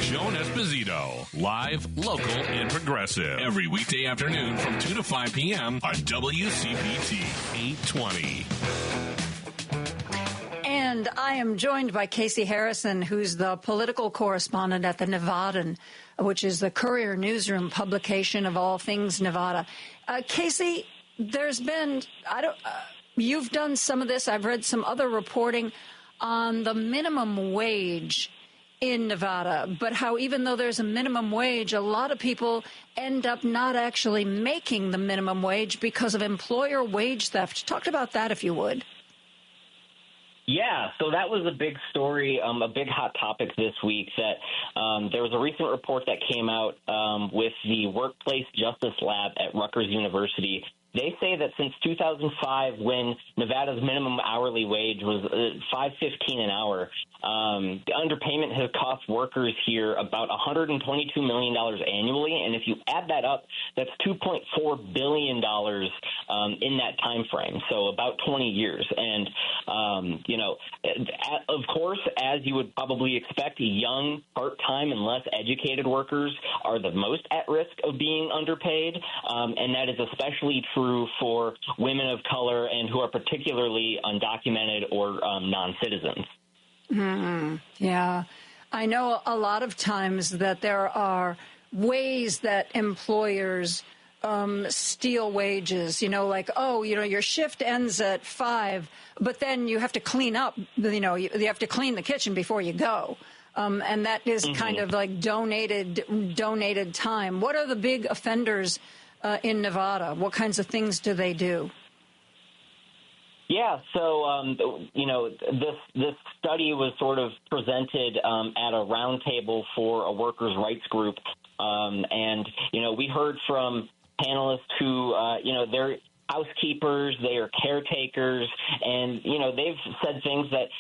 Joan Esposito, live, local, and progressive. Every weekday afternoon from 2 to 5 p.m. on WCPT 820. And I am joined by Casey Harrison, who's the political correspondent at the Nevadan, which is the Courier Newsroom publication of all things Nevada. Casey, there's been, you've done some of this. I've read some other reporting on the minimum wage in Nevada, but how even though there's a minimum wage, a lot of people end up not actually making the minimum wage because of employer wage theft. Talk about that, if you would. Yeah, so that was a big story, a big hot topic this week that there was a recent report that came out with the Workplace Justice Lab at Rutgers University. They say that since 2005, when Nevada's minimum hourly wage was $5.15 an hour, the underpayment has cost workers here about $122 million annually. And if you add that up, that's $2.4 billion in that time frame, so about 20 years. And, of course, as you would probably expect, young, part-time, and less educated workers are the most at risk of being underpaid. And that is especially true for women of color and who are particularly undocumented or non-citizens. Mm-hmm. Yeah. I know a lot of times that there are ways that employers steal wages, like, your shift ends at 5, but then you have to clean up, you have to clean the kitchen before you go. And that is kind of like donated time. What are the big offenders in Nevada? What kinds of things do they do? Yeah, so, this study was sort of presented at a roundtable for a workers' rights group. And we heard from panelists who, they're housekeepers, they are caretakers, and, they've said things that,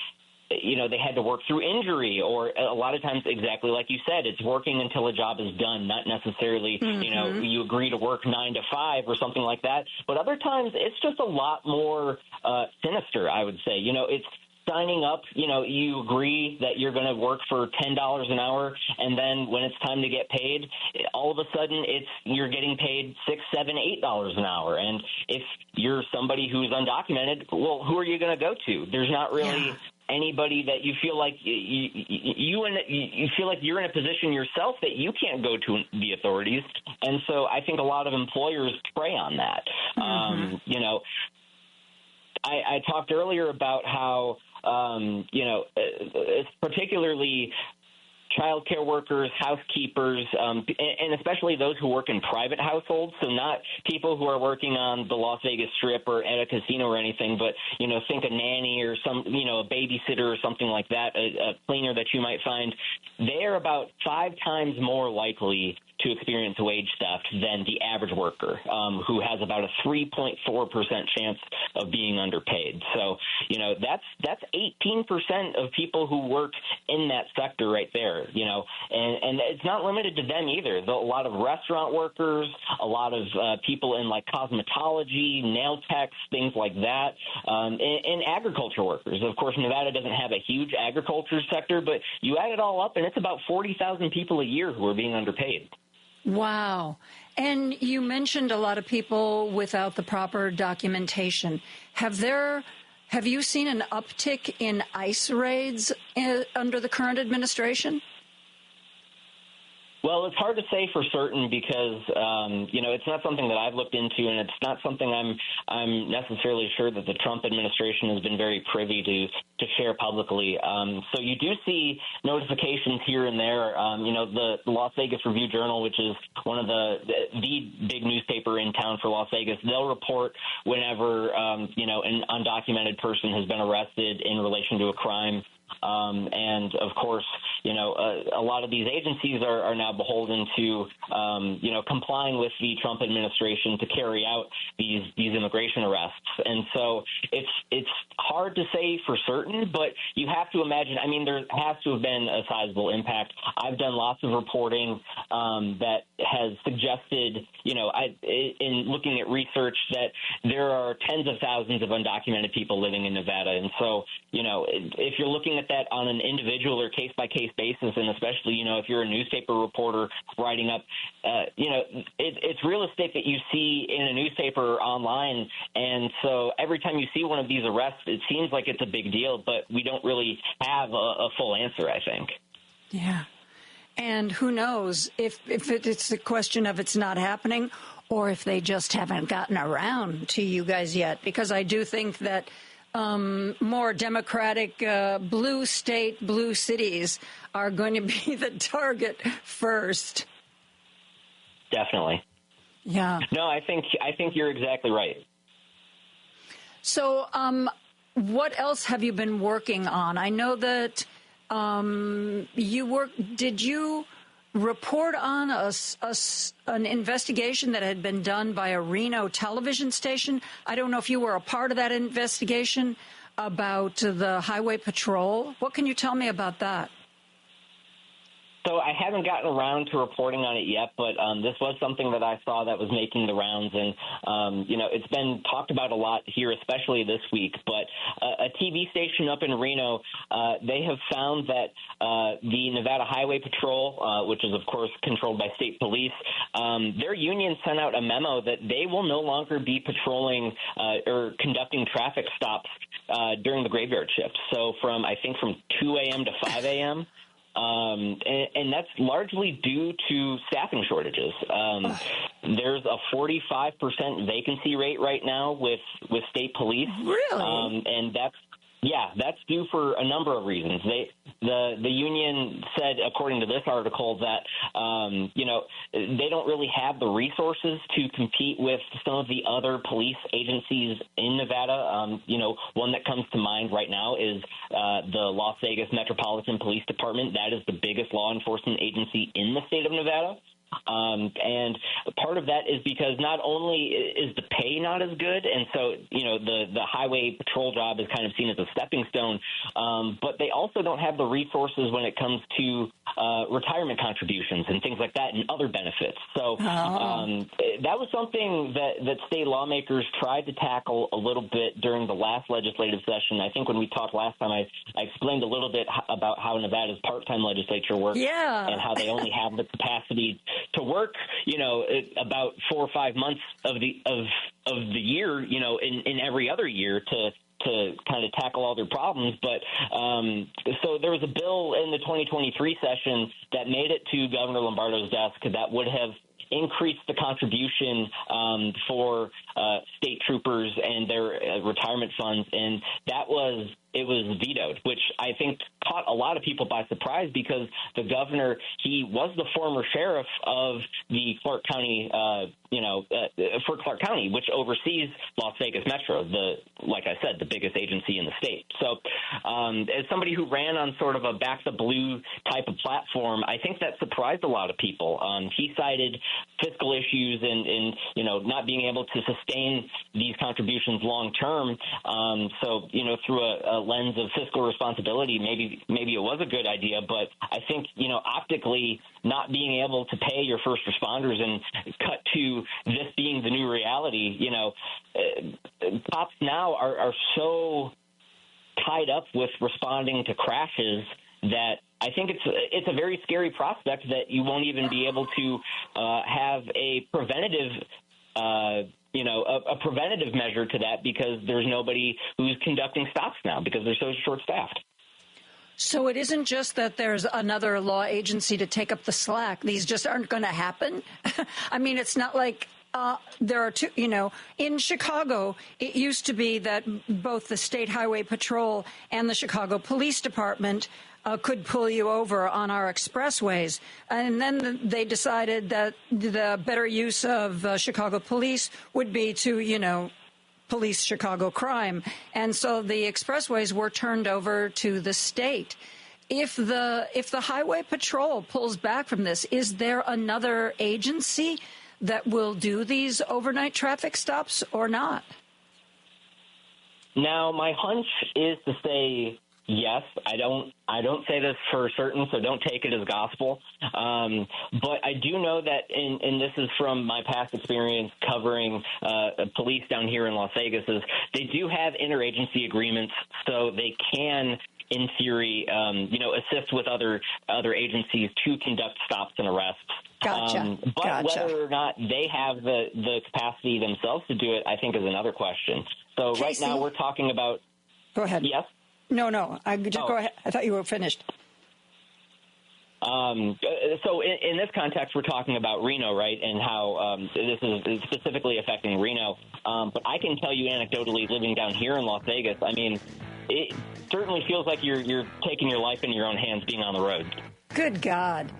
they had to work through injury, or a lot of times, exactly like you said, it's working until a job is done, not necessarily, you agree to work 9 to 5 or something like that. But other times it's just a lot more sinister, I would say. It's signing up, you agree that you're going to work for $10 an hour, and then when it's time to get paid, all of a sudden you're getting paid $6, $7, $8 an hour. And if you're somebody who's undocumented, well, who are you going to go to? There's not really anybody that you feel like you feel like you're in a position yourself that you can't go to the authorities. And so I think a lot of employers prey on that. I talked earlier about how, it's particularly childcare workers, housekeepers, and especially those who work in private households. So not people who are working on the Las Vegas Strip or at a casino or anything, but, think a nanny or a babysitter or something like that, a cleaner that you might find. They are about 5 times more likely to experience wage theft than the average worker, who has about a 3.4% chance of being underpaid. So, that's 18% of people who work in that sector right there, and it's not limited to them either. A lot of restaurant workers, a lot of people in like cosmetology, nail techs, things like that, and agriculture workers. Of course, Nevada doesn't have a huge agriculture sector, but you add it all up and it's about 40,000 people a year who are being underpaid. Wow. And you mentioned a lot of people without the proper documentation. Have you seen an uptick in ICE raids under the current administration? Well, it's hard to say for certain because, it's not something that I've looked into, and it's not something I'm necessarily sure that the Trump administration has been very privy to share publicly. So you do see notifications here and there. The Las Vegas Review-Journal, which is one of the big newspaper in town for Las Vegas, they'll report whenever, an undocumented person has been arrested in relation to a crime. And of course, a lot of these agencies are now beholden to, complying with the Trump administration to carry out these immigration arrests. And so it's hard to say for certain, but you have to imagine, there has to have been a sizable impact. I've done lots of reporting that has suggested, in looking at research, that there are tens of thousands of undocumented people living in Nevada. And so, if you're looking at that on an individual or case-by-case basis, and especially, if you're a newspaper reporter writing up, it's real estate that you see in a newspaper or online. And so every time you see one of these arrests, it seems like it's a big deal, but we don't really have a full answer, I think. Yeah. And who knows if it's a question of it's not happening or if they just haven't gotten around to you guys yet, because I do think that more democratic blue state, blue cities are going to be the target first. Definitely. Yeah. No, I think you're exactly right. So what else have you been working on? I know that did you report on an investigation that had been done by a Reno television station? I don't know if you were a part of that investigation about the highway patrol. What can you tell me about that? So I haven't gotten around to reporting on it yet, but this was something that I saw that was making the rounds, and it's been talked about a lot here, especially this week. But a TV station up in Reno, they have found that the Nevada Highway Patrol, which is of course controlled by state police, their union sent out a memo that they will no longer be patrolling or conducting traffic stops during the graveyard shift. So from 2 a.m. to 5 a.m. And that's largely due to staffing shortages. There's a 45% vacancy rate right now with state police. Really? And that's due for a number of reasons. The union said, according to this article, that they don't really have the resources to compete with some of the other police agencies in Nevada. One that comes to mind right now is the Las Vegas Metropolitan Police Department. That is the biggest law enforcement agency in the state of Nevada. And part of that is because not only is the pay not as good, and so, the highway patrol job is kind of seen as a stepping stone, but they also don't have the resources when it comes to retirement contributions and things like that and other benefits. So that was something that state lawmakers tried to tackle a little bit during the last legislative session. I think when we talked last time, I explained a little bit about how Nevada's part-time legislature works and how they only have the capacity to work, about 4 or 5 months of the year, in every other year to kind of tackle all their problems. But so there was a bill in the 2023 session that made it to Governor Lombardo's desk that would have increased the contribution for state troopers and their retirement funds, and that was it was vetoed, which I think caught a lot of people by surprise because the governor, he was the former sheriff of the Clark County, for Clark County, which oversees Las Vegas Metro, like I said, the biggest agency in the state. So as somebody who ran on sort of a back the blue type of platform, I think that surprised a lot of people. He cited fiscal issues and not being able to sustain these contributions long term. So, through a lens of fiscal responsibility, maybe it was a good idea. But I think, optically, not being able to pay your first responders and cut to this being the new reality, cops now are so tied up with responding to crashes that I think it's a very scary prospect that you won't even be able to have a preventative a preventative measure to that because there's nobody who's conducting stops now because they're so short-staffed. So it isn't just that there's another law agency to take up the slack. These just aren't going to happen. I mean, it's not like there are two, in Chicago, it used to be that both the State Highway Patrol and the Chicago Police Department could pull you over on our expressways. And then they decided that the better use of Chicago police would be to, police Chicago crime. And so the expressways were turned over to the state. If the Highway Patrol pulls back from this, is there another agency that will do these overnight traffic stops or not? Now, my hunch is to say yes. I don't say this for certain, so don't take it as gospel. But I do know that, and this is from my past experience covering police down here in Las Vegas, is they do have interagency agreements, so they can, in theory, assist with other agencies to conduct stops and arrests. Gotcha. But whether or not they have the capacity themselves to do it, I think is another question. So Casey, right now we're talking about. Go ahead. Yes. No. Go ahead. I thought you were finished. So in this context, we're talking about Reno, right, and how this is specifically affecting Reno. But I can tell you anecdotally, living down here in Las Vegas, I mean, it certainly feels like you're taking your life in your own hands being on the road. Good God.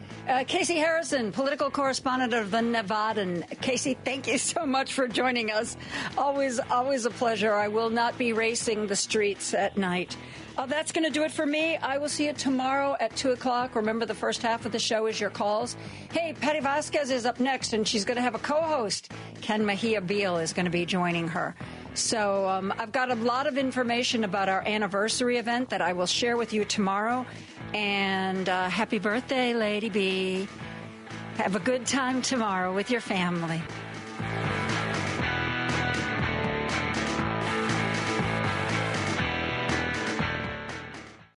Casey Harrison, political correspondent of The Nevadan. Casey, thank you so much for joining us. Always a pleasure. I will not be racing the streets at night. That's going to do it for me. I will see you tomorrow at 2 o'clock. Remember, the first half of the show is your calls. Hey, Patty Vasquez is up next, and she's going to have a co-host. Ken Mejia Beal is going to be joining her. So I've got a lot of information about our anniversary event that I will share with you tomorrow. And happy birthday, Lady B. Have a good time tomorrow with your family.